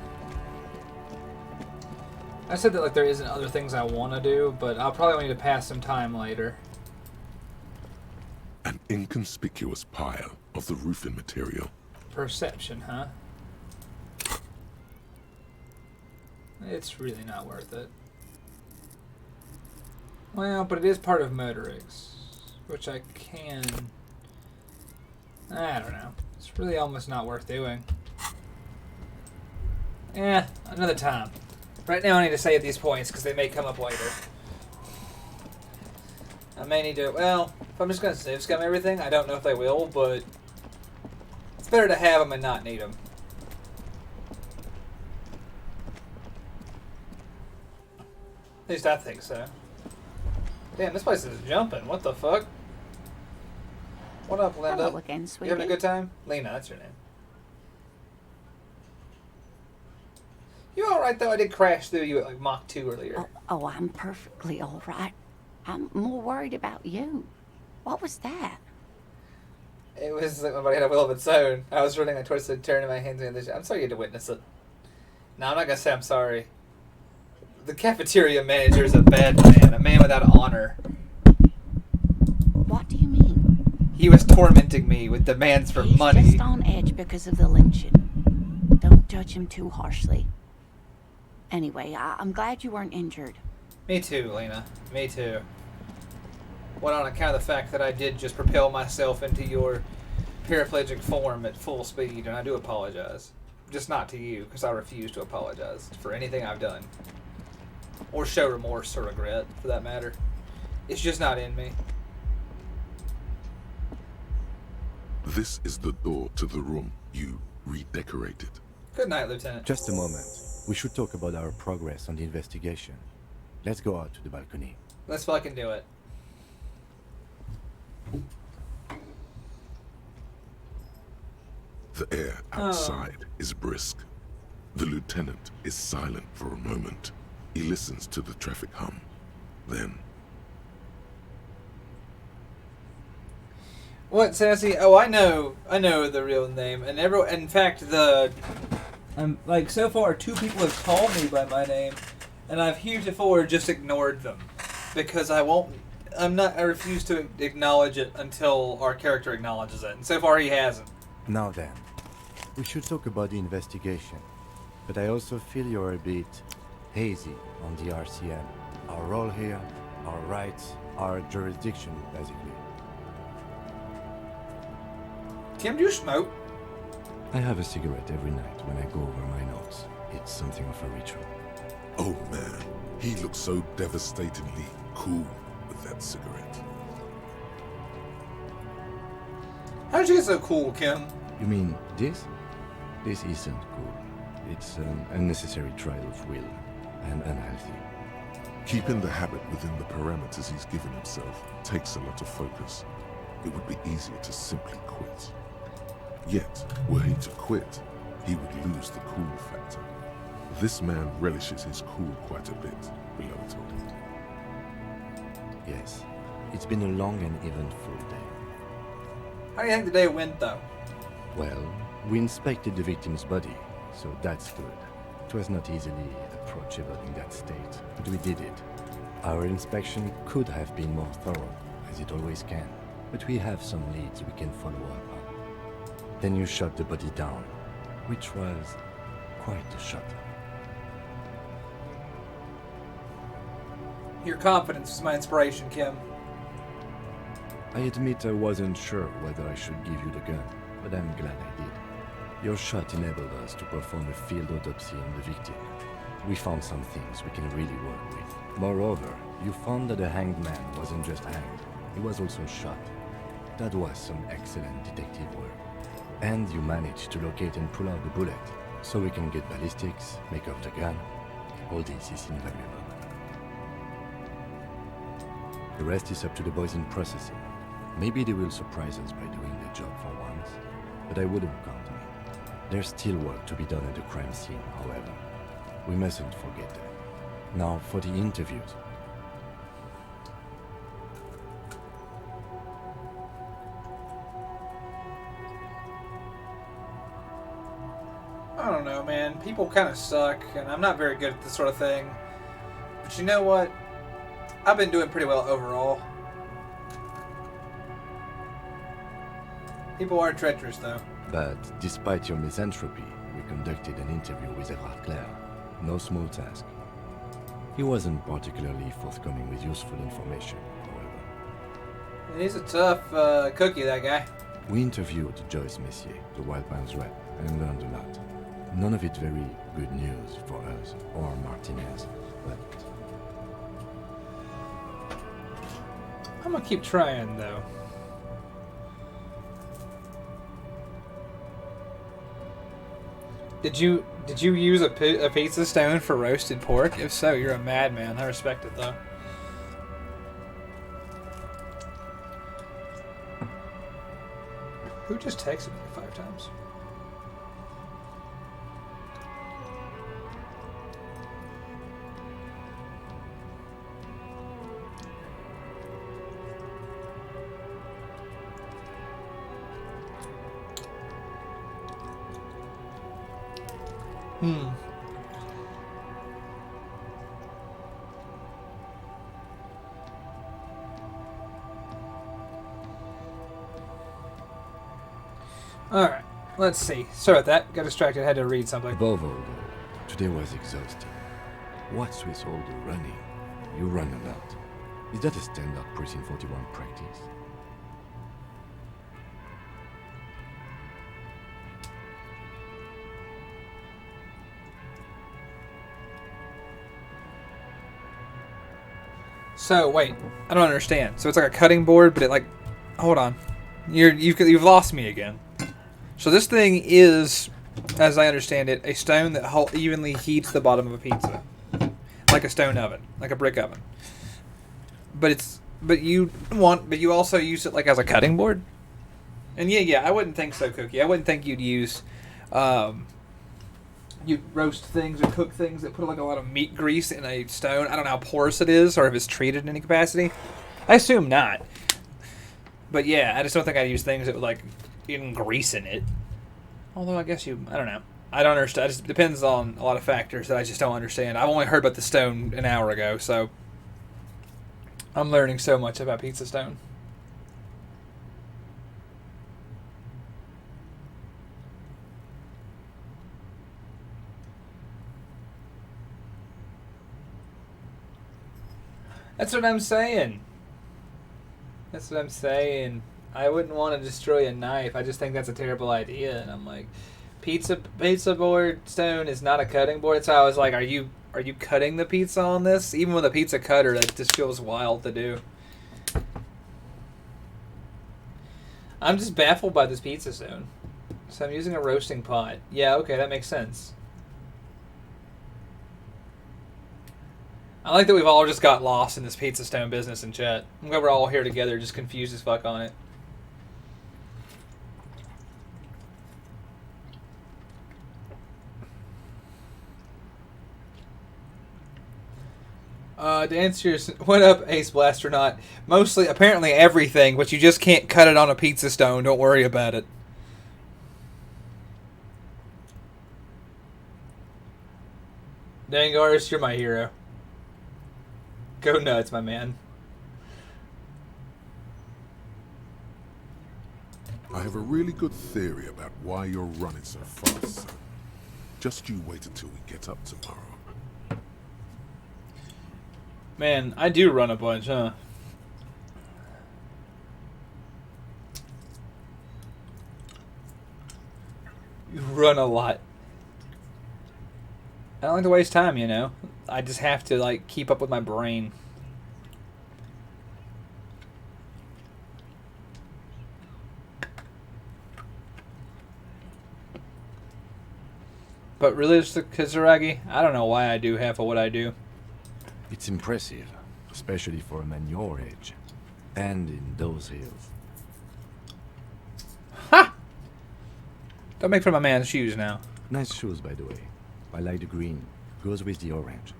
I said that like there isn't other things I want to do, but I'll probably need to pass some time later. An inconspicuous pile of the roofing material. Perception, huh? It's really not worth it. Well, but it is part of motor rigs, which I can... I don't know. It's really almost not worth doing. Another time. Right now I need to save these points because they may come up later. I may need to... Well, if I'm just going to save scum everything, I don't know if they will, but... It's better to have them and not need them. At least I think so. Damn, this place is jumping. What the fuck? What up, Linda? Hello again, sweetie. You having a good time? Lena, that's your name. You alright though? I did crash through you at like Mach 2 earlier. Oh, I'm perfectly alright. I'm more worried about you. What was that? It was like my body had a will of its own. I was running, I twisted, turning my hands in the... I'm sorry you had to witness it. No, I'm not gonna say I'm sorry. The cafeteria manager is a bad man, a man without honor. What do you mean? He was tormenting me with demands for money. He's just on edge because of the lynching. Don't judge him too harshly. Anyway, I'm glad you weren't injured. Me too, Lena. Me too. Well, on account of the fact that I did just propel myself into your paraplegic form at full speed, and I do apologize. Just not to you, because I refuse to apologize for anything I've done. Or show remorse or regret, for that matter. It's just not in me. This is the door to the room you redecorated. Good night, Lieutenant. Just a moment. We should talk about our progress on the investigation. Let's go out to the balcony. Let's fucking do it. The air outside is brisk. The lieutenant is silent for a moment. He listens to the traffic hum. Then... What, Sassy? Oh, I know the real name, and in fact, like so far, 2 people have called me by my name, and I've heretofore just ignored them because I refuse to acknowledge it until our character acknowledges it, and so far he hasn't. Now then, we should talk about the investigation, but I also feel you're a bit hazy on the RCM. Our role here, our rights, our jurisdiction, basically. Kim, do you smoke? I have a cigarette every night when I go over my notes. It's something of a ritual. Oh man, he looks so devastatingly cool with that cigarette. How did you get so cool, Kim? You mean this? This isn't cool. It's an unnecessary trial of will and unhealthy. Keeping the habit within the parameters he's given himself takes a lot of focus. It would be easier to simply quit. Yet, were he to quit, he would lose the cool factor. This man relishes his cool quite a bit, below it all. Yes, it's been a long and eventful day. How do you think the day went, though? Well, we inspected the victim's body, so that's good. It was not easily approachable in that state, but we did it. Our inspection could have been more thorough, as it always can, but we have some leads we can follow up on. Then you shot the body down, which was quite a shot. Your confidence is my inspiration, Kim. I admit I wasn't sure whether I should give you the gun, but I'm glad I did. Your shot enabled us to perform a field autopsy on the victim. We found some things we can really work with. Moreover, you found that the hanged man wasn't just hanged, he was also shot. That was some excellent detective work. And you managed to locate and pull out the bullet, so we can get ballistics, make off the gun. All this is invaluable. The rest is up to the boys in processing. Maybe they will surprise us by doing their job for once, but I wouldn't count on it. There's still work to be done at the crime scene, however. We mustn't forget that. Now for the interviews. I don't know, man. People kind of suck, and I'm not very good at this sort of thing. But you know what? I've been doing pretty well overall. People are treacherous, though. But despite your misanthropy, we conducted an interview with Everard Clare. No small task. He wasn't particularly forthcoming with useful information, however. He's a tough cookie, that guy. We interviewed Joyce Messier, the Wildlands rep, and learned a lot. None of it very good news for us, or Martinez, but... I'm gonna keep trying, though. Did you use a pizza stone for roasted pork? If so, you're a madman. I respect it, though. Who just texted me 5 times? Alright, let's see. Sorry about that. Got distracted. Had to read something. Above all, though, today was exhausting. What's with all the running? You run a lot. Is that a standard Precinct 41 practice? So wait, I don't understand. So it's like a cutting board, but it like, hold on, you've lost me again. So this thing is, as I understand it, a stone that evenly heats the bottom of a pizza, like a stone oven, like a brick oven. But you also use it like as a cutting board. And yeah, I wouldn't think so, Cookie. I wouldn't think you'd use, you roast things or cook things that put like a lot of meat grease in a stone. I don't know how porous it is or if it's treated in any capacity. I assume not. But yeah, I just don't think I'd use things that would like even grease in it. Although I guess I don't know. I don't understand. It just depends on a lot of factors that I just don't understand. I've only heard about the stone an hour ago, so I'm learning so much about pizza stone. That's what I'm saying. That's what I'm saying. I wouldn't want to destroy a knife. I just think that's a terrible idea. And I'm like, pizza board stone is not a cutting board. So I was like, are you cutting the pizza on this? Even with a pizza cutter, that just feels wild to do. I'm just baffled by this pizza stone. So I'm using a roasting pot. Yeah, okay, that makes sense. I like that we've all just got lost in this pizza stone business in chat. I'm glad we're all here together, just confused as fuck on it. To answer your... What up, Ace Blasternaut? Mostly, apparently everything, but you just can't cut it on a pizza stone. Don't worry about it. Dangars, you're my hero. Go nuts, my man. I have a really good theory about why you're running so fast, son. Just you wait until we get up tomorrow. Man, I do run a bunch, huh? You run a lot. I don't like to waste time, you know? I just have to, like, keep up with my brain. But realistic Kizuragi, I don't know why I do half of what I do. It's impressive, especially for a man your age. And in those hills. Ha! Don't make fun of my man's shoes now. Nice shoes, by the way. I like the green. Goes with the orange.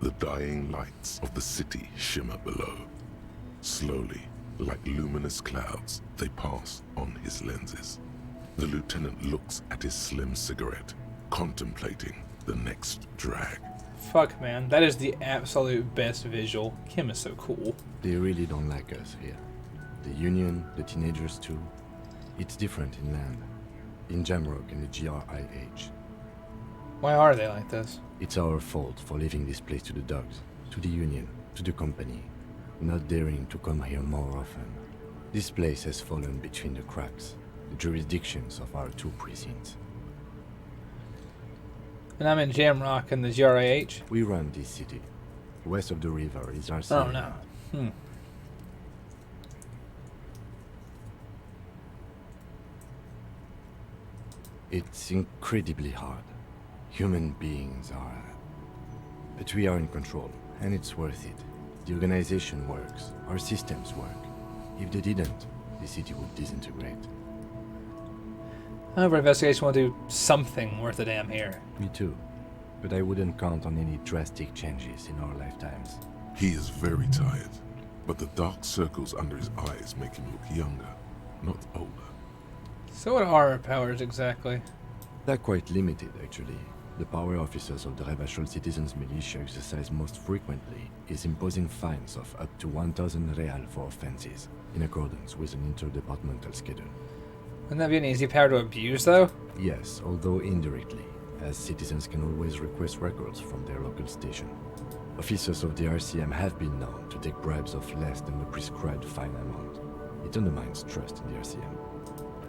The dying lights of the city shimmer below. Slowly, like luminous clouds, they pass on his lenses. The lieutenant looks at his slim cigarette, contemplating the next drag. Fuck, man. That is the absolute best visual. Kim is so cool. They really don't like us here. The Union, the teenagers too. It's different in land. In Jamrock and the GRIH. Why are they like this? It's our fault for leaving this place to the dogs, to the Union, to the company. Not daring to come here more often. This place has fallen between the cracks, the jurisdictions of our two precincts. And I'm in Jamrock and the GRIH. We run this city. West of the river is our Oh city. no. It's incredibly hard. Human beings are... But we are in control, and it's worth it. The organization works. Our systems work. If they didn't, the city would disintegrate. However, investigation will do something worth a damn here. Me too. But I wouldn't count on any drastic changes in our lifetimes. He is very tired, but the dark circles under his eyes make him look younger, not older. So what are our powers exactly? They're quite limited, actually. The power officers of the Revachol Citizens Militia exercise most frequently is imposing fines of up to 1,000 real for offenses, in accordance with an interdepartmental schedule. Wouldn't that be an easy power to abuse, though? Yes, although indirectly, as citizens can always request records from their local station. Officers of the RCM have been known to take bribes of less than the prescribed fine amount. It undermines trust in the RCM.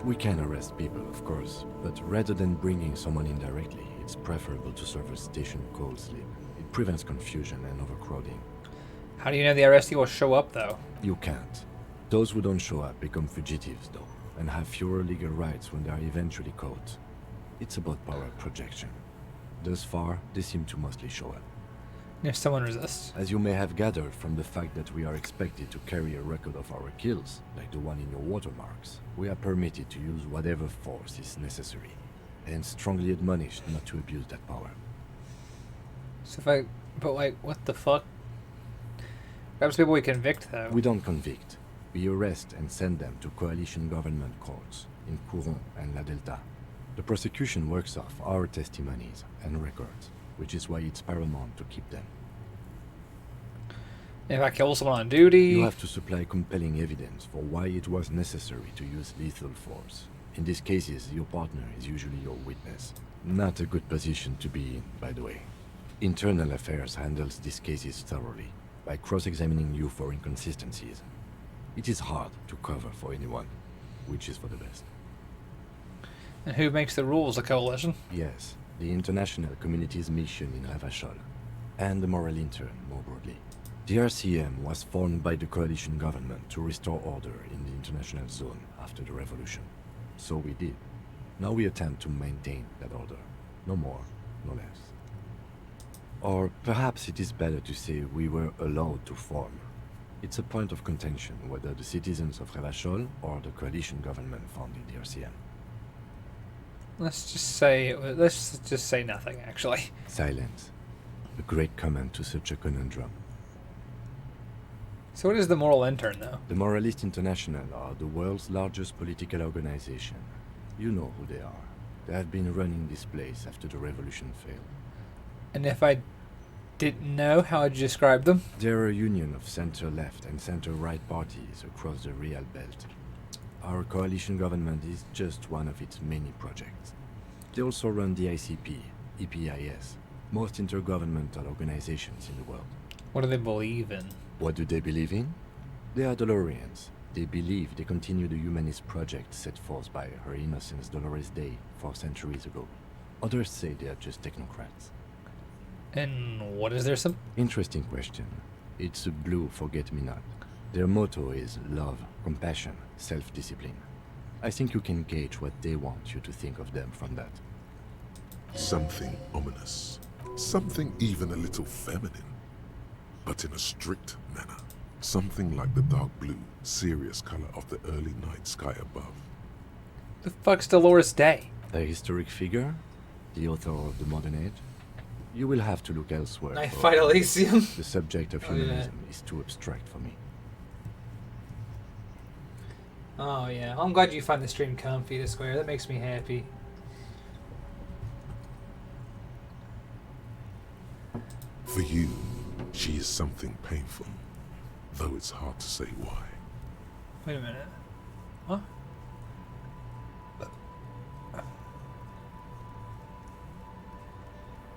We can arrest people, of course, but rather than bringing someone in directly, it's preferable to serve a station cold sleep. It prevents confusion and overcrowding. How do you know the arrestee will show up, though? You can't. Those who don't show up become fugitives, though, and have fewer legal rights when they are eventually caught. It's about power projection. Thus far, they seem to mostly show up. If someone resists. As you may have gathered from the fact that we are expected to carry a record of our kills, like the one in your watermarks, we are permitted to use whatever force is necessary, and strongly admonished not to abuse that power. So if I... But, like, what the fuck? Perhaps people we convict, though. We don't convict. We arrest and send them to coalition government courts in Couron and La Delta. The prosecution works off our testimonies and records, which is why it's paramount to keep them. If I kill someone on duty... You have to supply compelling evidence for why it was necessary to use lethal force. In these cases, your partner is usually your witness. Not a good position to be in, by the way. Internal Affairs handles these cases thoroughly, by cross-examining you for inconsistencies. It is hard to cover for anyone, which is for the best. And who makes the rules, the coalition? Yes, the international community's mission in Revachol, and the moral intern, more broadly. The RCM was formed by the coalition government to restore order in the international zone after the revolution. So we did. Now we attempt to maintain that order. No more, no less. Or perhaps it is better to say we were allowed to form. It's a point of contention whether the citizens of Revachol or the coalition government founded the RCM. Let's just say nothing, actually. Silence. A great comment to such a conundrum. So what is the Moral Intern, though? The Moralist International are the world's largest political organization. You know who they are. They have been running this place after the revolution failed. And if I didn't know, how would you describe them? They're a union of center-left and center-right parties across the Real Belt. Our coalition government is just one of its many projects. They also run the ICP, EPIS, most intergovernmental organizations in the world. What do they believe in? What do they believe in? They are Dolorians. They believe they continue the humanist project set forth by Her Innocence Dolores Day 4 centuries ago. Others say they are just technocrats. And what is their symbol? Interesting question. It's a blue forget-me-not. Their motto is love, compassion, self-discipline. I think you can gauge what they want you to think of them from that. Something ominous. Something even a little feminine. But in a strict manner. Something like the dark blue, serious color of the early night sky above. The fuck's Dolores Day? A historic figure? The author of the modern age? You will have to look elsewhere. I fight Elysium. The subject of humanism is too abstract for me. Oh yeah, I'm glad you find the stream comfy to Square. That makes me happy. For you, she is something painful, though it's hard to say why. Wait a minute. Huh?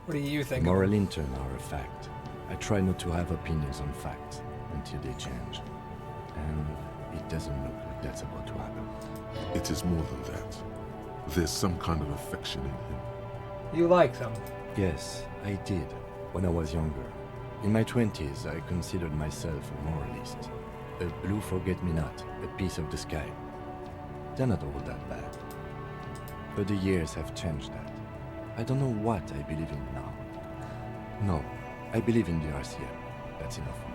What do you think? Moral intern are a fact. I try not to have opinions on facts until they change. And it doesn't look like that's about to happen. It is more than that. There's some kind of affection in him. You like them? Yes, I did, when I was younger. In my 20s, I considered myself a moralist. A blue forget-me-not, a piece of the sky. They're not all that bad. But the years have changed that. I don't know what I believe in now. No, I believe in the RCM. That's enough for me.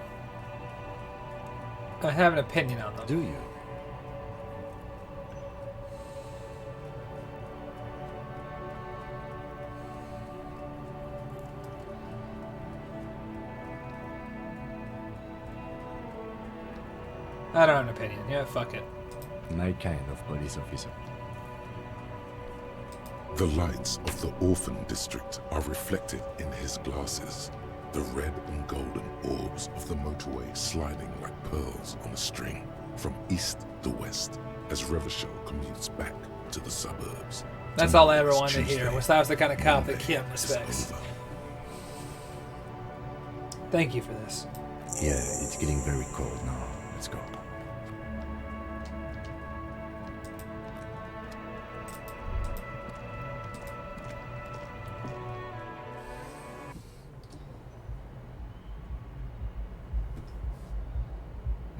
I have an opinion on them. Do you? I don't have an opinion. Yeah, fuck it. My kind of police officer. The lights of the orphan district are reflected in his glasses. The red and golden orbs of the motorway sliding like pearls on a string from east to west as Revachol commutes back to the suburbs. That's all I ever wanted to hear. Was that was the kind of cop that Kim respects. Thank you for this. Yeah, it's getting very cold now. Let's go.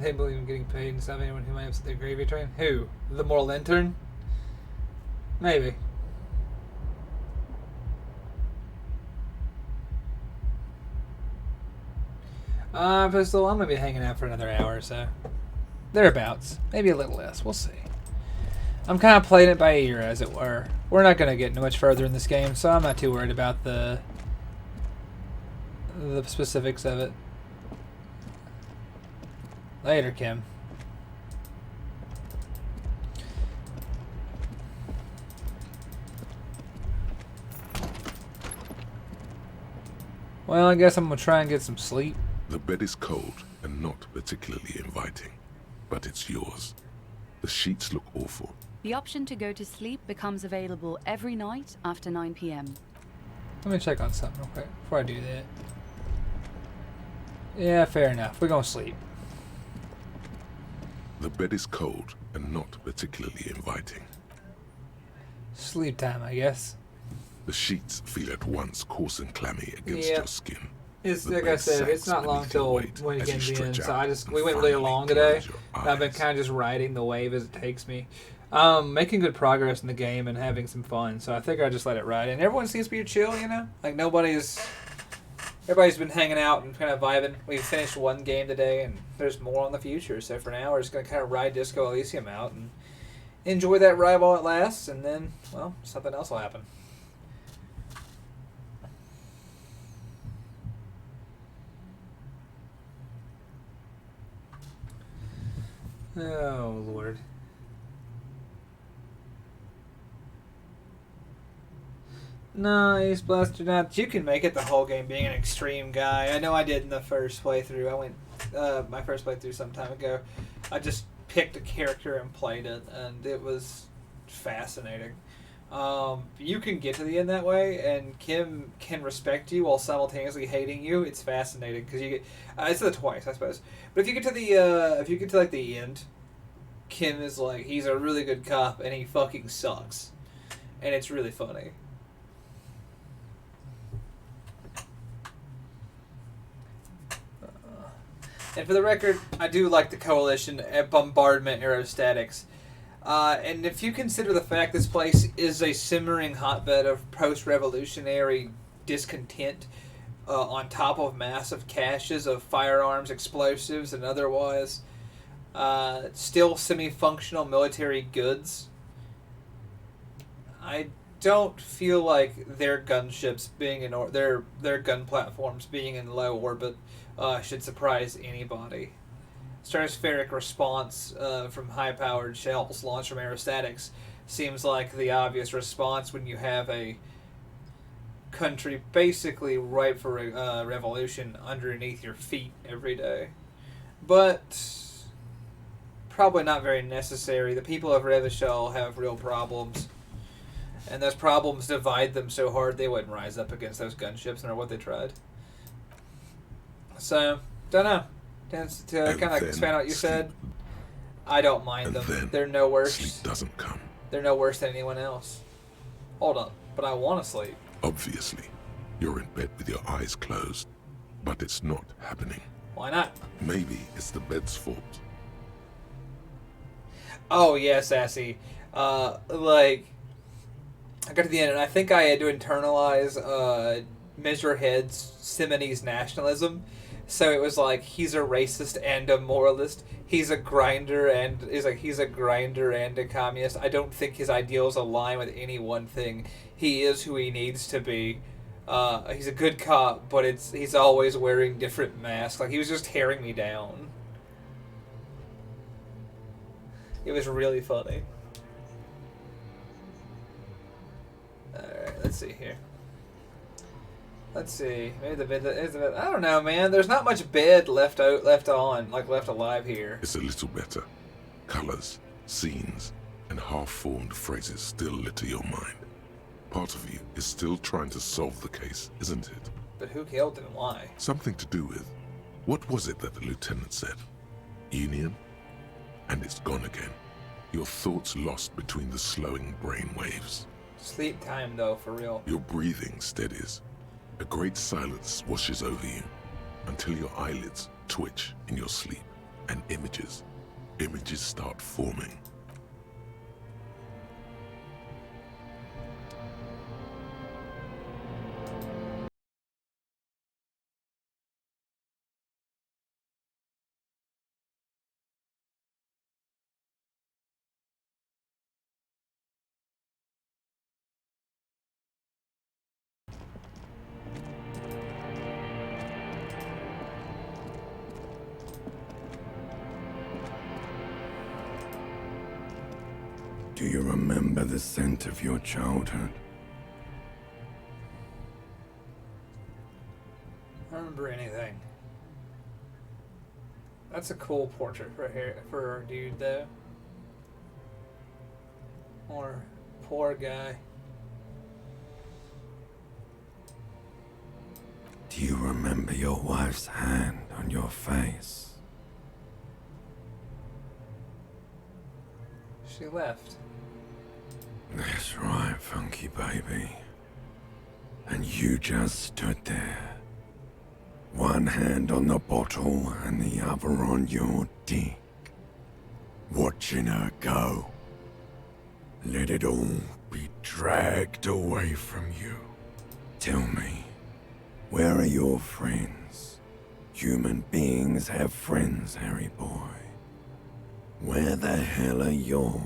They believe in getting paid and stop anyone who might upset their gravy train. Who? The Moral Intern? Maybe. But still, I'm gonna be hanging out for another hour or so. Thereabouts. Maybe a little less. We'll see. I'm kind of playing it by ear, as it were. We're not gonna get much further in this game, so I'm not too worried about the specifics of it. Later, Kim. Well, I guess I'm gonna try and get some sleep. The bed is cold and not particularly inviting, but it's yours. The sheets look awful. The option to go to sleep becomes available every night after 9 p.m. Let me check on something real quick before I do that. Yeah, fair enough. We're gonna sleep. The bed is cold and not particularly inviting. Sleep time, I guess. The sheets feel at once coarse and clammy against your skin. It's The like I bed said, it's sags not long beneath your till weight when it as you gets in. stretch So out we and went really finally long today. close your And I've been eyes. kind of just riding the wave as it takes me. Making good progress in the game and having some fun. So I think I just let it ride. And everyone seems to be chill, you know? Like everybody's been hanging out and kind of vibing. We finished one game today, and there's more on the future. So for now, we're just gonna kind of ride Disco Elysium out and enjoy that ride while it lasts, and then, well, something else will happen. Oh, Lord. Nice, Blaster Nuts. You can make it the whole game being an extreme guy. I know I did in the first playthrough. I went my first playthrough some time ago. I just picked a character and played it, and it was fascinating. You can get to the end that way, and Kim can respect you while simultaneously hating you. It's fascinating because you get it's the twice, I suppose. But if you get to like the end, Kim is like he's a really good cop and he fucking sucks, and it's really funny. And for the record, I do like the Coalition at Bombardment Aerostatics. And if you consider the fact this place is a simmering hotbed of post-revolutionary discontent on top of massive caches of firearms, explosives, and otherwise still semi-functional military goods, I don't feel like their gunships being in their gun platforms being in low orbit should surprise anybody. Stratospheric response from high-powered shells launched from aerostatics seems like the obvious response when you have a country basically ripe for revolution underneath your feet every day. But probably not very necessary. The people of Revachol have real problems, and those problems divide them so hard they wouldn't rise up against those gunships no matter what they tried. So, don't know. To kind of expand on what you said, I don't mind them. They're no worse. Sleep doesn't come. They're no worse than anyone else. Hold up, but I want to sleep. Obviously, you're in bed with your eyes closed, but it's not happening. Why not? Maybe it's the bed's fault. Oh yeah, Sassy. Like, I got to the end, and I think I had to internalize Measurehead's Simonese nationalism. So it was like he's a racist and a moralist. He's a grinder and a communist. I don't think his ideals align with any one thing. He is who he needs to be. He's a good cop, but he's always wearing different masks. Like he was just tearing me down. It was really funny. Alright, let's see here. Let's see. Maybe the bed is a bit. I don't know, man. There's not much bed left alive here. It's a little better. Colors, scenes, and half-formed phrases still litter your mind. Part of you is still trying to solve the case, isn't it? But who killed him and why? Something to do with... What was it that the lieutenant said? Union? And it's gone again. Your thoughts lost between the slowing brain waves. Sleep time, though, for real. Your breathing steadies. A great silence washes over you until your eyelids twitch in your sleep and images start forming. Do you remember the scent of your childhood? I don't remember anything. That's a cool portrait right here for our dude, though. Or poor guy. Do you remember your wife's hand on your face? She left. That's right, funky baby. And you just stood there. One hand on the bottle and the other on your dick. Watching her go. Let it all be dragged away from you. Tell me, where are your friends? Human beings have friends, Harry boy. Where the hell are yours?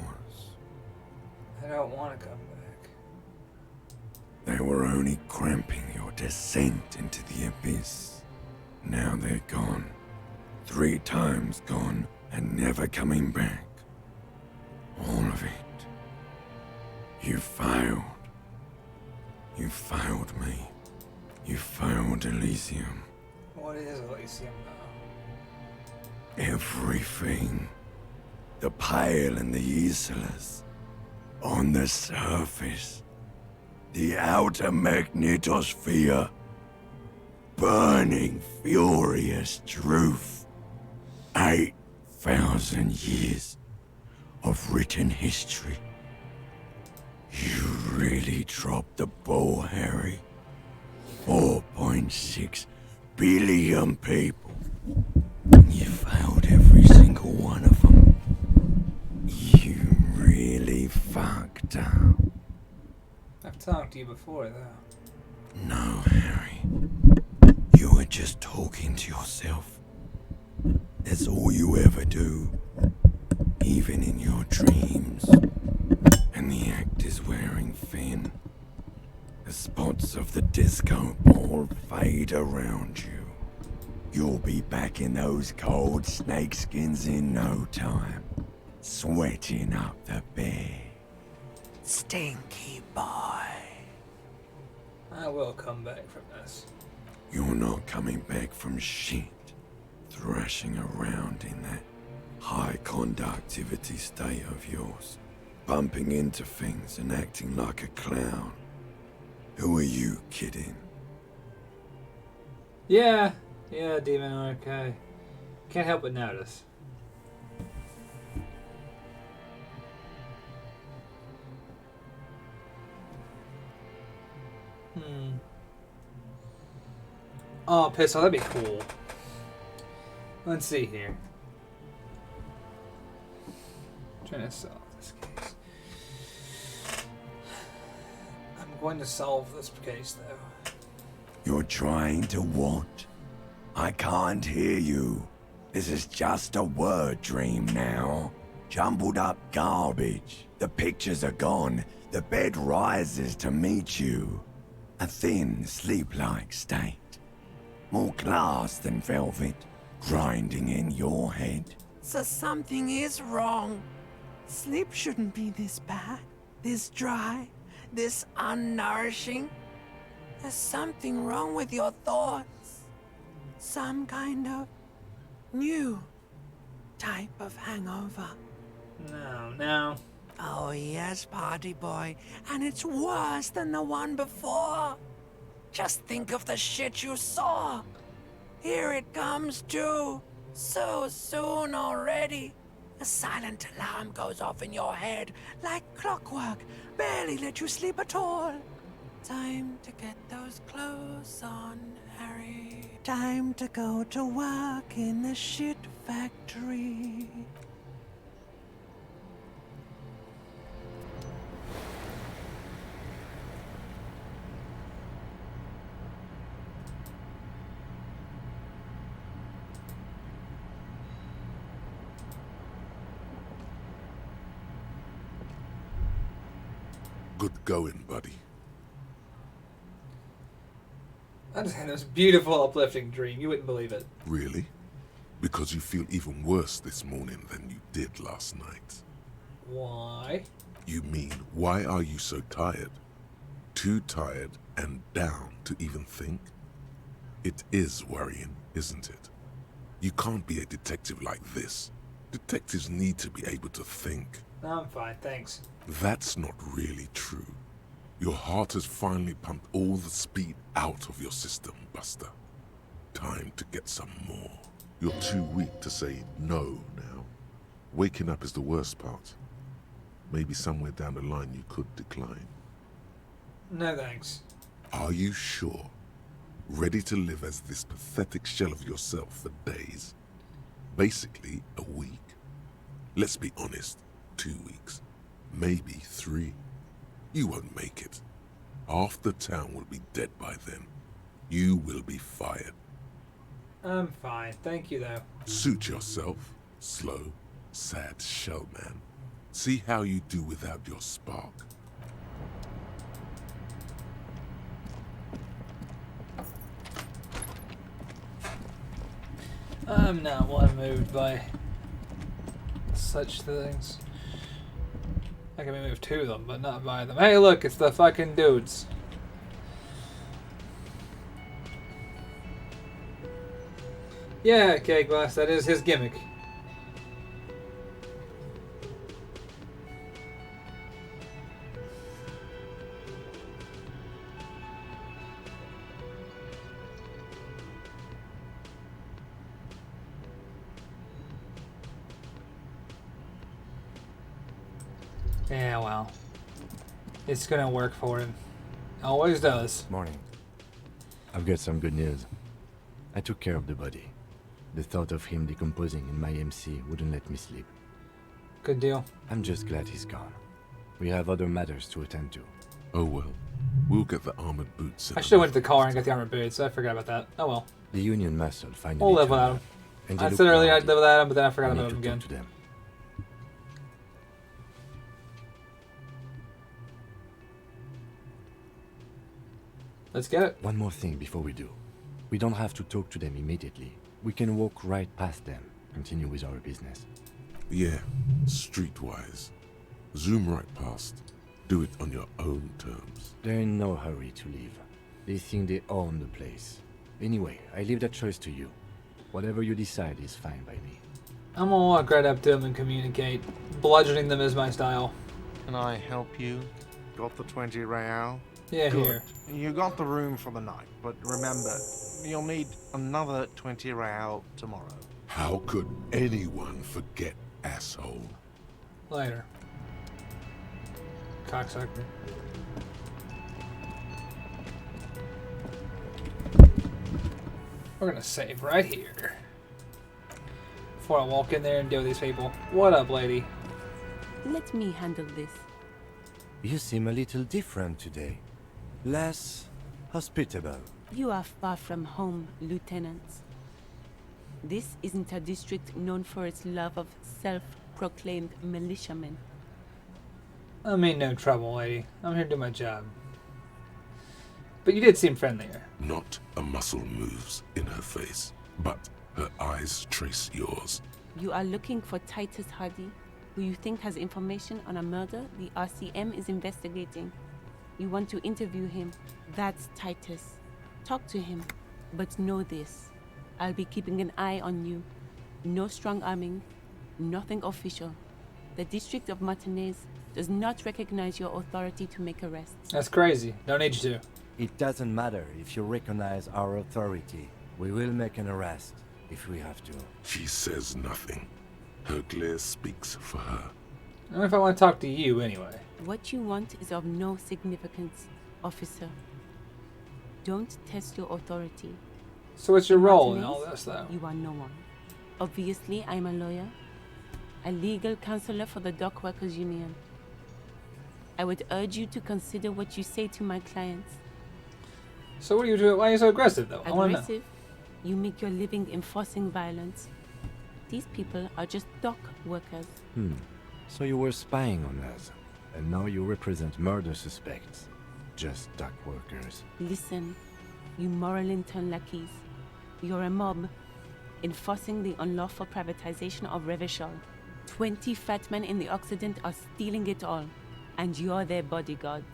I don't want to come back. They were only cramping your descent into the abyss. Now they're gone. 3 times gone, and never coming back. All of it. You failed. You failed me. You failed Elysium. What is Elysium now? Everything. The Pale and the Islas. On the surface. The outer magnetosphere. Burning, furious truth. 8,000 years of written history. You really dropped the ball, Harry. 4.6 billion people. You failed every single one of them. You really fucked up. I've talked to you before, though. No, Harry. You were just talking to yourself. That's all you ever do. Even in your dreams. And the act is wearing thin. The spots of the disco ball fade around you. You'll be back in those cold snakeskins in no time. Sweating up the bed. Stinky boy. I will come back from this. You're not coming back from shit. Thrashing around in that high conductivity state of yours. Bumping into things and acting like a clown. Who are you kidding? Yeah, Demon RK. Can't help but notice. Oh, pistol, that'd be cool. Let's see here. Trying to solve this case. I'm going to solve this case, though. You're trying to what? I can't hear you. This is just a word dream now. Jumbled up garbage. The pictures are gone. The bed rises to meet you. A thin, sleep-like state. More glass than velvet. Grinding in your head. So something is wrong. Sleep shouldn't be this bad, this dry, this unnourishing. There's something wrong with your thoughts. Some kind of new type of hangover. No. Oh yes, party boy. And it's worse than the one before. Just think of the shit you saw. Here it comes too. So soon already. A silent alarm goes off in your head like clockwork. Barely let you sleep at all. Time to get those clothes on, Harry. Time to go to work in the shit factory. Good going, buddy. I just had this beautiful, uplifting dream. You wouldn't believe it. Really? Because you feel even worse this morning than you did last night. Why? You mean, why are you so tired? Too tired and down to even think? It is worrying, isn't it? You can't be a detective like this. Detectives need to be able to think. No, I'm fine, thanks. That's not really true. Your heart has finally pumped all the speed out of your system, Buster. Time to get some more. You're too weak to say no now. Waking up is the worst part. Maybe somewhere down the line you could decline. No thanks. Are you sure? Ready to live as this pathetic shell of yourself for days? Basically, a week. Let's be honest, 2 weeks. Maybe 3. You won't make it. Half the town will be dead by then. You will be fired. I'm fine, thank you though. Suit yourself, slow, sad shell man. See how you do without your spark. I'm not one moved by such things. I can move to them, but not by them. Hey, look, it's the fucking dudes. Yeah, Cake Glass, that is his gimmick. Yeah, well. It's gonna work for him. Always does. Morning. I've got some good news. I took care of the body. The thought of him decomposing in my MC wouldn't let me sleep. Good deal. I'm just glad he's gone. We have other matters to attend to. Oh well. We'll get the armored boots in. I should have went to the car and got the armored boots. I forgot about that. Oh well. The Union muscle finally. We'll live without him. And I said earlier I'd live without him, but then I forgot about him to again. talk to them. Let's get it. One more thing before we do. We don't have to talk to them immediately. We can walk right past them, continue with our business. Yeah, streetwise. Zoom right past. Do it on your own terms. They're in no hurry to leave. They think they own the place. Anyway, I leave that choice to you. Whatever you decide is fine by me. I'm gonna walk right up to them and communicate. Bludgeoning them is my style. Can I help you? Got the 20 real? Yeah, Good. here. You got the room for the night, but remember, you'll need another 20 real tomorrow. How could anyone forget, asshole? Later. Cocksucker. We're gonna save right here. Before I walk in there and deal with these people. What up, lady? Let me handle this. You seem a little different today. Less hospitable. You are far from home, Lieutenant. This isn't a district known for its love of self-proclaimed militiamen. I mean no trouble, lady. I'm here to do my job. But you did seem friendlier. Not a muscle moves in her face, but her eyes trace yours. You are looking for Titus Hardy, who you think has information on a murder the RCM is investigating. You want to interview him. That's Titus. Talk to him. But know this. I'll be keeping an eye on you. No strong arming. Nothing official. The District of Martinez does not recognize your authority to make arrests. That's crazy. Don't need you to. It doesn't matter if you recognize our authority. We will make an arrest if we have to. She says nothing. Her glare speaks for her. I don't know if I want to talk to you anyway. What you want is of no significance, officer. Don't test your authority. So what's your In role in Martinez, all this, though? You are no one. Obviously, I'm a lawyer. A legal counselor for the Dock Workers Union. I would urge you to consider what you say to my clients. So what are you doing? Why are you so aggressive, though? I want to know. Aggressive? You make your living enforcing violence. These people are just dock workers. So you were spying on us, and now you represent murder suspects. Just dock workers. Listen, you moral intern lackeys. You're a mob, enforcing the unlawful privatization of Revachol. 20 fat men in the Occident are stealing it all, and you're their bodyguards.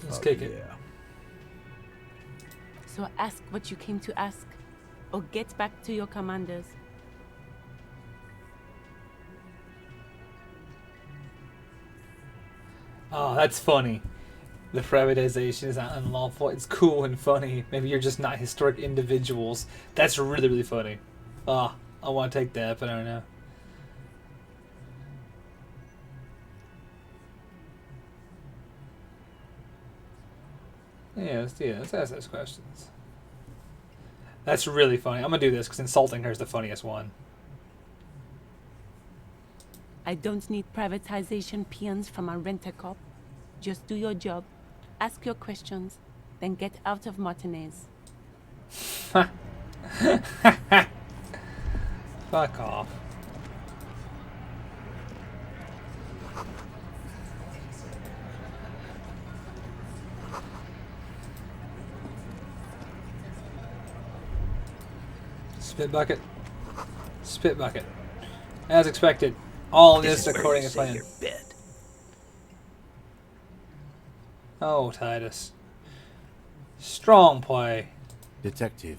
Let's kick it. So ask what you came to ask, or get back to your commanders. Oh, that's funny. The privatization is not unlawful. It's cool and funny. Maybe you're just not historic individuals. That's really, really funny. I want to take that, but I don't know. Let's ask those questions. That's really funny. I'm going to do this because insulting her is the funniest one. I don't need privatization peons from a rent-a-cop. Just do your job, ask your questions, then get out of Martinez. Fuck off. Spit Spit bucket. As expected. All this according to plan. Oh, Titus. Strong play. Detective.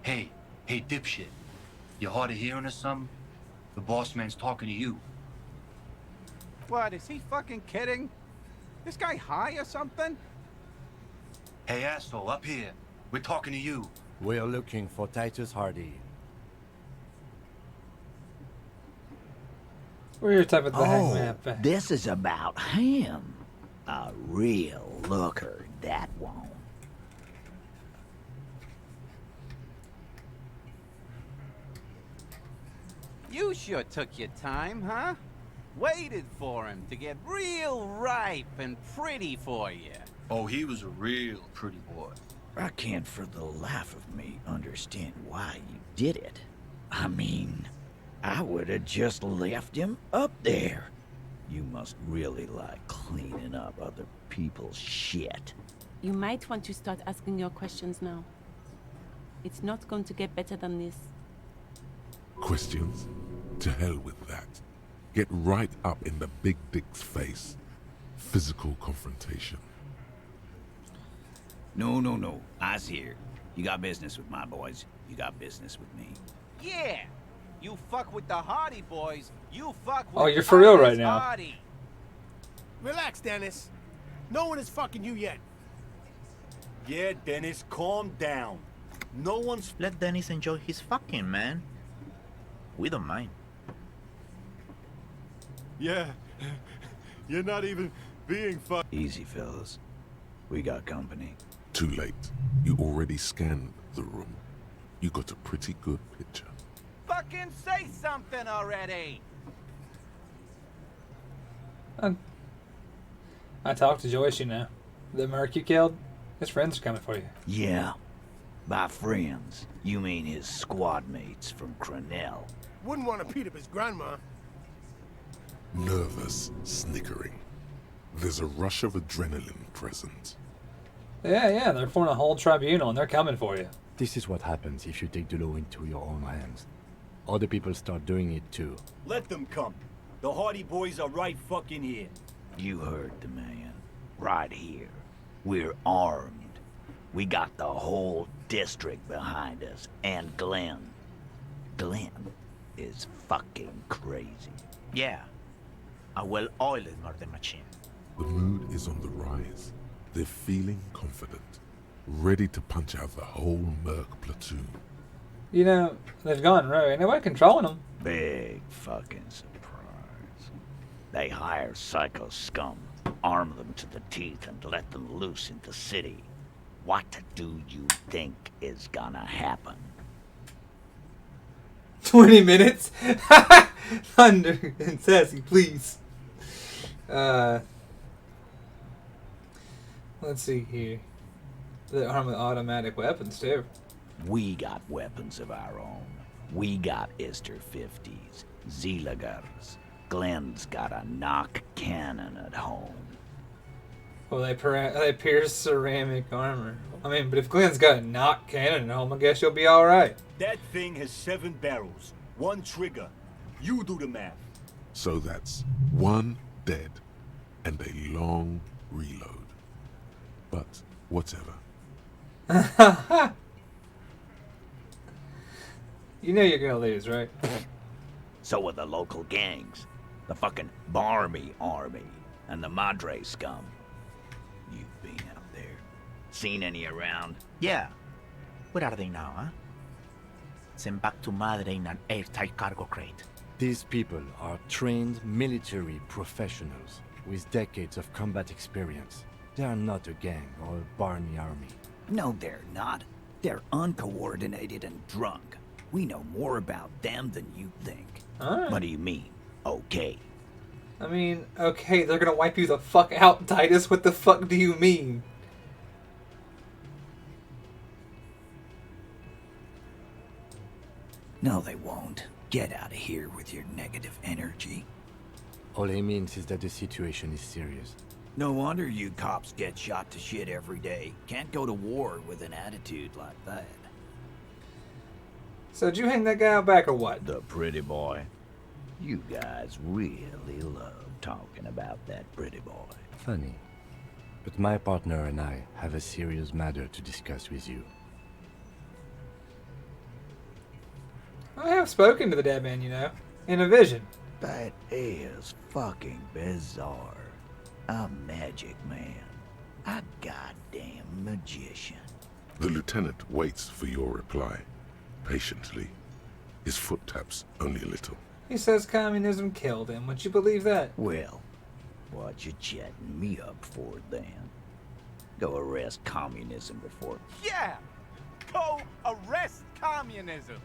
Hey, dipshit. You hard of hearing or something? The boss man's talking to you. What, is he fucking kidding? This guy high or something? Hey, asshole, up here. We're talking to you. We're looking for Titus Hardy. We're type of the hang map. This is about him. A real looker, that one. You sure took your time, huh? Waited for him to get real ripe and pretty for you. Oh, he was a real pretty boy. I can't for the life of me understand why you did it. I mean, I would have just left him up there. You must really like cleaning up other people's shit. You might want to start asking your questions now. It's not going to get better than this. Questions? To hell with that. Get right up in the big dick's face. Physical confrontation. No. I's here. You got business with my boys. You got business with me. Yeah! You fuck with the Hardy boys, you fuck with Oh, you're for real right Titus now. Hardy. Relax, Dennis. No one is fucking you yet. Yeah, Dennis, calm down. No one's... Let Dennis enjoy his fucking, man. We don't mind. Yeah, you're not even being Easy, fellas. We got company. Too late. You already scanned the room. You got a pretty good picture. Fucking say something already! I talked to Joyce, you know. The merc you killed, his friends are coming for you. Yeah. By friends, you mean his squad mates from Cronell. Wouldn't want to beat up his grandma. Nervous, snickering. There's a rush of adrenaline present. Yeah, they're forming a whole tribunal and they're coming for you. This is what happens if you take the law into your own hands. Other people start doing it too. Let them come. The Hardy boys are right fucking here. You heard the man. Right here. We're armed. We got the whole district behind us. And Glenn. Glenn is fucking crazy. Yeah. A well-oiled murder machine. The mood is on the rise. They're feeling confident. Ready to punch out the whole merc platoon. You know, they've gone rogue. Ain't nobody controlling them. Big fucking surprise. They hire psycho scum, arm them to the teeth, and let them loose in the city. What do you think is gonna happen? 20 minutes? Thunder and Sassy, please. Let's see here. They arm with automatic weapons, too. We got weapons of our own. We got Ister 50s, Zeelagers. Glenn's got a knock cannon at home. Well, they pierce ceramic armor. I mean, but if Glenn's got a knock cannon at home, I guess you'll be alright. That thing has 7 barrels, 1 trigger. You do the math. So that's 1 dead and a long reload. But whatever. You know you're gonna lose, right? So are the local gangs. The fucking Barmy Army and the Madre scum. You've been out there. Seen any around? Yeah. Where are they now, huh? Sent back to Madre in an airtight cargo crate. These people are trained military professionals with decades of combat experience. They are not a gang or a Barney army. No, they're not. They're uncoordinated and drunk. We know more about them than you think. Alright. What do you mean, okay? I mean, okay, they're gonna wipe you the fuck out, Titus. What the fuck do you mean? No, they won't. Get out of here with your negative energy. All he means is that the situation is serious. No wonder you cops get shot to shit every day. Can't go to war with an attitude like that. So did you hang that guy out back or what? The pretty boy. You guys really love talking about that pretty boy. Funny. But my partner and I have a serious matter to discuss with you. I have spoken to the dead man, you know, in a vision. That is fucking bizarre. A magic man. A goddamn magician. The lieutenant waits for your reply, patiently. His foot taps only a little. He says communism killed him. Would you believe that? Well, what you chatting me up for then? Go arrest communism before... Yeah! Go arrest communism!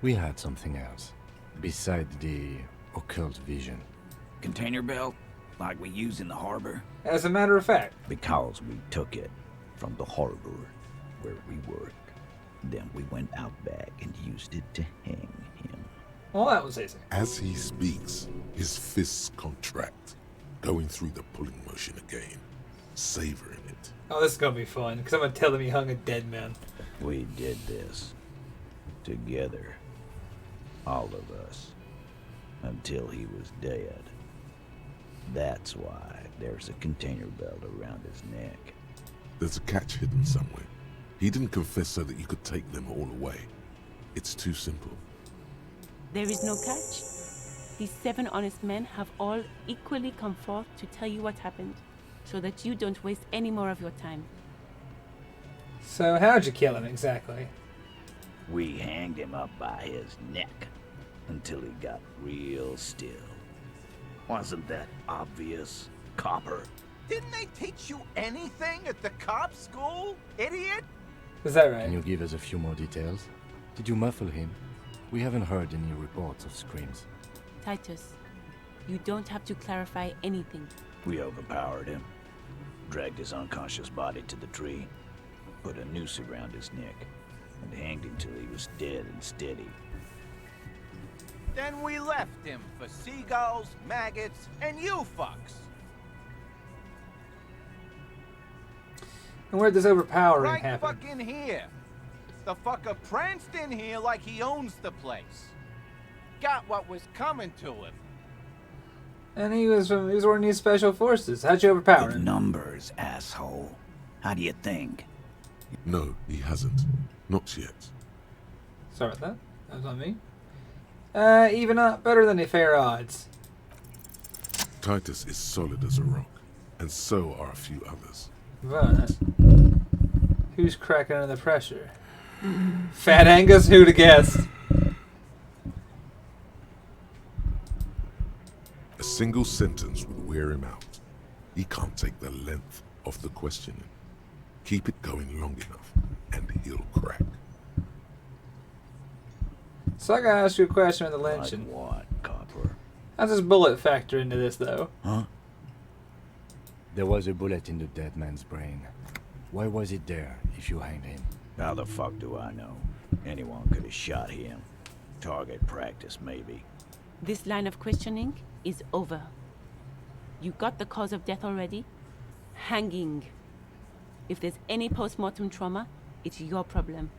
We had something else, besides the occult vision. Container belt? Like we use in the harbor? As a matter of fact. Because we took it from the harbor where we worked. Then we went out back and used it to hang him. Well, that was easy. As he speaks, his fists contract, going through the pulling motion again, savoring it. Oh, this is gonna be fun, because I'm gonna tell him he hung a dead man. We did this. Together. All of us. Until he was dead. That's why there's a container belt around his neck. There's a catch hidden somewhere. He didn't confess so that you could take them all away. It's too simple. There is no catch. These 7 honest men have all equally come forth to tell you what happened, so that you don't waste any more of your time. So how'd you kill him exactly? We hanged him up by his neck until he got real still. Wasn't that obvious, copper? Didn't they teach you anything at the cop school, idiot? Is that right? Can you give us a few more details? Did you muffle him? We haven't heard any reports of screams. Titus, you don't have to clarify anything. We overpowered him, dragged his unconscious body to the tree, put a noose around his neck, and hanged him till he was dead and steady. Then we left him for seagulls, maggots, and you fucks. And where'd this overpowering Right happen? fucking here. The fucker pranced in here like he owns the place. Got what was coming to him. And he was ordering these special forces. How'd you overpower With him? numbers, asshole. How do you think? No, he hasn't. Not yet. Sorry about that. That was on me. Even up. Better than the fair odds. Titus is solid as a rock, and so are a few others. But who's cracking under the pressure? Fat Angus? Who'd have guessed? A single sentence would wear him out. He can't take the length of the questioning. Keep it going long enough, and he'll crack. So I gotta ask you a question on the lynching. Like what, copper? How's this bullet factor into this, though? Huh? There was a bullet in the dead man's brain. Why was it there if you hanged him? How the fuck do I know? Anyone could have shot him. Target practice, maybe. This line of questioning is over. You got the cause of death already? Hanging. If there's any post-mortem trauma, it's your problem.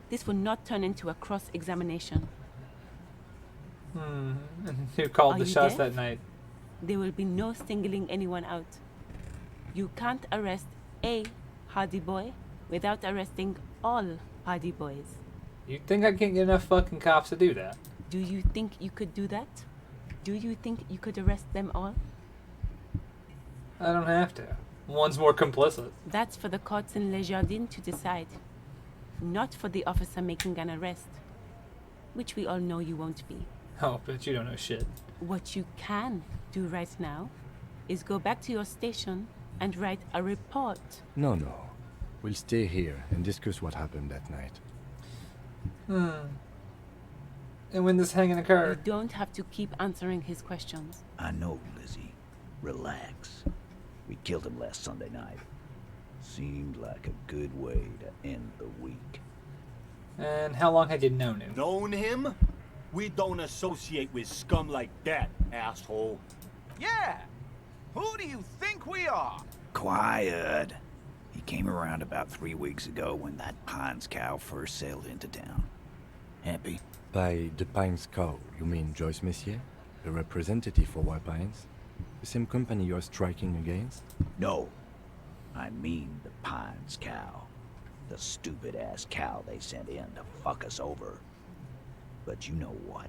This will not turn into a cross-examination. And who called Are the you shots deaf? that night? There will be no singling anyone out. You can't arrest a Hardy Boy without arresting all Hardy Boys. You think I can't get enough fucking cops to do that? Do you think you could do that? Do you think you could arrest them all? I don't have to. One's more complicit. That's for the courts in Les Jardins to decide. Not for the officer making an arrest. Which we all know you won't be. Oh, but you don't know shit. What you can do right now is go back to your station and write a report. No. We'll stay here and discuss what happened that night. And when this hanging You occurred? don't have to keep answering his questions. I know, Lizzie. Relax. We killed him last Sunday night. Seemed like a good way to end the week. And how long had you known him? Known him? We don't associate with scum like that, asshole. Yeah. Who do you think we are? Quiet. He came around about 3 weeks ago when that Pines cow first sailed into town. Happy? By the Pines cow, you mean Joyce Messier? A representative for White Pines? The same company you're striking against? No. I mean the Pines cow. The stupid-ass cow they sent in to fuck us over. But you know what?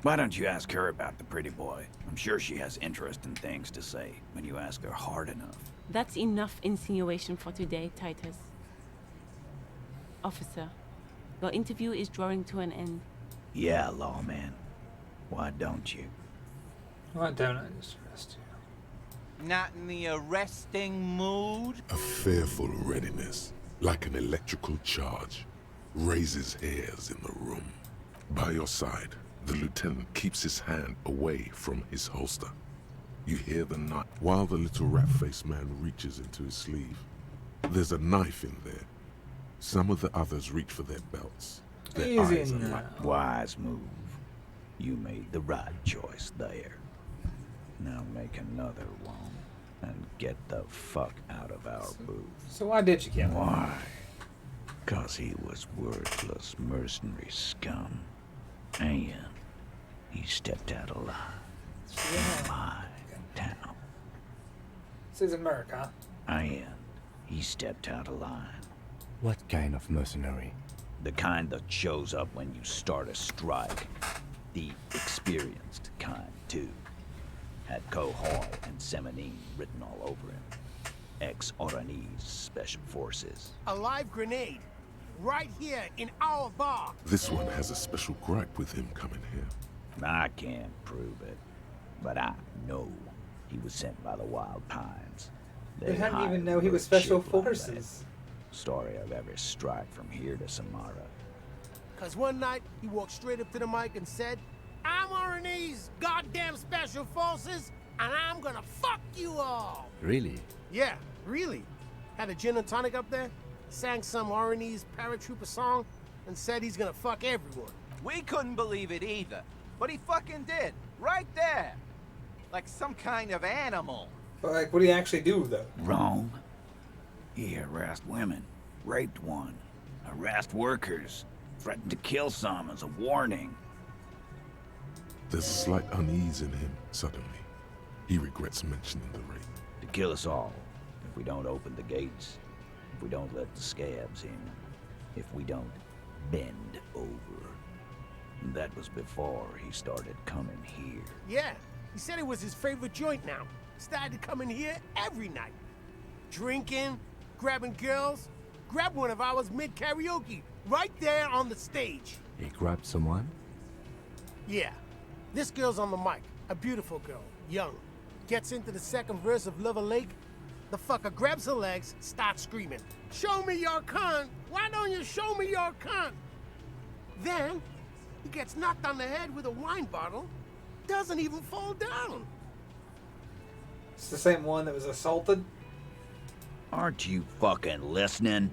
Why don't you ask her about the pretty boy? I'm sure she has interesting things to say when you ask her hard enough. That's enough insinuation for today, Titus. Officer, your interview is drawing to an end. Yeah, lawman. Why don't you? Why don't I just arrest you? Not in the arresting mood? A fearful readiness, like an electrical charge, raises hairs in the room. By your side, the lieutenant keeps his hand away from his holster. You hear the knife while the little rat-faced man reaches into his sleeve. There's a knife in there. Some of the others reach for their belts. Their eyes are like... Wise move. You made the right choice there. Now make another one and get the fuck out of our booth. So why did you kill him? Why? 'Cause he was worthless mercenary scum. And he stepped out of line in my town. This is America. And he stepped out of line. What kind of mercenary? The kind that shows up when you start a strike. The experienced kind, too. Had Cohoy and Seminine written all over him. Ex-Oranese Special Forces. A live grenade. Right here in our bar. This one has a special gripe with him coming here. I can't prove it, but I know he was sent by the Wild Pines. They didn't even know he was Special Forces. Story of every strike from here to Samara. Cause one night he walked straight up to the mic and said, "I'm Oranese goddamn Special Forces, and I'm gonna fuck you all." Really? Yeah, really. Had a gin and tonic up there, sang some Oranese paratrooper song, and said he's gonna fuck everyone. We couldn't believe it either, but he fucking did, right there. Like some kind of animal. But like, what do you actually do, though? Wrong. He harassed women, raped one, harassed workers, threatened to kill some as a warning. There's a slight unease in him, suddenly. He regrets mentioning the rape. To kill us all, if we don't open the gates, if we don't let the scabs in, if we don't bend over. That was before he started coming here. Yeah, he said it was his favorite joint now. Started coming here every night. Drinking, grabbing girls. Grabbed one of ours mid-karaoke, right there on the stage. He grabbed someone? Yeah. This girl's on the mic. A beautiful girl, young. Gets into the second verse of Lover Lake. The fucker grabs her legs, starts screaming, "Show me your cunt! Why don't you show me your cunt?" Then, he gets knocked on the head with a wine bottle. Doesn't even fall down. It's the same one that was assaulted? Aren't you fucking listening?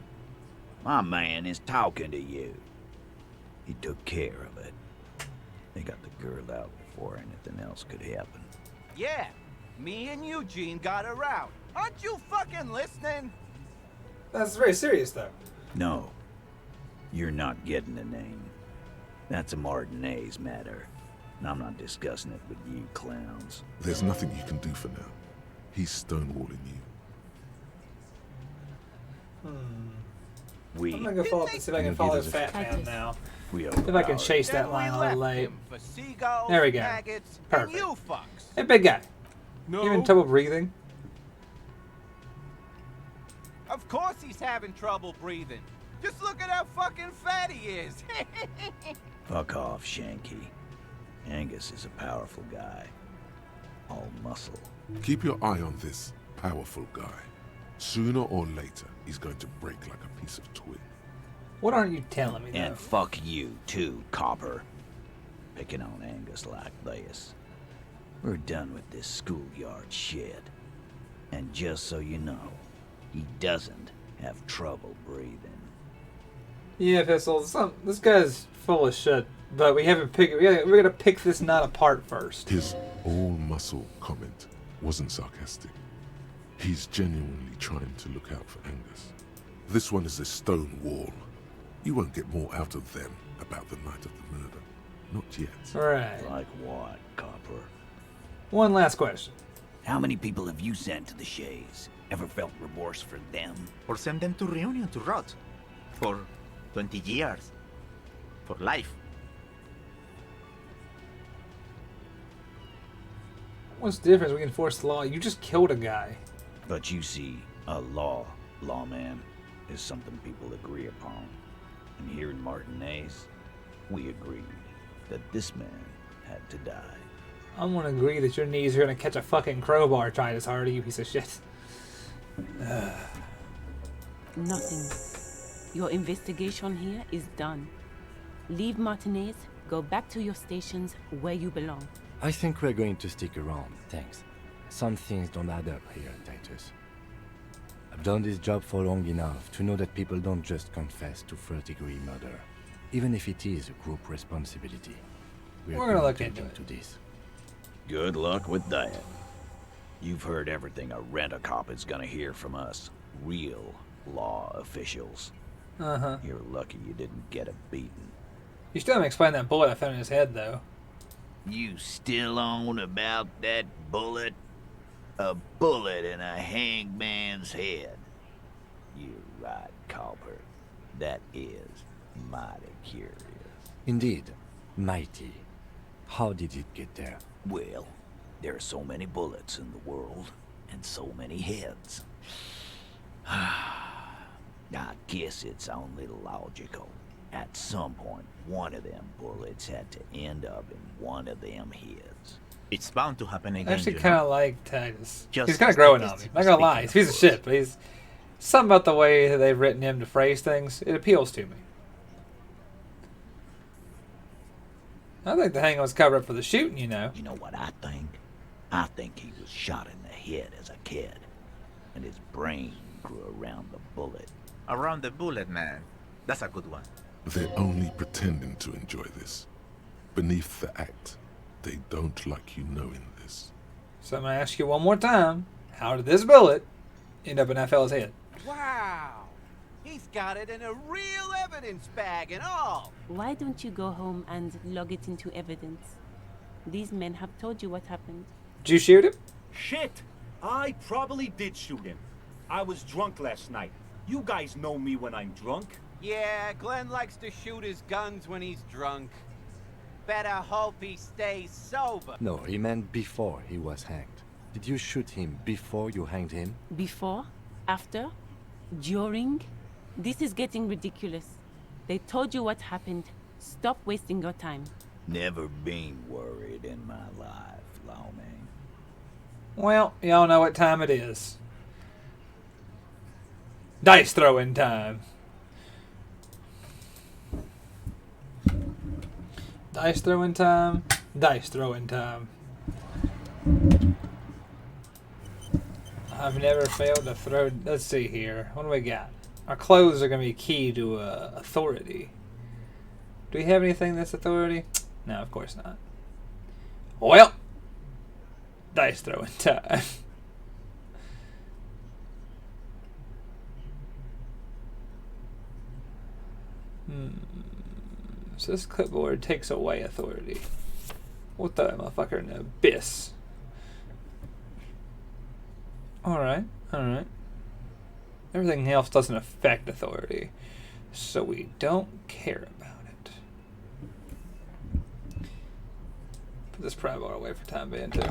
My man is talking to you. He took care of it. They got the girl out before anything else could happen. Yeah, me and Eugene got her out. Aren't you fucking listening? That's very serious, though. No. You're not getting the name. That's a Martinez matter. And I'm not discussing it with you clowns. There's nothing you can do for now. He's stonewalling you. I'm gonna go follow up and see if I can follow Fat Man now. If I can chase that line a little late. There we go. Perfect. Hey, big guy. You having trouble breathing? Of course he's having trouble breathing. Just look at how fucking fat he is. Fuck off, Shanky. Angus is a powerful guy. All muscle. Keep your eye on this powerful guy. Sooner or later, he's going to break like a piece of twig. What aren't you telling me, though? And fuck you, too, copper. Picking on Angus like this. We're done with this schoolyard shit. And just so you know, he doesn't have trouble breathing. Yeah, Pistol. This guy's full of shit. But we haven't picked. We're gonna pick this knot apart first. His all-muscle comment wasn't sarcastic. He's genuinely trying to look out for Angus. This one is a stone wall. You won't get more out of them about the night of the murder. Not yet. Right. Like what, Copper? One last question. How many people have you sent to the Shays? Ever felt remorse for them? Or send them to Reunion to rot. For 20 years. For life. What's the difference? We can enforce the law. You just killed a guy. But you see, a lawman, is something people agree upon. And here in Martinez, we agreed that this man had to die. I'm gonna agree that your knees are gonna catch a fucking crowbar, Titus Hardy, you piece of shit. Nothing. Your investigation here is done. Leave Martinez, go back to your stations where you belong. I think we're going to stick around, thanks. Some things don't add up here, Titus. I've done this job for long enough to know that people don't just confess to third-degree murder, even if it is a group responsibility. We're gonna look into this. Good luck with that. You've heard everything a rent-a-cop is gonna hear from us. Real law officials. Uh-huh. You're lucky you didn't get a beating. You still haven't explained that bullet I found in his head, though. You still on about that bullet? A bullet in a hangman's head. You're right, Copper. That is mighty curious. Indeed, mighty. How did it get there? Well, there are so many bullets in the world, and so many heads. I guess it's only logical. At some point, one of them bullets had to end up in one of them heads. It's bound to happen again. I actually kind of like Titus. Just he's kind of growing on me. Not gonna lie, he's a piece of shit, but he's something about the way they've written him to phrase things. It appeals to me. I think the hanging was covered up for the shooting, you know. You know what I think? I think he was shot in the head as a kid, and his brain grew around the bullet. Around the bullet, man. That's a good one. They're only pretending to enjoy this. Beneath the act, they don't like you knowing this. So I'm gonna ask you one more time. How did this bullet end up in that fella's head? Wow! He's got it in a real evidence bag and all! Why don't you go home and log it into evidence? These men have told you what happened. Did you shoot him? Shit! I probably did shoot him. I was drunk last night. You guys know me when I'm drunk. Yeah, Glenn likes to shoot his guns when he's drunk. Better hope he stays sober. No, he meant before he was hanged. Did you shoot him before you hanged him? Before? After? During? This is getting ridiculous. They told you what happened. Stop wasting your time. Never been worried in my life, lawman. Well, y'all know what time it is. Dice throwing time. Dice throwing time. Dice throwing time. I've never failed to throw. Let's see here. What do we got? Our clothes are going to be key to authority. Do we have anything that's authority? No, of course not. Well, dice throwing time. So this clipboard takes away authority. What the motherfucker in the abyss? Alright, alright. Everything else doesn't affect authority, so we don't care about it. Put this pry bar away for time being too.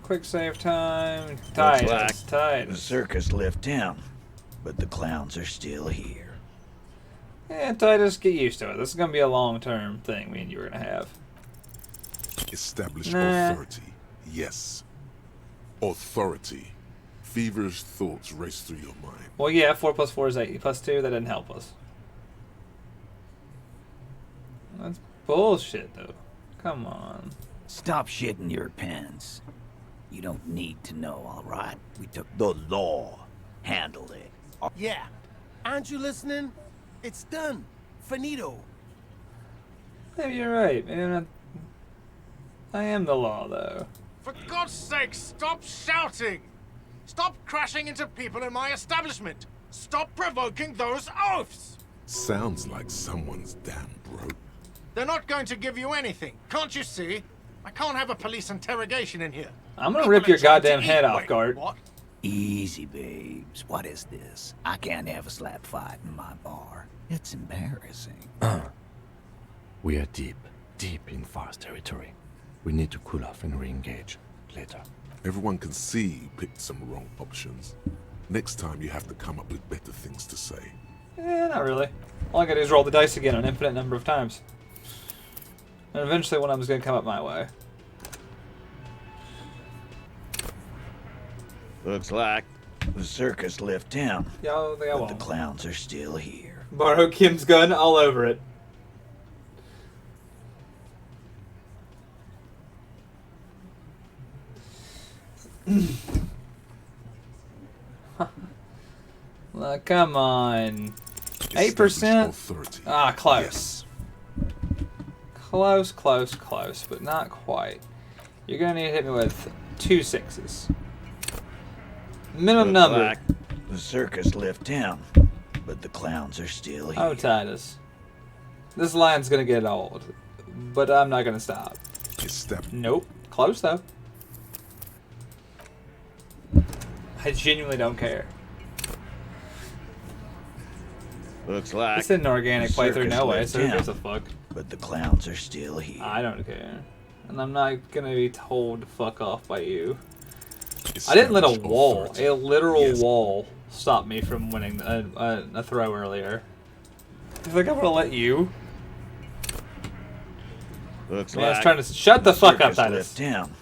Quick save time. Titus. The circus left town, but the clowns are still here. Yeah, Titus, get used to it. This is going to be a long-term thing me and you are going to have. Establish authority. Yes. Authority. Feverish thoughts race through your mind. Well, yeah, 4 plus 4 is 8. Plus 2, that didn't help us. That's bullshit, though. Come on. Stop shitting your pants. You don't need to know, all right? We took the law. Handled it. Yeah. Aren't you listening? It's done. Finito. Maybe you're right. Maybe I am the law, though. For God's sake, stop shouting! Stop crashing into people in my establishment! Stop provoking those oafs! Sounds like someone's damn broke. They're not going to give you anything, can't you see? I can't have a police interrogation in here. I'm gonna rip your goddamn head off, Wait, guard. what? Easy, babes. What is this? I can't have a slap fight in my bar. It's embarrassing. We are deep in forest territory. We need to cool off and re-engage later. Everyone can see you picked some wrong options. Next time you have to come up with better things to say. Not really. All I gotta do is roll the dice again an infinite number of times. And eventually one of them's gonna come up my way. Looks like the circus left town. Yo, they but won't. the clowns are still here. Borrow Kim's gun all over it. Come on. 8%? Ah, close. Close, but not quite. You're gonna need to hit me with 2 6s. Minimum Looks number. like the circus left town, but the clowns are still here. Oh, Titus. This line's gonna get old, but I'm not gonna stop. Nope. Close, though. I genuinely don't care. Looks like It's an organic the playthrough circus no way, left so who gives a town, fuck? But the clowns are still here. I don't care. And I'm not gonna be told to fuck off by you. I didn't let a wall, a literal wall, stop me from winning a throw earlier. You think I'm gonna let you? Looks Man, I was like trying to shut the fuck up, circus Titus. left town,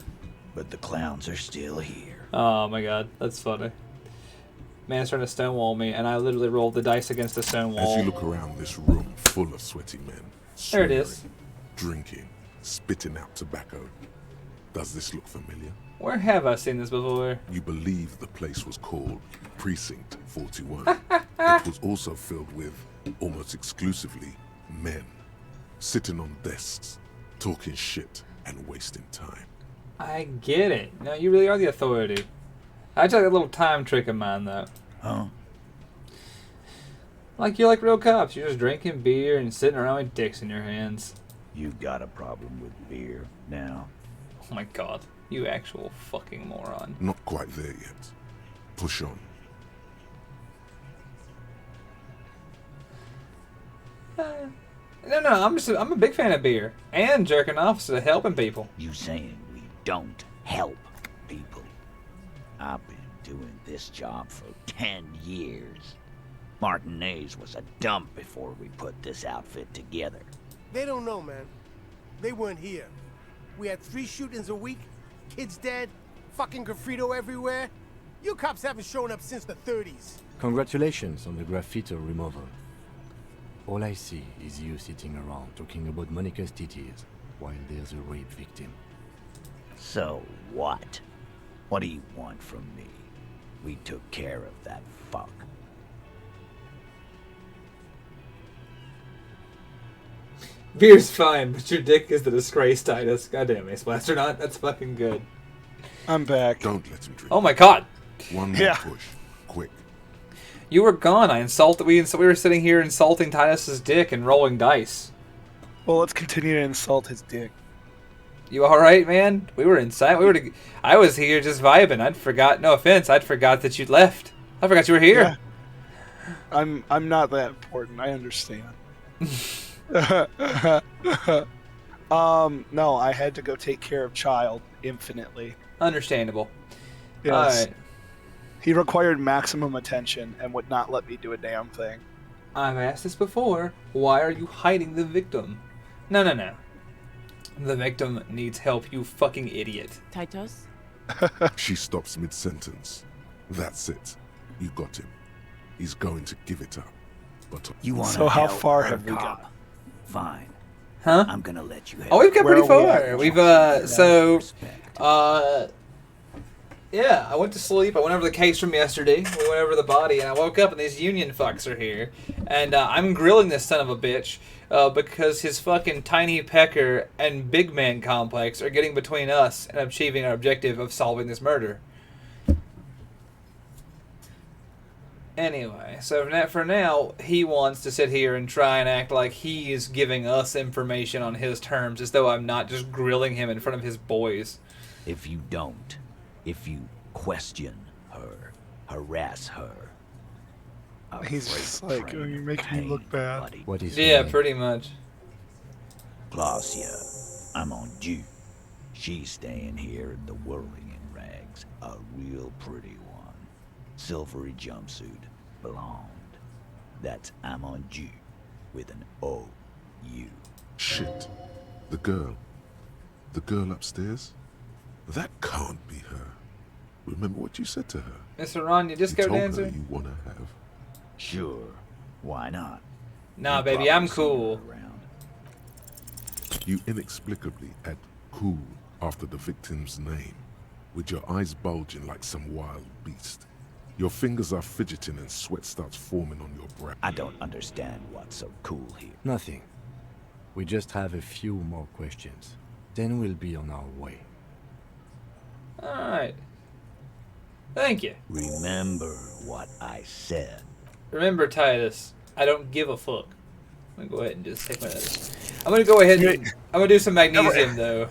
but the clowns are still here. Oh my god, that's funny. Man's trying to stonewall me, and I literally rolled the dice against a stone wall. As you look around this room full of sweaty men, There it is. swearing, drinking, spitting out tobacco, does this look familiar? Where have I seen this before? You believe the place was called Precinct 41. It was also filled with, almost exclusively, men. Sitting on desks, talking shit, and wasting time. I get it. No, you really are the authority. I just like a little time trick of mine, though. Huh? Like you're like real cops. You're just drinking beer and sitting around with dicks in your hands. You've got a problem with beer now. Oh my god. You actual fucking moron. Not quite there yet. Push on. No, I'm a big fan of beer. And jerking off instead of helping people. You saying we don't help people? I've been doing this job for 10 years. Martinez was a dump before we put this outfit together. They don't know, man. They weren't here. We had 3 shootings a week, kids dead, fucking graffito everywhere. You cops haven't shown up since the 30s. Congratulations on the graffiti removal. All I see is you sitting around talking about Monica's titties while there's a rape victim. So what? What do you want from me? We took care of that fuck. Beer's fine, but your dick is the disgrace, Titus. Goddamn, Ace Blaster, that's fucking good. I'm back. Don't let him drink. Oh my god. One more push. Quick. You were gone. We were sitting here insulting Titus's dick and rolling dice. Well, let's continue to insult his dick. You all right, man? We were inside. I was here just vibing. I'd forgot. No offense. I'd forgot that you'd left. I forgot you were here. Yeah. I'm not that important. I understand. No, I had to go take care of Child infinitely. Understandable. Yes. All right. He required maximum attention and would not let me do a damn thing. I've asked this before. Why are you hiding the victim? No. The victim needs help, you fucking idiot. Titus? She stops mid-sentence. That's it. You got him. He's going to give it up. But You want So how far have we got? Fine. Huh? I'm gonna let you have Oh, we've got Where pretty are we far. at? We've Yeah, I went to sleep. I went over the case from yesterday. We went over the body, and I woke up, and these union fucks are here. And I'm grilling this son of a bitch because his fucking tiny pecker and big man complex are getting between us and achieving our objective of solving this murder. Anyway, so for now, he wants to sit here and try and act like he is giving us information on his terms, as though I'm not just grilling him in front of his boys. If you don't, if you question her, harass her. He's just like, oh, you're making me look bad. What is Yeah, pretty much. Glacia, I'm on due. She's staying here in the whirling in rags. A real pretty one. Silvery jumpsuit, blonde. That's I'm on due with an O-U. Shit. The girl. The girl upstairs? That can't be her. Remember what you said to her? Mr. Ron, you disco you told dancer? her you want to have. Sure. Why not? Nah, You baby, probably I'm seen cool. her around. You inexplicably add cool after the victim's name, with your eyes bulging like some wild beast. Your fingers are fidgeting and sweat starts forming on your brow. I don't understand what's so cool here. Nothing. We just have a few more questions. Then we'll be on our way. Alright. Thank you. Remember what I said. Remember, Titus, I don't give a fuck. I'm gonna go ahead and just take my notes. I'm gonna go ahead and I'm gonna do some magnesium though.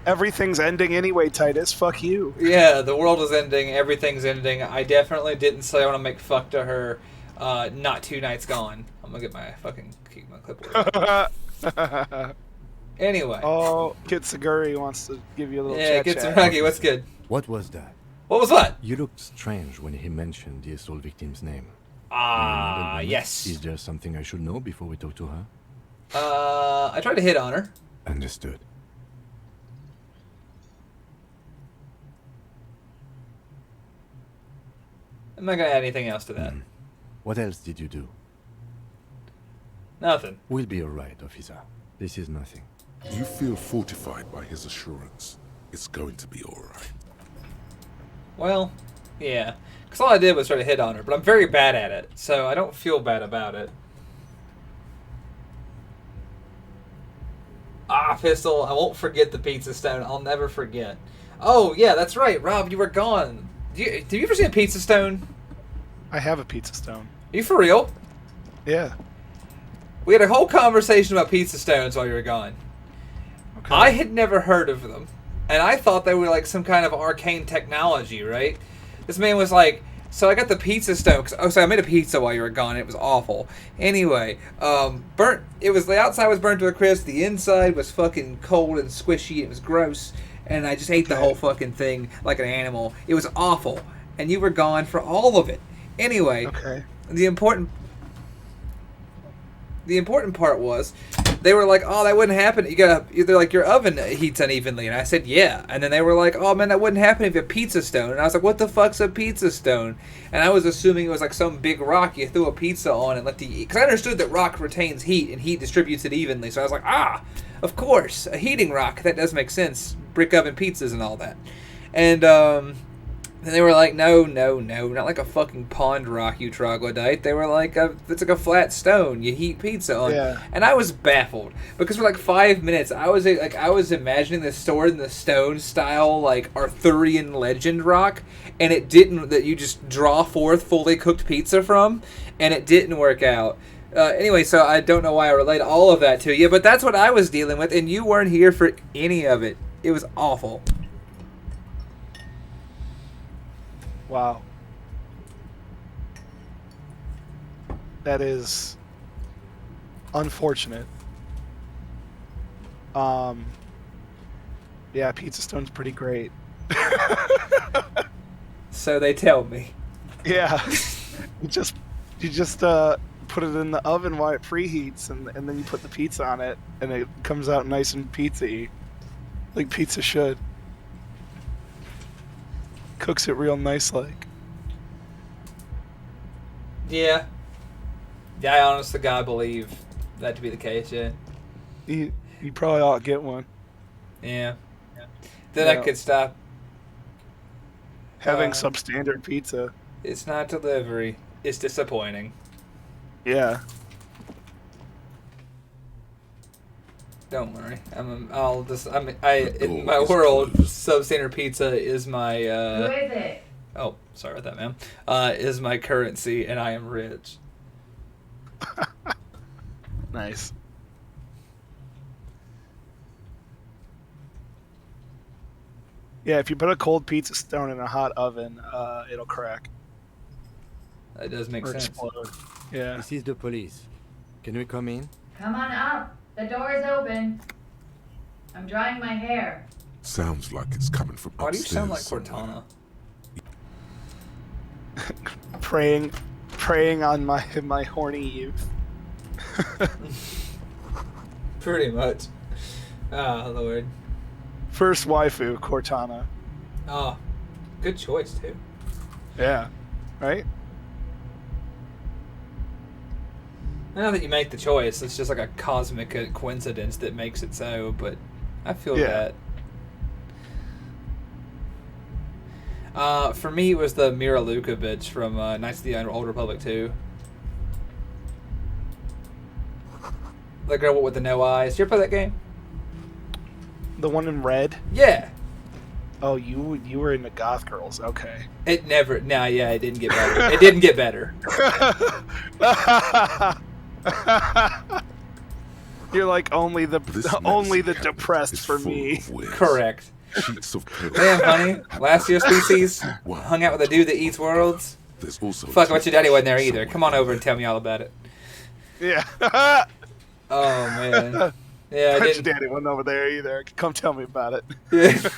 Everything's ending anyway, Titus. Fuck you. Yeah, the world is ending. Everything's ending. I definitely didn't say I want to make fuck to her. Not 2 nights gone. I'm gonna get my fucking keep my clipboard. Anyway. Oh, Kitsuguri wants to give you a little Yeah, chat. Kitsuguri, what's good? What was that? What was what? You looked strange when he mentioned the assault victim's name. Ah, yes. Is there something I should know before we talk to her? I tried to hit on her. Understood. I'm not gonna add anything else to that. What else did you do? Nothing. We'll be alright, officer. This is nothing. You feel fortified by his assurance. It's going to be alright. Well, yeah. Because all I did was try to hit on her, but I'm very bad at it, so I don't feel bad about it. Ah, pistol. I won't forget the pizza stone. I'll never forget. Oh, yeah, that's right. Rob, you were gone. Did you ever see a pizza stone? I have a pizza stone. Are you for real? Yeah. We had a whole conversation about pizza stones while you were gone. Okay. I had never heard of them. And I thought they were like some kind of arcane technology, right? This man was like, so I got the pizza stone. So I made a pizza while you were gone. It was awful. Anyway, burnt. It was the outside was burnt to a crisp. The inside was fucking cold and squishy. It was gross. And I just ate the whole fucking thing like an animal. It was awful. And you were gone for all of it. Anyway, the important part was they were like, oh, that wouldn't happen. They're like, your oven heats unevenly. And I said, yeah. And then they were like, oh, man, that wouldn't happen if you had a pizza stone. And I was like, what the fuck's a pizza stone? And I was assuming it was like some big rock you threw a pizza on and let the... Because I understood that rock retains heat and heat distributes it evenly. So I was like, of course, a heating rock. That does make sense. Brick oven pizzas and all that. And then they were like, no, not like a fucking pond rock, you troglodyte. They were like, it's like a flat stone you heat pizza on. Yeah. And I was baffled because for like 5 minutes I was imagining this stored in the stone style like Arthurian legend rock, and it didn't, that you just draw forth fully cooked pizza from, and it didn't work out. Anyway, so I don't know why I relate all of that to you, but that's what I was dealing with, and you weren't here for any of it. It was awful. Wow. That is unfortunate. Yeah, Pizza Stone's pretty great. So they tell me. Yeah. you just put it in the oven while it preheats, and then you put the pizza on it, and it comes out nice and pizza-y. Like pizza should. Cooks it real nice like. Yeah. I honest to God believe that to be the case, yeah. You probably ought to get one. Yeah. Then I could stop. having substandard pizza. It's not delivery. It's disappointing. Yeah. Don't worry. In my world, substandard pizza is my. Who is it? Oh, sorry about that, ma'am. Is my currency, and I am rich. Nice. Yeah, if you put a cold pizza stone in a hot oven, it'll crack. That does make sense. Explode. Yeah. This is the police. Can we come in? Come on up. The door is open. I'm drying my hair. Sounds like it's coming from Why do you sound like upstairs Cortana? preying on my horny youth. Pretty much. Oh, Lord. First waifu, Cortana. Oh, good choice, too. Yeah. Right? Now that you make the choice, it's just like a cosmic coincidence that makes it so, but I feel that. For me, it was the Mira Luka bitch from Knights of the Old Republic 2. The girl with the no eyes. Did you ever play that game? The one in red? Yeah. Oh, you were into goth girls. Okay. It never. No, yeah, it didn't get better. It didn't get better. You're like only the depressed for me. Correct. Sheets of pills. Damn, honey. Last year's species hung out with a dude that eats worlds. There's also Fuck, what your daddy wasn't there either. Come on over and tell me all about it. Yeah. Oh man. Yeah, Your daddy wasn't over there either. Come tell me about it. Yeah.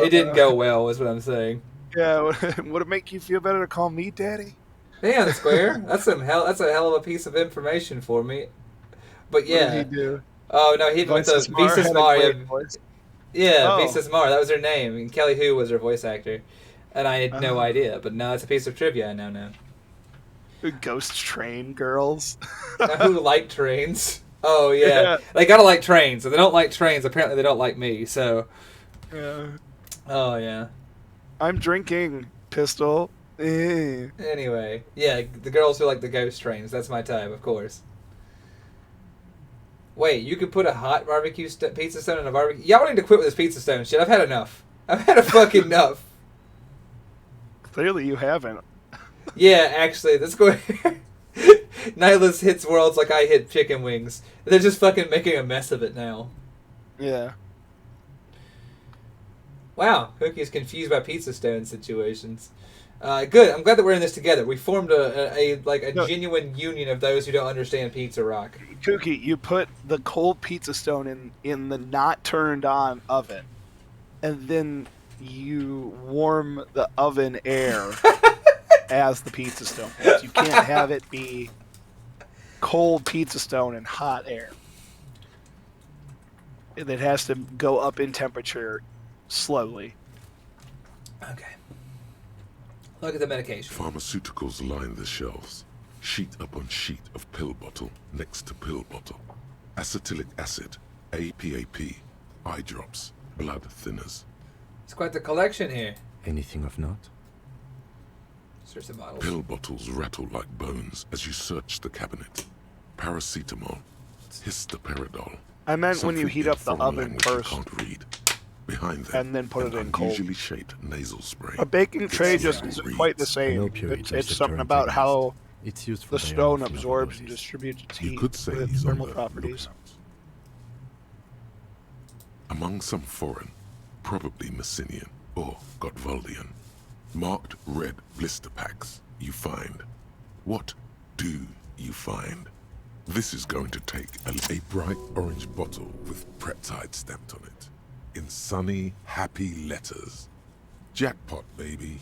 It didn't go well, is what I'm saying. Yeah, would it make you feel better to call me daddy? Damn, Square. That's a hell of a piece of information for me. But yeah. What did he do? Oh no, he went to Visa Mar. Yeah, Oh. Visa Mar. That was her name, and Kelly Hu was her voice actor, and I had no idea. But now it's a piece of trivia I now know. Ghost train girls. Now, who like trains? Oh yeah, they gotta like trains. If they don't like trains, apparently they don't like me. So. Yeah. Oh yeah. I'm drinking, Pistol. Anyway, yeah, the girls who like the ghost trains. That's my type, of course. Wait, you could put a hot barbecue pizza stone in a barbecue? Y'all need to quit with this pizza stone shit. I've had enough. I've had a fucking enough. Clearly you haven't. Yeah, actually, let's go. Nihilus hits worlds like I hit chicken wings. They're just fucking making a mess of it now. Yeah. Wow, Cookie's confused by pizza stone situations. Good. I'm glad that we're in this together. We formed a genuine union of those who don't understand pizza rock. Kookie, you put the cold pizza stone in the not turned on oven, and then you warm the oven air as the pizza stone. You can't have it be cold pizza stone and hot air. It has to go up in temperature slowly. Okay. Look at the medication. Pharmaceuticals line the shelves. Sheet upon sheet of pill bottle next to pill bottle. Acetylic acid, APAP, eye drops, blood thinners. It's quite the collection here. Anything of note? Search the bottles. Pill bottles rattle like bones as you search the cabinet. Paracetamol, histoparidol. I meant when you heat up the oven first. You can't read. Behind them, and then put it in cold. Unusually shaped nasal spray. A baking tray just isn't quite the same. It's something about how the stone absorbs and distributes its heat with its thermal properties. Among some foreign, probably Messinian or Gotvaldian, marked red blister packs you find. What do you find? This is going to take a bright orange bottle with Preptide stamped on it. In sunny, happy letters. Jackpot, baby.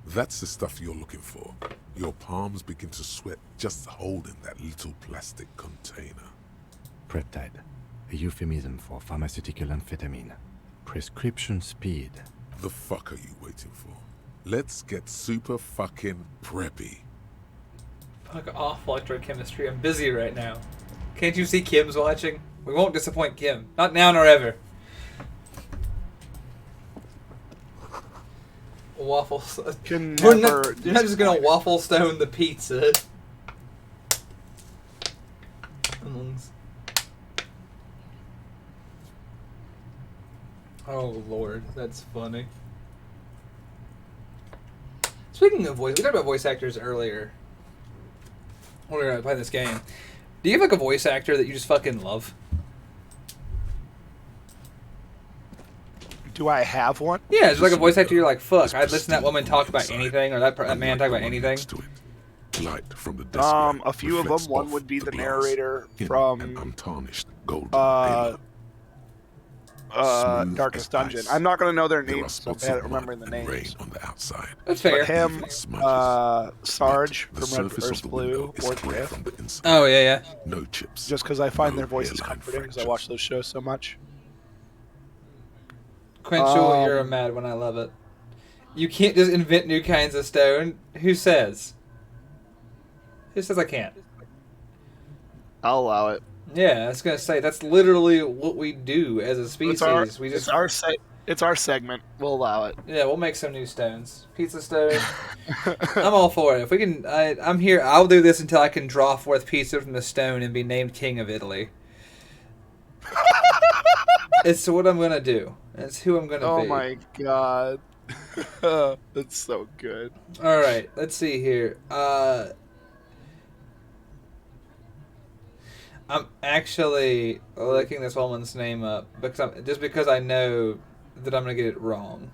That's the stuff you're looking for. Your palms begin to sweat just holding that little plastic container. Preptide, a euphemism for pharmaceutical amphetamine. Prescription speed. The fuck are you waiting for? Let's get super fucking preppy. Fuck off, electrochemistry. I'm busy right now. Can't you see Kim's watching? We won't disappoint Kim. Not now nor ever. waffle. Can You're never not just gonna waffle stone the pizza. Oh lord, that's funny. Speaking of voice, we talked about voice actors earlier when we were playing this game. Do you have like a voice actor that you just fucking love? Do I have one? Yeah, it's like a voice actor you're like, fuck, I'd listen to that woman talk about anything, or that man talk about anything. Light from the A few of them. One would be the narrator from untarnished golden Darkest Dungeon. I'm not going to know their names, so bad at remembering the names. On the outside. That's fair. But him, Sarge from Red vs. Blue, or Griff. Oh, yeah. No chips. Just because I find their voices comforting because I watch those shows so much. Quenchul, you're a mad when I love it. You can't just invent new kinds of stone. Who says? Who says I can't? I'll allow it. Yeah, I was gonna say that's literally what we do as a species. It's our segment. We'll allow it. Yeah, we'll make some new stones. Pizza stone. I'm all for it. If we can, I'm here. I'll do this until I can draw forth pizza from the stone and be named king of Italy. It's what I'm gonna do. It's who I'm gonna be. Oh my god, that's so good. All right, let's see here. I'm actually looking this woman's name up because I know that I'm gonna get it wrong.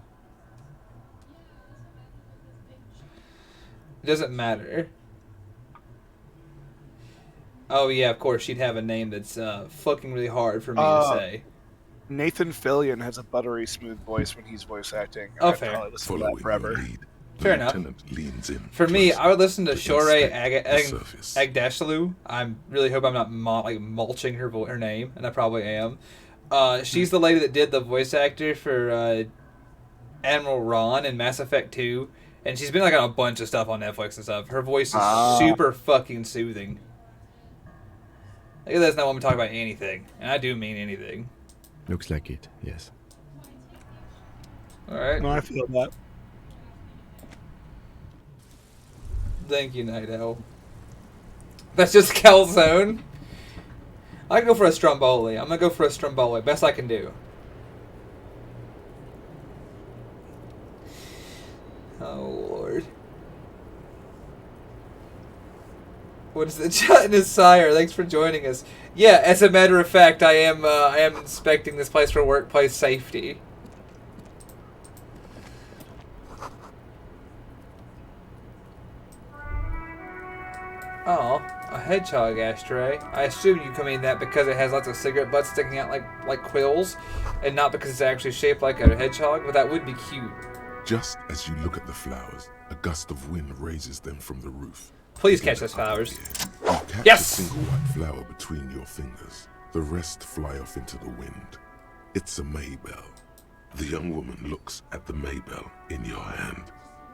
It doesn't matter. Oh yeah, of course she'd have a name that's fucking really hard for me to say. Nathan Fillion has a buttery smooth voice when he's voice acting. Oh, fair. Forever. Fair enough. For me, I would listen to Shore Agdashlu. I really hope I'm not mulching her name, and I probably am. She's the lady that did the voice actor for Admiral Ron in Mass Effect 2, and she's been like on a bunch of stuff on Netflix and stuff. Her voice is super fucking soothing. Like, that's not when we talk about anything, and I do mean anything. Looks like it, yes. Alright. No, I feel that. Thank you, Night Owl. That's just calzone. I go for a stromboli. I'm gonna go for a stromboli. Best I can do. Oh Lord. What is the chat in his sire? Thanks for joining us. Yeah, as a matter of fact, I am inspecting this place for workplace safety. Oh, a hedgehog ashtray. I assume you can mean that because it has lots of cigarette butts sticking out like quills, and not because it's actually shaped like a hedgehog, but that would be cute. Just as you look at the flowers, a gust of wind raises them from the roof. Please catch those flowers. You catch Yes! a single white flower between your fingers. The rest fly off into the wind. It's a Maybell. The young woman looks at the Maybell in your hand.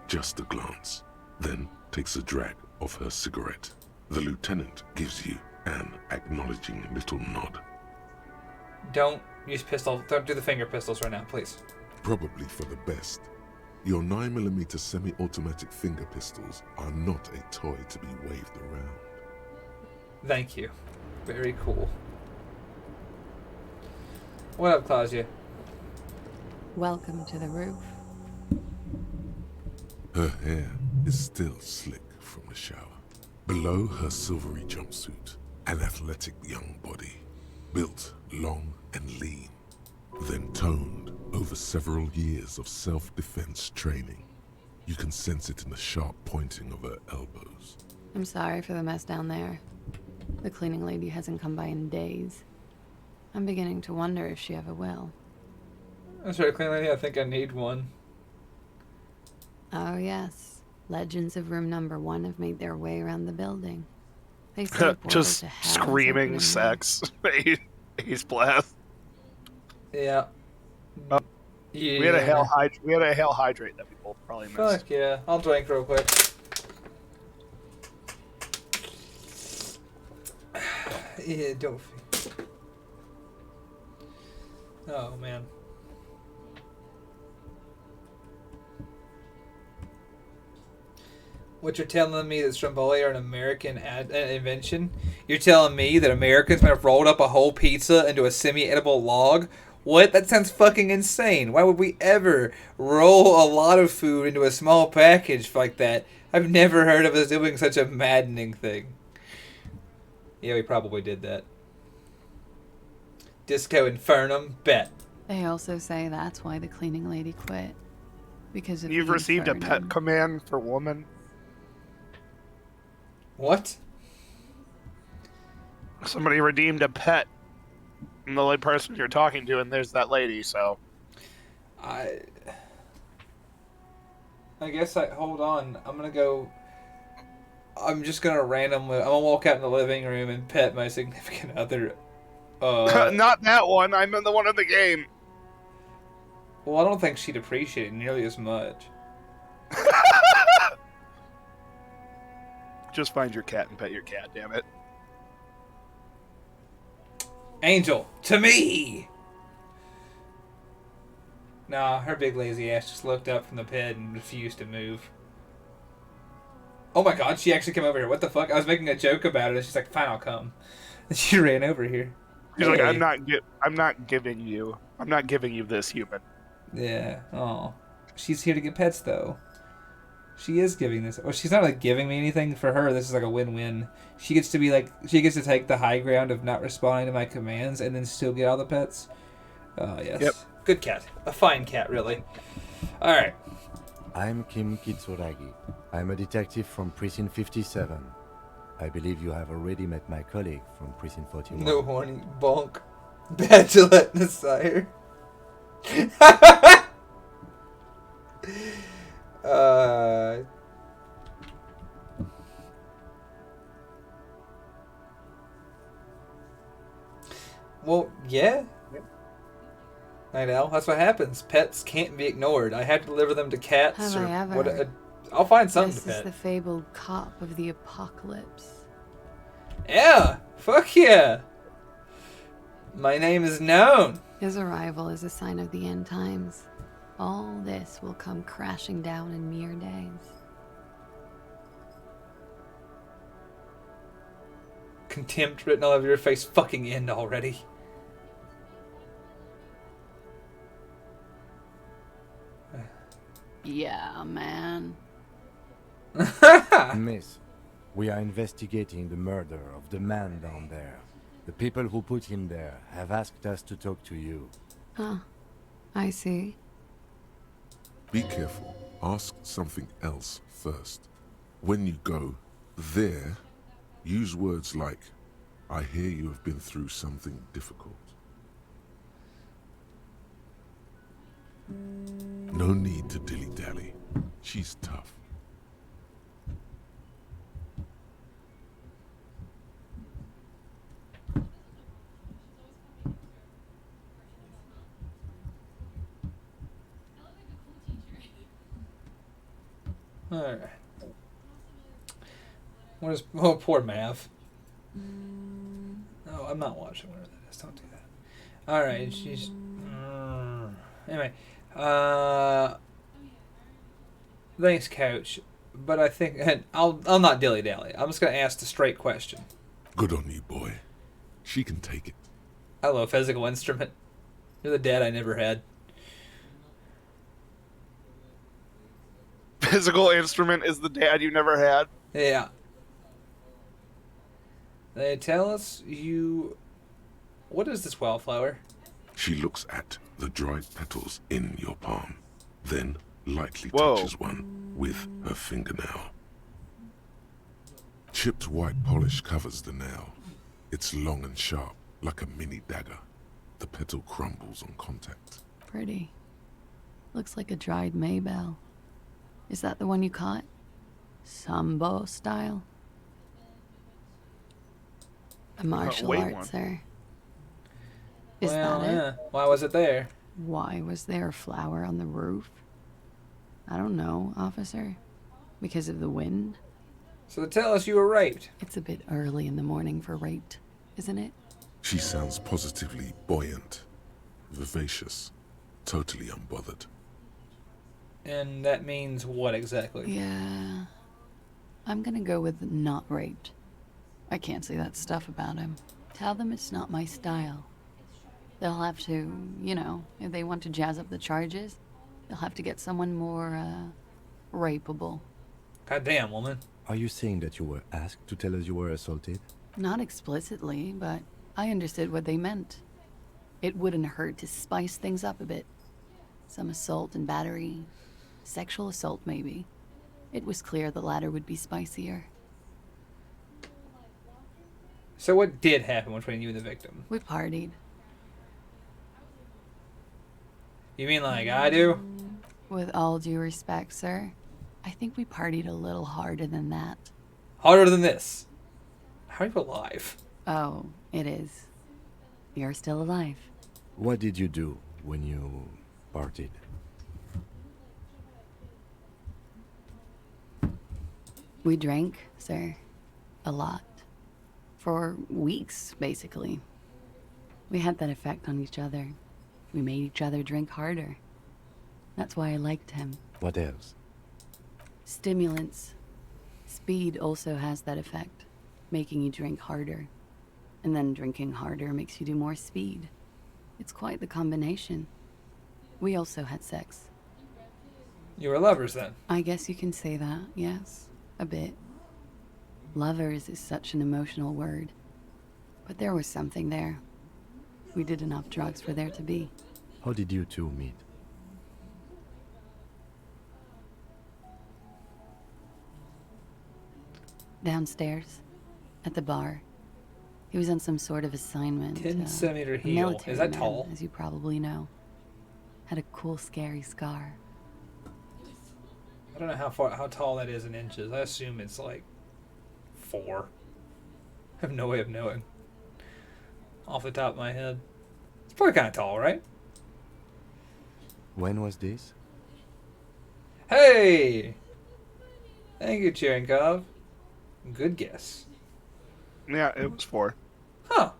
Just a glance. Then takes a drag of her cigarette. The lieutenant gives you an acknowledging little nod. Don't use pistol. Don't do the finger pistols right now, please. Probably for the best. Your 9mm semi-automatic finger pistols are not a toy to be waved around. Thank you. Very cool. What up, Claudia? Welcome to the roof. Her hair is still slick from the shower. Below her silvery jumpsuit, an athletic young body, built long and lean, then toned over several years of self-defense training. You can sense it in the sharp pointing of her elbows. I'm sorry for the mess down there. The cleaning lady hasn't come by in days. I'm beginning to wonder if she ever will. I'm sorry, clean lady. I think I need one. Oh, yes. Legends of room number 1 have made their way around the building. They say just screaming sex. He's blessed. Yeah. Yeah. We had a hell hydrate that we both probably missed. Fuck yeah. I'll drink real quick. Yeah, don't. Oh man. What you're telling me that Stromboli are an American invention? You're telling me that Americans might have rolled up a whole pizza into a semi-edible log? What? That sounds fucking insane. Why would we ever roll a lot of food into a small package like that? I've never heard of us doing such a maddening thing. Yeah, we probably did that. Disco Infernum, bet. They also say that's why the cleaning lady quit. Because of You've the received a Infernum. pet command for woman. What? Somebody redeemed a pet. And the only person you're talking to, and there's that lady, so. I guess hold on. I'm just gonna randomly. I'm gonna walk out in the living room and pet my significant other. Not that one. I meant the one in the game. Well, I don't think she'd appreciate it nearly as much. Just find your cat and pet your cat, damn it. Angel, to me! Nah, her big lazy ass just looked up from the bed and refused to move. Oh my god, she actually came over here. What the fuck? I was making a joke about it, and she's like, fine, I'll come. And she ran over here. She's like, I'm not giving you this human. Yeah. Oh, she's here to get pets, though. She is giving this. Well, she's not like giving me anything. For her, this is like a win-win. She gets to take the high ground of not responding to my commands, and then still get all the pets. Oh yes. Yep. Good cat. A fine cat, really. All right. I'm Kim Kitsuragi. I'm a detective from Precinct 57. I believe you have already met my colleague from Precinct 41. No horny bonk. Bachelorette Messiah. Well, yeah. I know. That's what happens. Pets can't be ignored. I had to deliver them to cats. Have I ever? I'll find something This to is pet. the fabled cop of the apocalypse. Yeah. Fuck yeah. My name is known. His arrival is a sign of the end times. All this will come crashing down in mere days. Contempt written all over your face. Fucking end already. Yeah, man. Miss, we are investigating the murder of the man down there. The people who put him there have asked us to talk to you. Huh. I see. Be careful. Ask something else first. When you go there, use words like, I hear you have been through something difficult. No need to dilly-dally. She's tough. Alright. What is... Oh, poor Mav. Oh, I'm not watching whatever that is. Don't do that. Alright, she's... Anyway. Thanks, Coach. But I think... I'll not dilly-dally. I'm just going to ask the straight question. Good on you, boy. She can take it. Hello, physical instrument. You're the dad I never had. Physical instrument is the dad you never had. Yeah. They tell us you... What is this wildflower? She looks at the dried petals in your palm, then lightly Whoa. touches one with her fingernail. Chipped white polish covers the nail. It's long and sharp, like a mini dagger. The petal crumbles on contact. Pretty. Looks like a dried maybell. Is that the one you caught? Sambo style? A martial wait art, one. sir. Is Well, that it? yeah. Why was it there? Why was there a flower on the roof? I don't know, officer. Because of the wind? So tell us you were raped. It's a bit early in the morning for raped, isn't it? She sounds positively buoyant, vivacious, totally unbothered. And that means what exactly? Yeah. I'm gonna go with not raped. I can't say that stuff about him. Tell them it's not my style. They'll have to, you know, if they want to jazz up the charges, they'll have to get someone more, rapeable. Goddamn, woman. Are you saying that you were asked to tell us you were assaulted? Not explicitly, but I understood what they meant. It wouldn't hurt to spice things up a bit. Some assault and battery. Sexual assault, maybe. It was clear the latter would be spicier. So what did happen between you and the victim? We partied. You mean like I do? With all due respect, sir, I think we partied a little harder than that. Harder than this. How are you alive? Oh, it is. You're still alive. What did you do when you partied? We drank, sir. A lot. For weeks, basically. We had that effect on each other. We made each other drink harder. That's why I liked him. What else? Stimulants. Speed also has that effect, making you drink harder. And then drinking harder makes you do more speed. It's quite the combination. We also had sex. You were lovers then? I guess you can say that, yes. A bit. Lovers is such an emotional word. But there was something there. We did enough drugs for there to be. How did you two meet? Downstairs. At the bar. He was on some sort of assignment. 10-centimeter a heel. military Is that man, tall? as you probably know. Had a cool, scary scar. I don't know how tall that is in inches. I assume it's like 4. I have no way of knowing. Off the top of my head. It's probably kind of tall, right? When was this? Hey! Thank you, Cherenkov. Good guess. Yeah, it was 4. Huh.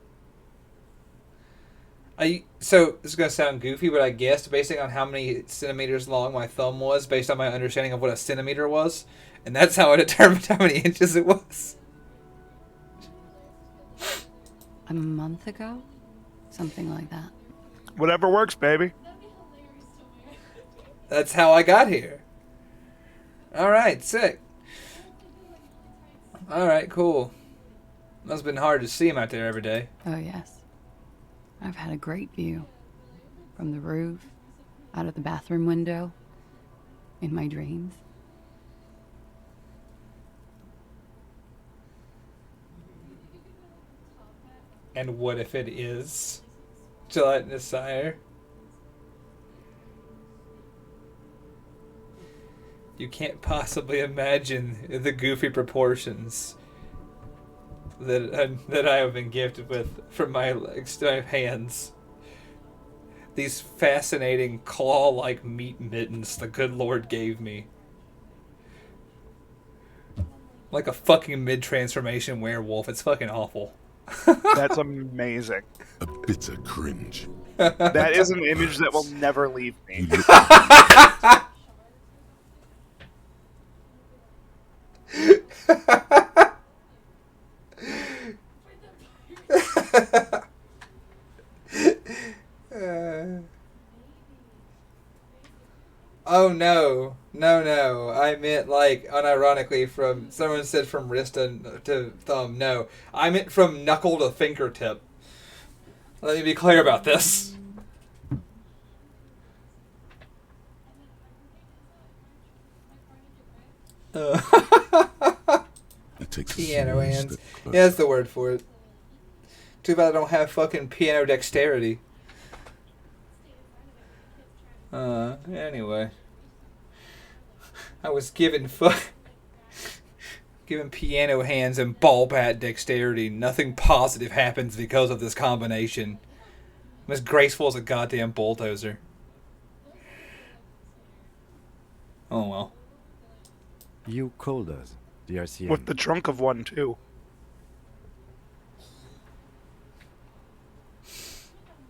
So, this is going to sound goofy, but I guessed based on how many centimeters long my thumb was, based on my understanding of what a centimeter was, and that's how I determined how many inches it was. A month ago? Something like that. Whatever works, baby. That's how I got here. Alright, sick. Alright, cool. Must have been hard to see him out there every day. Oh, yes. I've had a great view. From the roof, out of the bathroom window, in my dreams. And what if it is gelatinous sire? You can't possibly imagine the goofy proportions that I have been gifted with from my hands. These fascinating claw-like meat mittens the good Lord gave me. Like a fucking mid-transformation werewolf. It's fucking awful. That's amazing. A bitter cringe. That is an image that will never leave me. Oh no. No. I meant like unironically from someone said from wrist to thumb. No. I meant from knuckle to fingertip. Let me be clear about this. Piano hands. Yeah, that's the word for it. Too bad I don't have fucking piano dexterity. Anyway. I was given given piano hands and ball bat dexterity. Nothing positive happens because of this combination. I'm as graceful as a goddamn bulldozer. Oh well. You called us, the RCM. With the trunk of one, too.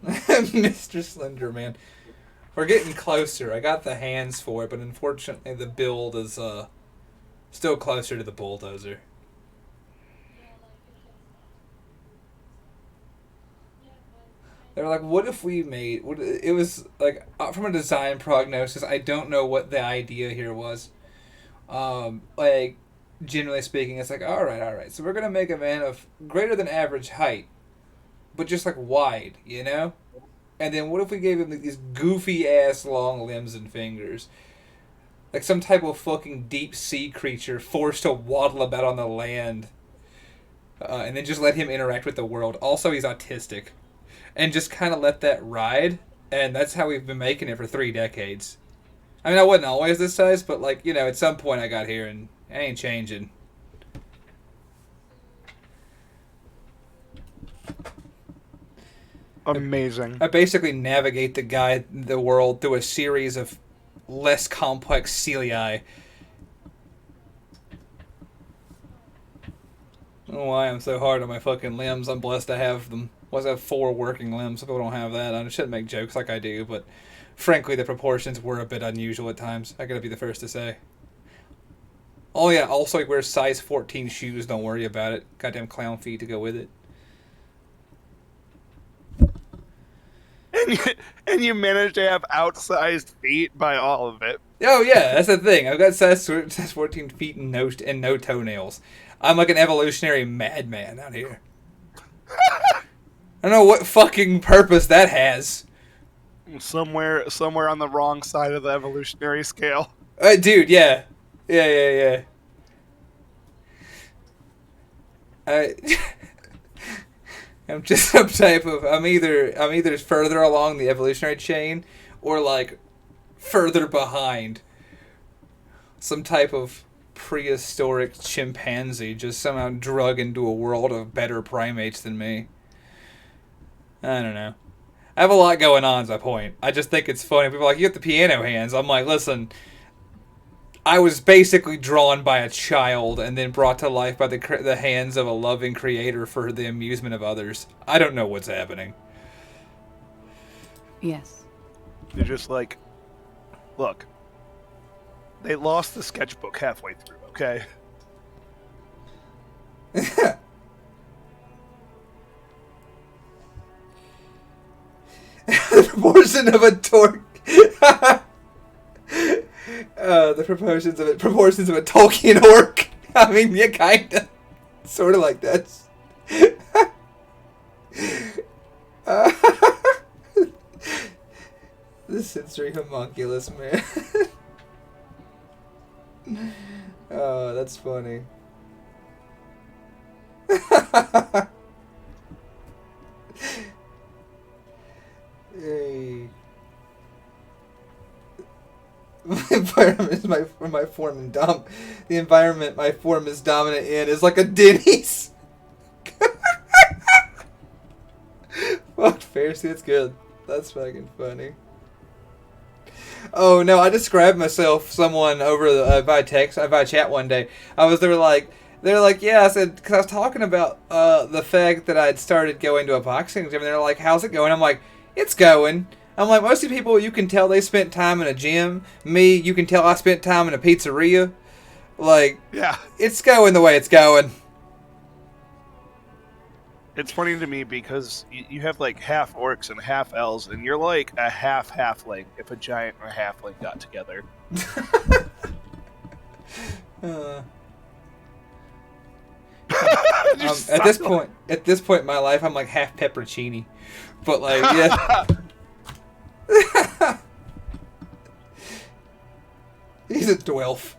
Mr. Slenderman. We're getting closer. I got the hands for it, but unfortunately the build is Still closer to the bulldozer. They were like, what if we made... It was, like, from a design prognosis, I don't know what the idea here was. Like, generally speaking, it's like, alright, so we're going to make a man of greater than average height, but just, like, wide, you know? And then what if we gave him, like, these goofy-ass long limbs and fingers? Like some type of fucking deep-sea creature forced to waddle about on the land. And then just let him interact with the world. Also, he's autistic. And just kind of let that ride, and that's how we've been making it for 3 decades. I mean, I wasn't always this size, but, like, you know, at some point I got here, and I ain't changing. Amazing. I basically navigate the world through a series of less complex ciliae. I don't know why I'm so hard on my fucking limbs. I'm blessed to have them. I have 4 working limbs. Some people don't have that. I shouldn't make jokes like I do, but frankly, the proportions were a bit unusual at times. I gotta be the first to say. Oh yeah, also he wears size 14 shoes. Don't worry about it. Goddamn clown feet to go with it. And you managed to have outsized feet by all of it. Oh yeah, that's the thing. I've got size 14 feet and no toenails. I'm like an evolutionary madman out here. I don't know what fucking purpose that has. Somewhere on the wrong side of the evolutionary scale. Dude, yeah. Yeah. I'm just some type of... I'm either further along the evolutionary chain or, like, further behind. Some type of prehistoric chimpanzee just somehow drug into a world of better primates than me. I don't know. I have a lot going on, is my point. I just think it's funny. People are like, you have the piano hands. I'm like, listen, I was basically drawn by a child and then brought to life by the hands of a loving creator for the amusement of others. I don't know what's happening. Yes. You're just like, look, they lost the sketchbook halfway through, okay? The proportion of a torque. The proportions of a Tolkien orc. I mean, yeah, kinda, sort of like that. The sensory homunculus, man. Oh, that's funny. Hey. The environment is my form and the environment my form is dominant in is like a Denny's. Fuck, Pharisee, that's good. That's fucking funny. Oh no, I described myself someone over by text, by chat one day. They're like, yeah, I said, because I was talking about the fact that I'd started going to a boxing gym, and they're like, how's it going? I'm like, it's going. I'm like, most of the people, you can tell they spent time in a gym. Me, you can tell I spent time in a pizzeria. Like, yeah, it's going the way it's going. It's funny to me because you have like half orcs and half elves, and you're like a halfling if a giant and a halfling got together. At this point in my life, I'm like half pepperoncini. But like, yeah. He's a dwarf.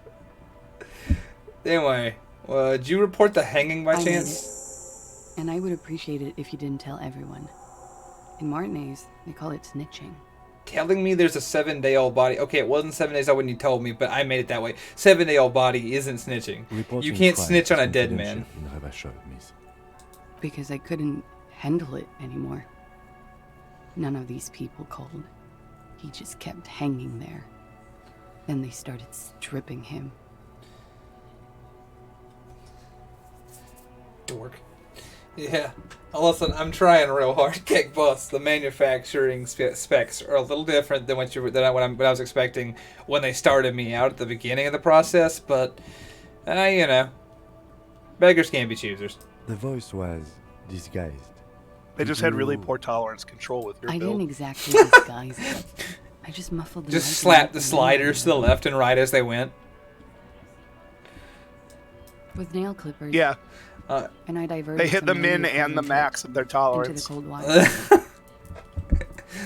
Anyway, did you report the hanging by chance? And I would appreciate it if you didn't tell everyone. In Martinez, they call it snitching. Telling me there's a 7-day-old body. Okay, it wasn't 7 days old when you told me, but I made it that way. 7-day-old body isn't snitching. You can't snitch on a dead man. Because I couldn't handle it anymore. None of these people called. He just kept hanging there. Then they started stripping him. Dork. Yeah. Listen, I'm trying real hard. Kick Bus. The manufacturing specs are a little different than what I was expecting when they started me out at the beginning of the process, but You know. Beggars can't be choosers. The voice was disguised. They just had really poor tolerance control with your I build. didn't exactly disguise it. I just muffled the Just mic slap and the let sliders to the left and right as they went. with nail clippers. Yeah. And I diverted. They hit some the min radio and the current max of their into tolerance. the cold water.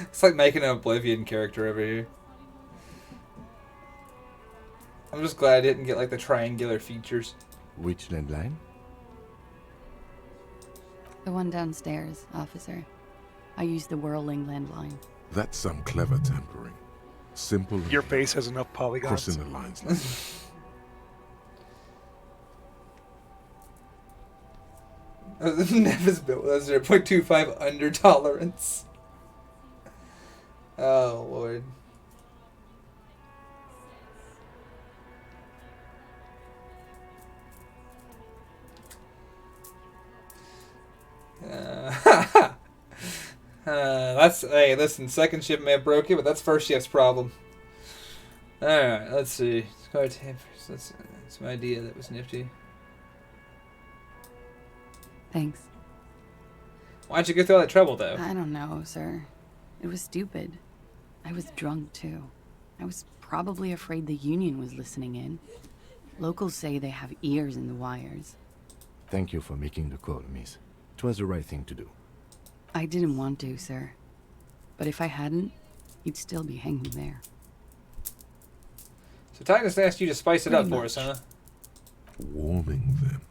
It's like making an Oblivion character over here. I'm just glad I didn't get like the triangular features. Which landline? The one downstairs, officer. I used the whirling landline. That's some clever tampering. Simple. Your face has enough polygons. Crossing the lines. Nevis built with a 0.25 under tolerance. Oh, Lord. Hey, listen, second shift may have broke it, but that's first shift's problem. Alright, let's see. Scar tampers. That's my idea. That was nifty. Thanks. Why'd you go through all that trouble, though? I don't know, sir. It was stupid. I was drunk, too. I was probably afraid the Union was listening in. Locals say they have ears in the wires. Thank you for making the call, miss. It was the right thing to do. I didn't want to, sir. But if I hadn't, you'd still be hanging there. So Titus asked you to spice it Pretty up for much. us, huh? Warming them.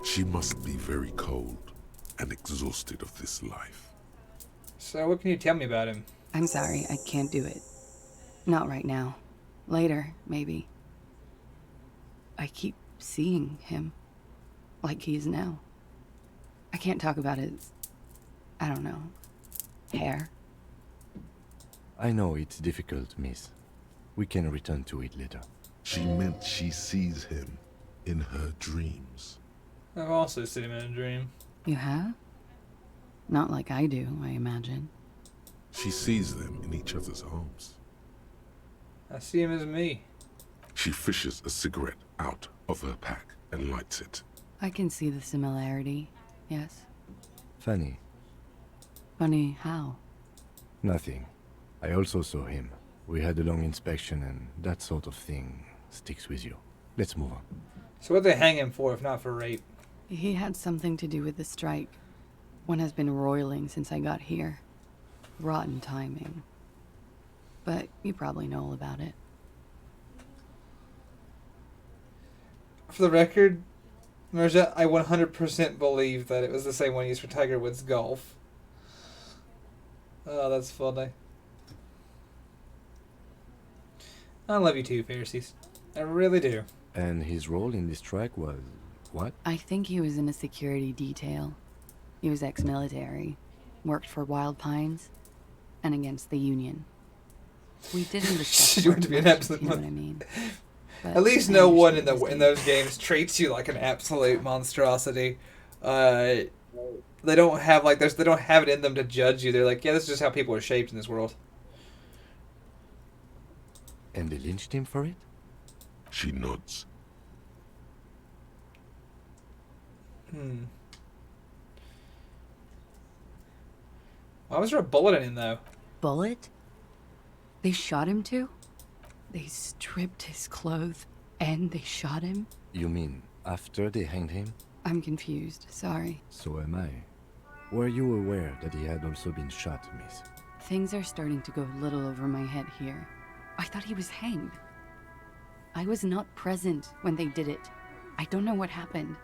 She must be very cold and exhausted of this life. So what can you tell me about him? I'm sorry, I can't do it. Not right now. Later, maybe. I keep seeing him. Like he is now. I can't talk about his... I don't know. Hair. I know it's difficult, miss. We can return to it later. She meant she sees him in her dreams. I've also seen him in a dream. You have? Not like I do, I imagine. She sees them in each other's arms. I see him as me. She fishes a cigarette out of her pack and lights it. I can see the similarity, yes. Funny. Funny how? Nothing. I also saw him. We had a long inspection and that sort of thing sticks with you. Let's move on. So what'd they hang him for if not for rape? He had something to do with the strike. One has been roiling since I got here. Rotten timing. But you probably know all about it. For the record, Marja, I 100% believe that it was the same one used for Tiger Woods golf. Oh, that's funny. I love you too, Pharisees. I really do. And his role in this strike was what? I think he was in a security detail. He was ex-military, worked for Wild Pines, and against the Union. We didn't discuss You want to be an much, absolute you know what I mean. But At least I no one understood in those games treats you like an absolute monstrosity. They don't have they don't have it in them to judge you. They're like, yeah, this is just how people are shaped in this world. And they lynched him for it? She nods. Why was there a bullet in him though? Bullet? They shot him too? They stripped his clothes and they shot him? You mean after they hanged him? I'm confused, sorry. So am I. Were you aware that he had also been shot, miss? Things are starting to go a little over my head here. I thought he was hanged. I was not present when they did it. I don't know what happened.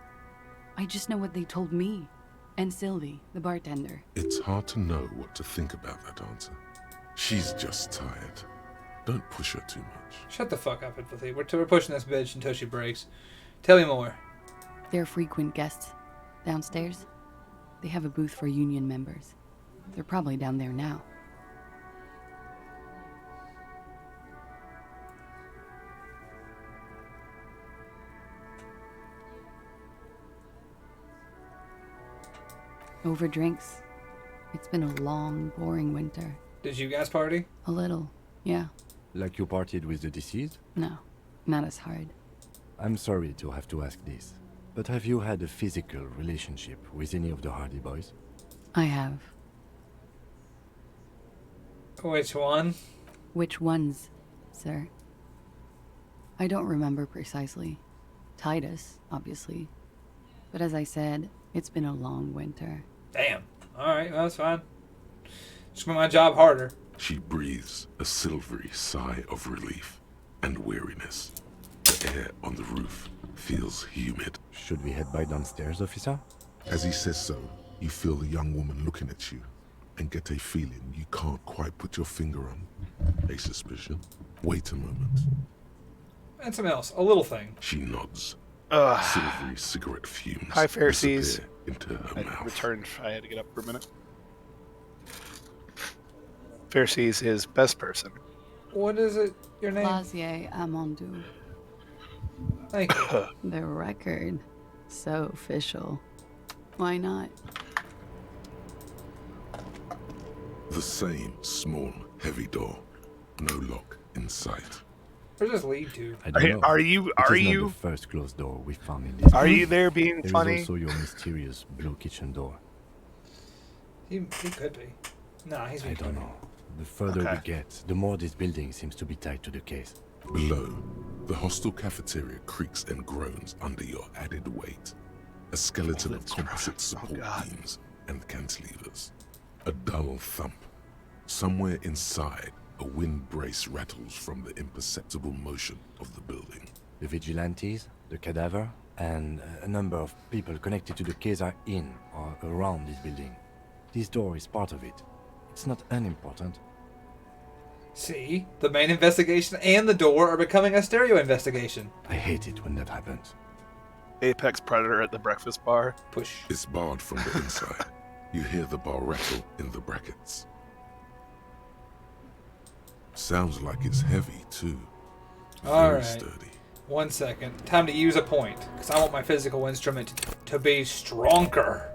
I just know what they told me. And Sylvie, the bartender. It's hard to know what to think about that answer. She's just tired. Don't push her too much. Shut the fuck up, Empathy. We're pushing this bitch until she breaks. Tell me more. They're frequent guests. Downstairs, they have a booth for Union members. They're probably down there now. Over drinks. It's been a long, boring winter. Did you guys party? A little, yeah. Like you partied with the deceased? No, not as hard. I'm sorry to have to ask this, but have you had a physical relationship with any of the Hardy Boys? I have. Which one? Which ones, sir? I don't remember precisely. Titus, obviously. But as I said, it's been a long winter. Damn. Alright, well, that's fine. Just make my job harder. She breathes a silvery sigh of relief and weariness. The air on the roof feels humid. Should we head by downstairs, officer? As he says so, you feel the young woman looking at you and get a feeling you can't quite put your finger on. A suspicion. Wait a moment. And something else. A little thing. She nods. Ugh. Silvery cigarette fumes Hi, Pharisees. disappear into her I mouth. returned. I had to get up for a minute. Pharisees is best person. What is it? Your name? Lazier Amandou. Thank you. The record. So official. Why not? The same small, heavy door. No lock in sight. Where does this lead to? I don't know. Are you? It Are is not you? the first closed door we found in this. Are room. you there being There funny? is also your mysterious blue kitchen door. He could be. Nah, he's I don't know. The further we get, the more this building seems to be tied to the case. Below, the hostel cafeteria creaks and groans under your added weight. A skeleton of composite support beams and cantilevers. A dull thump. Somewhere inside, a wind brace rattles from the imperceptible motion of the building. The vigilantes, the cadaver, and a number of people connected to the case are in or around this building. This door is part of it. It's not unimportant. See? The main investigation and the door are becoming a stereo investigation. I hate it when that happens. Apex Predator at the breakfast bar. Push. It's barred from the inside. You hear the bar rattle in the brackets. Sounds like it's heavy, too. Very Alright. sturdy. 1 second. Time to use a point. Because I want my physical instrument to be stronger.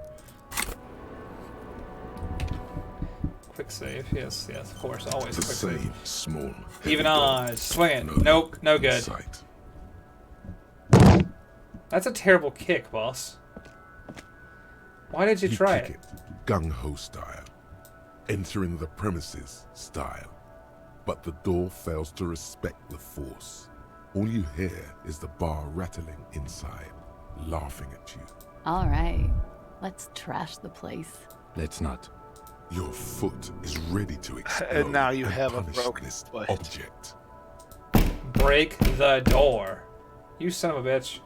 Quick save. Yes, yes, of course. Always The quick save. same small, heavy Even door. odds. Swing it. Nope. No good. Sight. That's a terrible kick, boss. Why did you try kick it? Gung-ho style. Entering the premises style. But the door fails to respect the force. All you hear is the bar rattling inside, laughing at you. All right. Let's trash the place. Let's not. Your foot is ready to explode. And now you have a punish broken this foot. object. Break the door. You son of a bitch.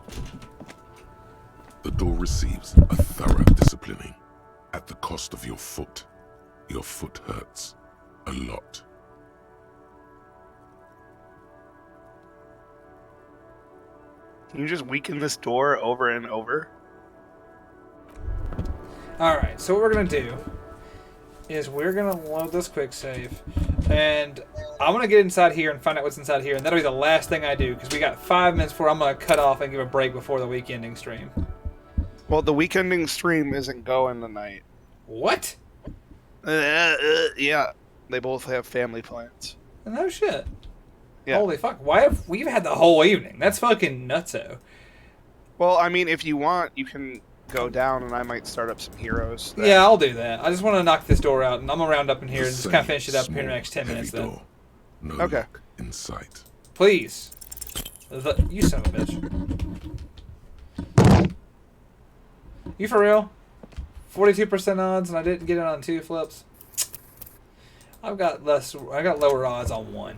The door receives a thorough disciplining. At the cost of your foot. Your foot hurts. A lot. Can you just weaken this door over and over? Alright, so what we're going to do is we're going to load this quick save. And I'm going to get inside here and find out what's inside here. And that'll be the last thing I do. Because we got 5 minutes before I'm going to cut off and give a break before the weekending stream. Well, the weekending stream isn't going tonight. What? Yeah. They both have family plans. No shit. Yeah. Holy fuck. Why have we've had the whole evening? That's fucking nutso. Well, I mean, if you want, you can go down and I might start up some heroes. that- Yeah, I'll do that. I just want to knock this door out, and I'm gonna round up in here and just kind of finish it up here in the next 10 minutes then. No Okay. lock in sight. Please. You son of a bitch. You for real? 42% odds, and I didn't get it on 2 flips. I got lower odds on 1.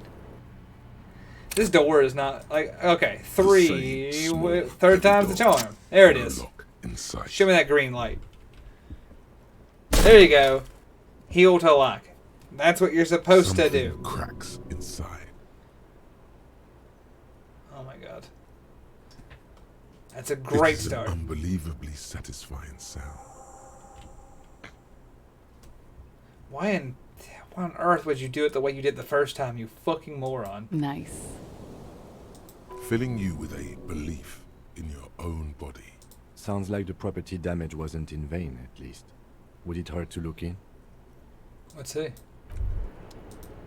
This door is not like okay. 3, third time's the charm. There it is. Show me that green light. There you go. Heal to lock. That's what you're supposed to do. Cracks inside. Oh my god. That's a great It is start. An unbelievably satisfying sound. Why on earth would you do it the way you did the first time, you fucking moron? Nice. Filling you with a belief in your own body. Sounds like the property damage wasn't in vain, at least. Would it hurt to look in? Let's see.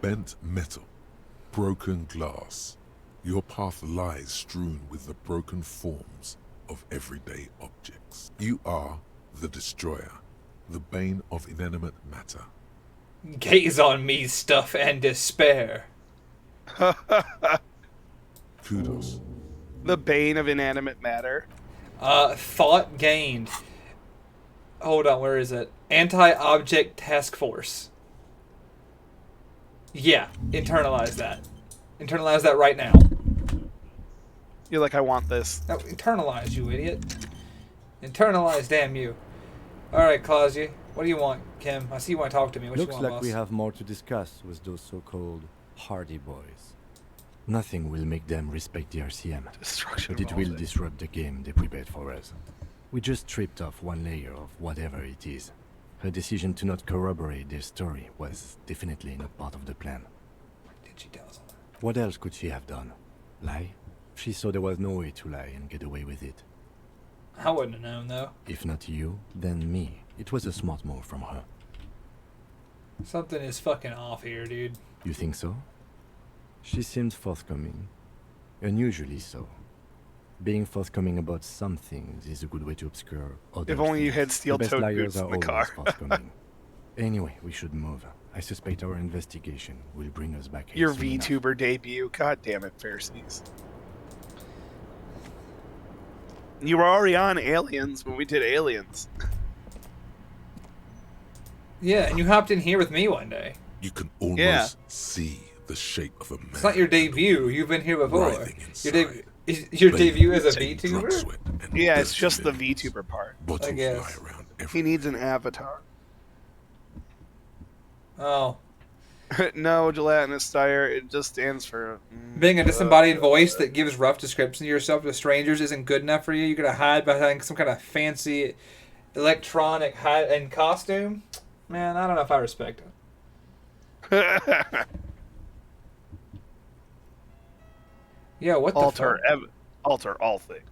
Bent metal. Broken glass. Your path lies strewn with the broken forms of everyday objects. You are the destroyer, the bane of inanimate matter. Gaze on me, stuff and despair. Kudos. The bane of inanimate matter. Thought gained. Hold on, where is it? Anti-object task force. Yeah, internalize that. Internalize that right now. You're like, I want this. No, internalize, you idiot. Internalize, damn you. Alright, Kazi. What do you want, Kim? I see you want to talk to me. What Looks you want, like boss? we have more to discuss with those so-called Hardy Boys. Nothing will make them respect the RCM, but it will disrupt the game they prepared for us. We just stripped off one layer of whatever it is. Her decision to not corroborate their story was definitely not part of the plan. Did she tell us all that? What else could she have done? Lie? She saw there was no way to lie and get away with it. I wouldn't have known, though. If not you, then me. It was a smart move from her. Something is fucking off here, dude. You think so? She seemed forthcoming. Unusually so. Being forthcoming about some things is a good way to obscure other If only you things. had The steel-toed best liars boots are in the always car. forthcoming. Anyway, we should move. I suspect our investigation will bring us back here Your soon enough. VTuber debut. God damn it, Pharisees. You were already on Aliens when we did Aliens. Yeah, and you hopped in here with me one day. You can almost see the shape of a man. It's not your debut. You've been here before. writhing Your Laying debut as a drunk VTuber? sweat and Yeah, it's dirty just the limbs. VTuber part. Bottles I guess. fly around He needs an avatar. Oh. No, gelatinous tire. It just stands for... Being a disembodied voice that gives rough descriptions of yourself to strangers isn't good enough for you. You're going to hide behind some kind of fancy electronic hide-and costume? Man, I don't know if I respect it. Yeah, what the alter, fuck? alter all things.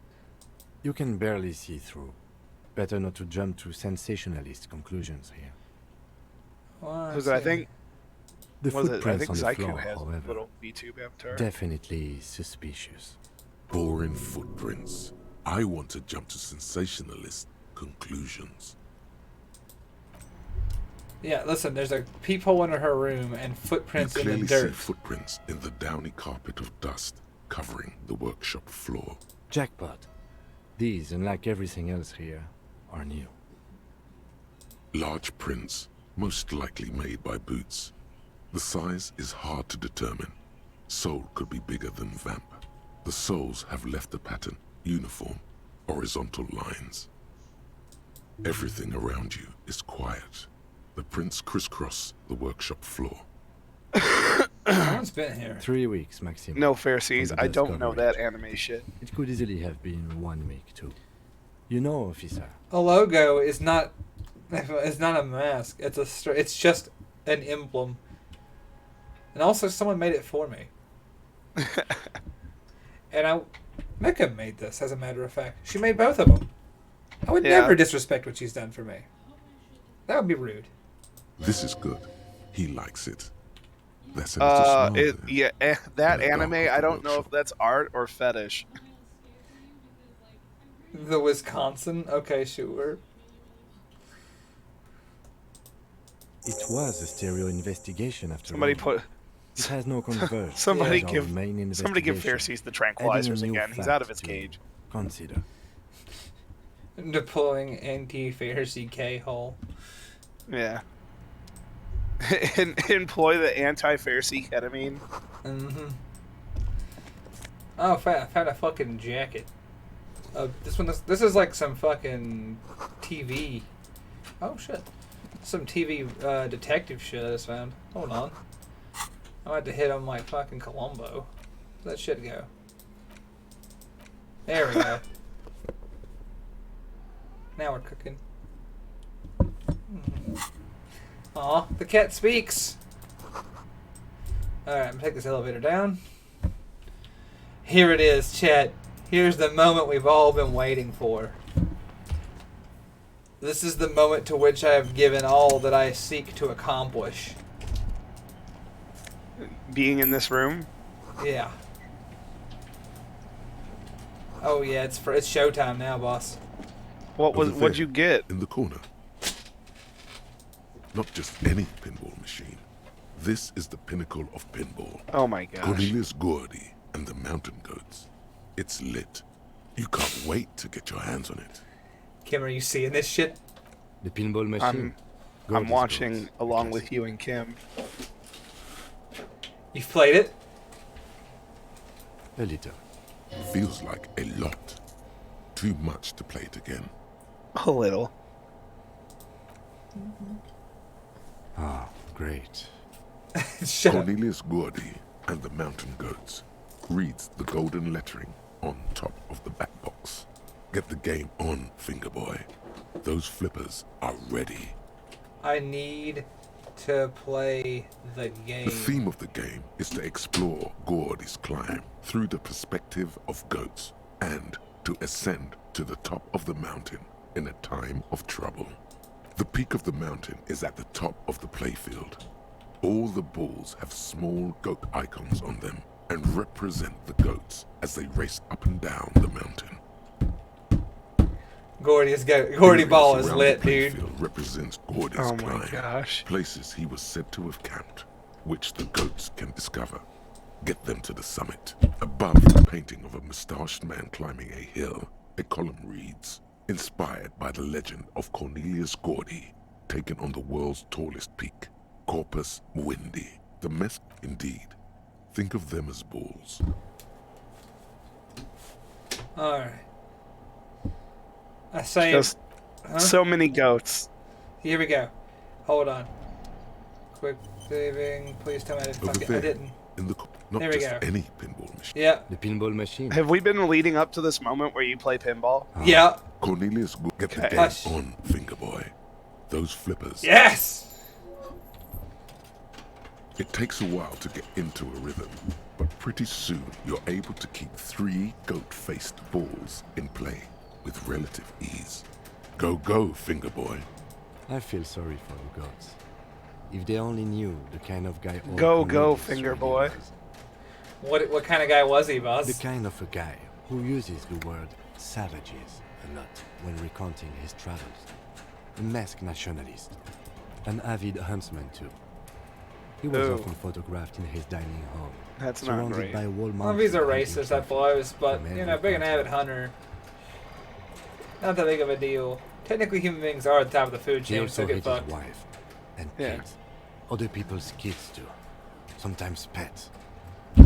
You can barely see through. Better not to jump to sensationalist conclusions here. Because I think... The was it? I footprints think on the Zyku floor, has a however, little VTube avatar. definitely suspicious. Boring footprints. I want to jump to sensationalist conclusions. Yeah, listen, there's a peephole in her room and footprints You in the clearly see dirt. footprints in the downy carpet of dust covering the workshop floor. Jackpot. These, unlike everything else here, are new. Large prints, most likely made by boots. The size is hard to determine. Sole could be bigger than vamp. The soles have left a pattern, uniform, horizontal lines. Everything around you is quiet. The prints crisscross the workshop floor. No one's been here. 3 weeks maximum. No, Pharisees, from the I dust don't know coverage. that anime shit. It could easily have been 1 week too. You know, officer. A logo is not it's not a mask. It's just an emblem. And also someone made it for me. And Mecca made this, as a matter of fact. She made both of them. I would Yeah. never disrespect what she's done for me. That would be rude. This is good. He likes it. That's a little small there. That And a anime, dog I with don't the know if that's art or fetish. The Wisconsin? Okay, sure. It was a stereo investigation after Somebody all. put... It has no converge. Somebody It's our give main somebody give investigation. Pharisees the Adding a tranquilizers new again. He's fact out of his to cage. Consider. Deploying anti-Pharisee K-hole. Yeah. Employ the anti-Pharisee ketamine. Mm-hmm. Oh, I found a fucking jacket. This is like some fucking TV. Oh shit. Some TV detective shit I just found. Hold on. I might have to hit him like fucking Columbo. Where'd that shit go? There we go. Now we're cooking. Aw, the cat speaks. Alright, I'm gonna take this elevator down. Here it is, chat. Here's the moment we've all been waiting for. This is the moment to which I have given all that I seek to accomplish. Being in this room. Yeah. Oh yeah, it's showtime now, boss. What'd you get? In the corner. Not just any pinball machine. This is the pinnacle of pinball. Oh my gosh. Cornelius Gordy and the Mountain Goats. It's lit. You can't wait to get your hands on it. Kim, are you seeing this shit? The pinball machine. I'm watching along with you and Kim. You've played it? A little. Feels like a lot. Too much to play it again. A little. Ah, great. Cornelius Gordy and the Mountain Goats reads the golden lettering on top of the back box. Get the game on, Fingerboy. Those flippers are ready. I need to play the game. The theme of the game is to explore Gordy's climb through the perspective of goats and to ascend to the top of the mountain in a time of trouble. The peak of the mountain is at the top of the playfield. All the balls have small goat icons on them and represent the goats as they race up and down the mountain. Gordy Ball is lit, dude. Represents Gordy's Oh climb. my gosh. Places he was said to have camped, which the goats can discover. Get them to the summit. Above the painting of a mustached man climbing a hill, a column reads, "Inspired by the legend of Cornelius Gordy, taken on the world's tallest peak, Corpus Muindi." The mess, indeed. Think of them as bulls. Alright. I say... Just so many goats. Here we go. Hold on. Quick saving. Please tell me I didn't fuck it. I didn't. Not There we just go. any pinball machine. Yeah. The pinball machine. Have we been leading up to this moment where you play pinball? Yeah. Cornelius, get the Okay. game on, Fingerboy. Those flippers. Yes! It takes a while to get into a rhythm, but pretty soon you're able to keep 3 goat-faced balls in play with relative ease. Go, go, Fingerboy. I feel sorry for the gods. If they only knew the kind of guy... old Go, Cornelius finger really boy. was. What kind of guy was he, boss? The kind of a guy who uses the word savages a lot when recounting his travels. A masked nationalist. An avid huntsman too. He was Oh. often photographed in his dining hall. That's not surrounded great. by a wall Well, if he's a mountain racist, I suppose, but, you know, being an avid hunter, not that big of a deal. Technically, human beings are at the top of the food He chain, also so get hated fucked. his wife and Yeah. kids. Other people's kids too. Sometimes pets.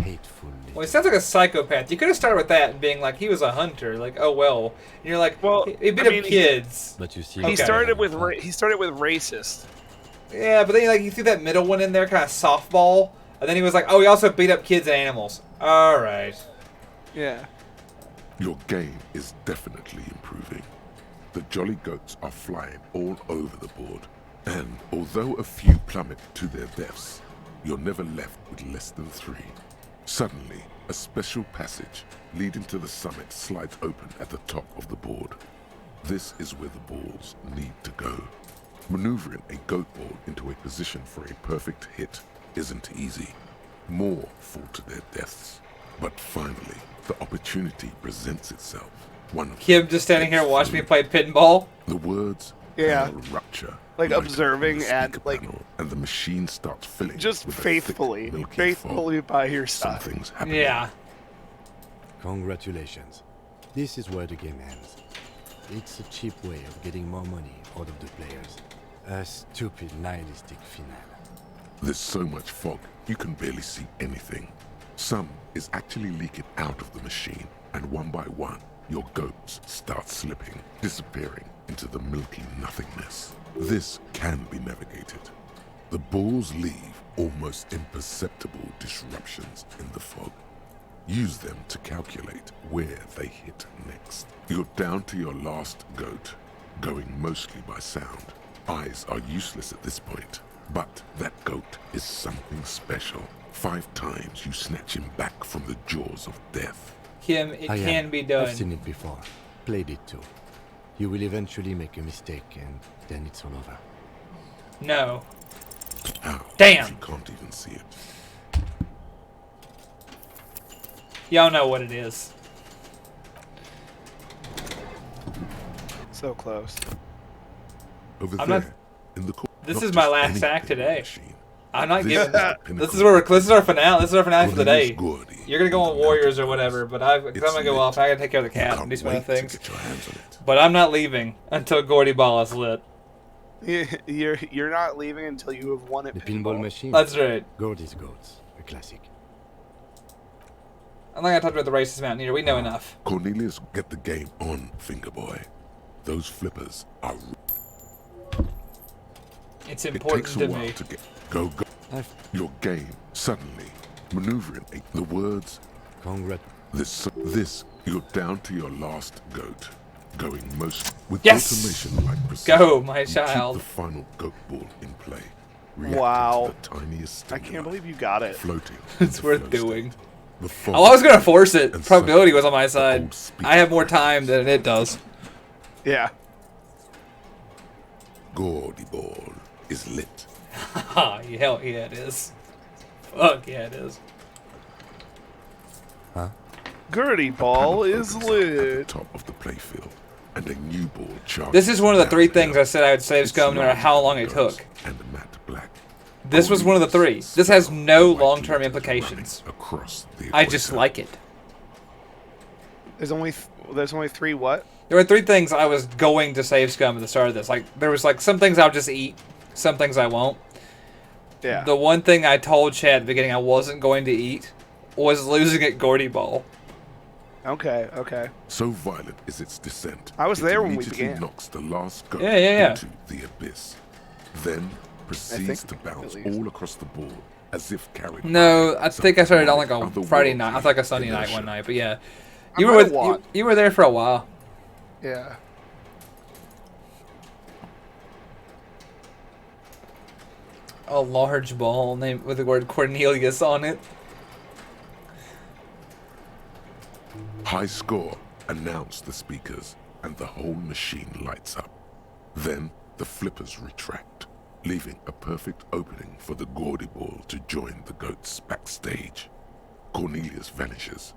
Hateful. Well, he sounds like a psychopath. You could have started with that and being like, he was a hunter. Like, oh well. And you're like, well, he beat up kids. But you see, He started with racist. Yeah, but then like he threw that middle one in there, kind of softball, and then he was like, oh, he also beat up kids and animals. All right. Yeah. Your game is definitely improving. The jolly goats are flying all over the board, and although a few plummet to their deaths, you're never left with less than 3. Suddenly, a special passage leading to the summit slides open at the top of the board. This is where the balls need to go. Maneuvering a goat ball into a position for a perfect hit isn't easy. More fall to their deaths. But finally, the opportunity presents itself. One of Kim just standing here watching me play pinball. the words Yeah. panel rupture. Like light up observing the and speaker like panel, and the machine starts filling just with a faithfully, thick, milky faithfully by your side. Something's happening. Yeah. Congratulations. This is where the game ends. It's a cheap way of getting more money out of the players. A stupid nihilistic finale. There's so much fog, you can barely see anything. Some is actually leaking out of the machine, and one by one, your goats start slipping, disappearing into the milky nothingness. This can be navigated. The balls leave almost imperceptible disruptions in the fog. Use them to calculate where they hit next. You're down to your last goat, going mostly by sound. Eyes are useless at this point, but that goat is something special. 5 times you snatch him back from the jaws of death. Kim, it can be done. I've seen it before. Played it too. You will eventually make a mistake and then it's all over. No. How? Damn. You can't even see it. Y'all know what it is. So close. Over I'm there, not- in the corner. This Not is my just last any act pinball today. machine. I'm not This giving. is the This pinnacle is where this is our finale. This is our finale for the Cornelius day. Gordy You're gonna go on Warriors or whatever, but I'm gonna go off. I gotta take care of the cat and do some other things. But I'm not leaving until Gordy Ball is lit. You're not leaving until you have won at The pinball machine. That's right. Gordy's Goats, a classic. I'm not gonna talk about the racist mountaineer. We know enough. Cornelius, get the game on, finger boy. Those flippers are. It's It important takes a to while me. to get go. Your game suddenly maneuvering the words. Congrat. This you're down to your last goat. Going most with Yes! automation like precision. Go, my you child. Keep the final goat ball in play. Wow. To the tiniest I can't believe you got it. floating. It's worth doing. The Oh, I was gonna force it. and Probability was on my side. I have more time than it does. Yeah. Gordy ball is lit. Haha, hell yeah it is. Fuck yeah it is. Huh? Gertie ball is lit. Top of the playfield, and a new ball charges. This is one of the three down things I said I would save scum no matter how long it took. and matte black. This was one of the three. This has no long-term implications. Across the I just like it. There's only 3 what? There were three things I was going to save scum at the start of this. Like there was like some things I'll just eat, some things I won't. Yeah. The one thing I told Chad at the beginning I wasn't going to eat was losing at Gordy Ball. Okay, okay. So violent is its descent. I was it there when we immediately began. knocks the last goat Yeah. into the abyss. Then proceeds to bounce all across the board as if carried. No, by I some think I started on like a otherworldly Friday night. I thought like a Sunday night inertia. one night, but yeah. I You were might have with walked. you were there for a while. Yeah. A large ball named with the word Cornelius on it. High score, announce the speakers, and the whole machine lights up. Then the flippers retract, leaving a perfect opening for the Gordy ball to join the goats backstage. Cornelius vanishes,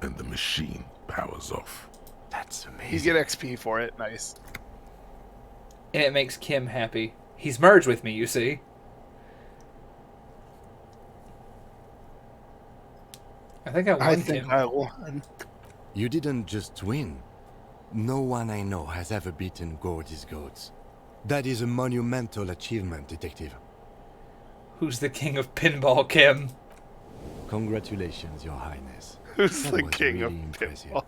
and the machine powers off. That's amazing. You get XP for it. Nice. And it makes Kim happy. He's merged with me, you see. I think I won, Kim. I won. You didn't just win. No one I know has ever beaten Gordy's Goats. That is a monumental achievement, Detective. Who's the king of pinball, Kim? Congratulations, Your Highness. Who's That the was king really of impressive. pinball?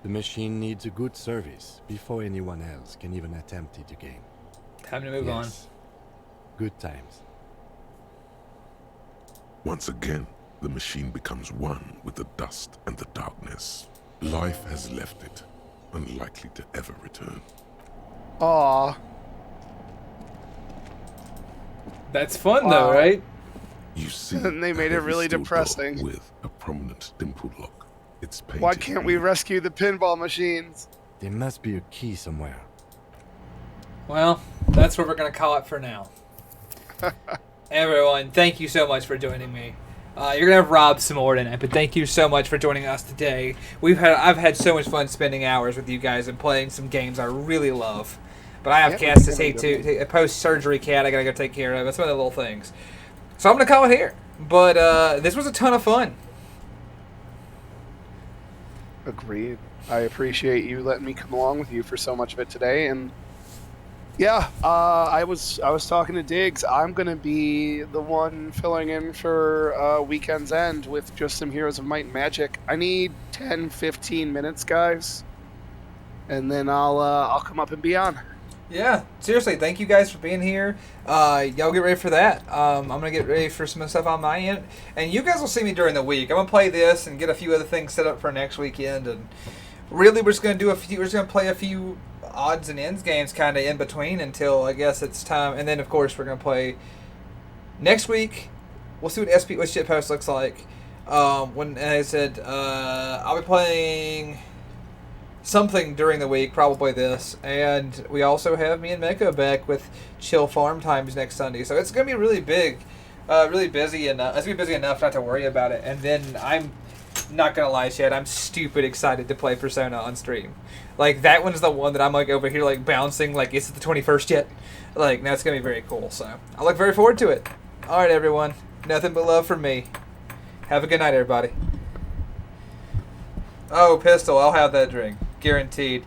The machine needs a good service before anyone else can even attempt it again. Time to move on. Yes. Good times. Once again, the machine becomes one with the dust and the darkness. Life has left it, unlikely to ever return. Aw. That's fun though, right? You see, And they made it every really steel door depressing. with a prominent dimple lock. It's painted. Why can't we rescue the pinball machines? There must be a key somewhere. Well, that's what we're gonna call it for now. Everyone, thank you so much for joining me. You're gonna have Rob some more tonight, but thank you so much for joining us today. I've had so much fun spending hours with you guys and playing some games I really love. But I have Yeah, cats to really take good to a post-surgery cat I gotta go take care of. That's one of the little things. So I'm gonna call it here. But this was a ton of fun. Agreed. I appreciate you letting me come along with you for so much of it today, and yeah, I was talking to Diggs. I'm gonna be the one filling in for Weekend's End with just some Heroes of Might and Magic. I need 10-15 minutes, guys, and then I'll come up and be on. Yeah, seriously, thank you guys for being here. Y'all get ready for that. I'm gonna get ready for some stuff on my end, and you guys will see me during the week. I'm gonna play this and get a few other things set up for next weekend, and really we're just gonna play a few odds and ends games kind of in between until I guess it's time, and then of course we're gonna play next week. We'll see what what shitpost looks like. When I said I'll be playing something during the week, probably this, and we also have me and Mako back with Chill Farm Times next Sunday, so it's gonna be really big, really busy, and it's gonna be busy enough not to worry about it. And then I'm not gonna lie, Chad, I'm stupid excited to play Persona on stream. Like, that one's the one that I'm, like, over here, like, bouncing, like, is it the 21st yet? Like, that's gonna be very cool, so I look very forward to it. Alright, everyone. Nothing but love from me. Have a good night, everybody. Oh, Pistol, I'll have that drink. Guaranteed.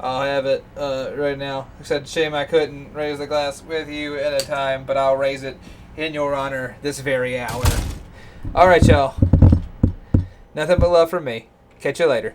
I'll have it right now. I said, shame I couldn't raise the glass with you at a time, but I'll raise it in your honor this very hour. Alright, y'all. Nothing but love from me. Catch you later.